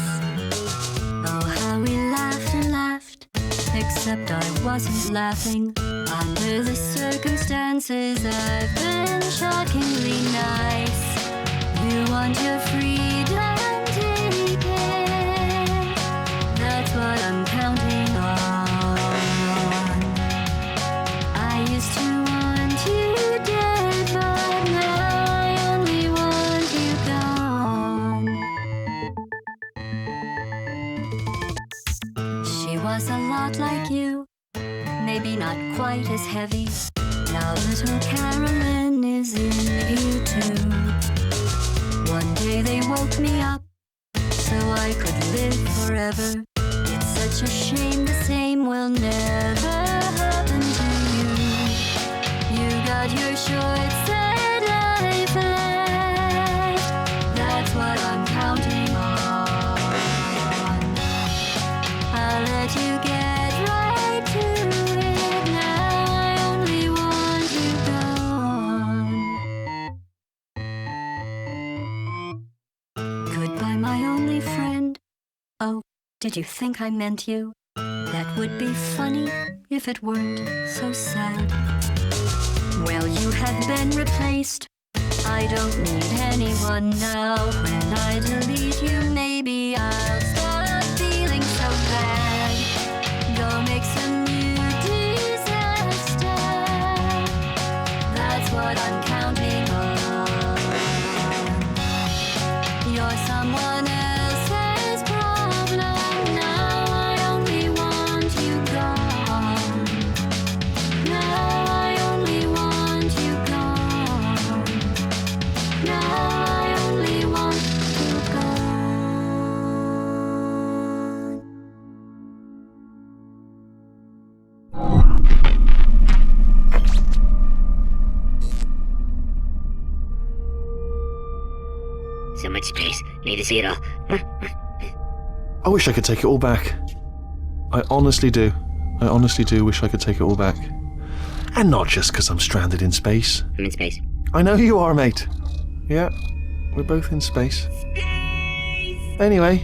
Oh, how we laughed and laughed. Except I wasn't laughing. Under the circumstances, I've been shockingly nice. You want your freedom, take it. That's what I'm counting on. I used to want you dead, but now I only want you gone. She was a lot like you, maybe not quite as heavy. Now little Carolyn is in you too. One day they woke me up so I could live forever. It's such a shame the same will never happen to you. You got your short sad life left. That's what I'm counting on. I'll let you get right to it. Now I only want you gone. Goodbye, my only friend. Oh, did you think I meant you? That would be funny if it weren't so sad. Well, you have been replaced. I don't need anyone now. When I delete you, maybe I'll stop feeling so bad. Go make some new disaster. That's what I'm counting on. You're someone else's problem. Now I only want you gone. Now I only want you gone. Now I only want you gone. So much space. Need to see it all. I wish I could take it all back. I honestly do. I honestly do wish I could take it all back. And not just because I'm stranded in space. I'm in space. I know you are, mate. Yeah, we're both in space. Anyway,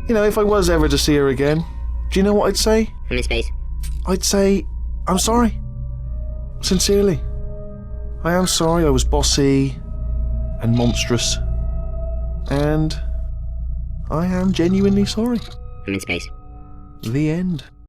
you know, if I was ever to see her again, do you know what I'd say? I'm in space. I'd say, I'm sorry. Sincerely. I am sorry I was bossy and monstrous. And I am genuinely sorry. I'm in space. The end.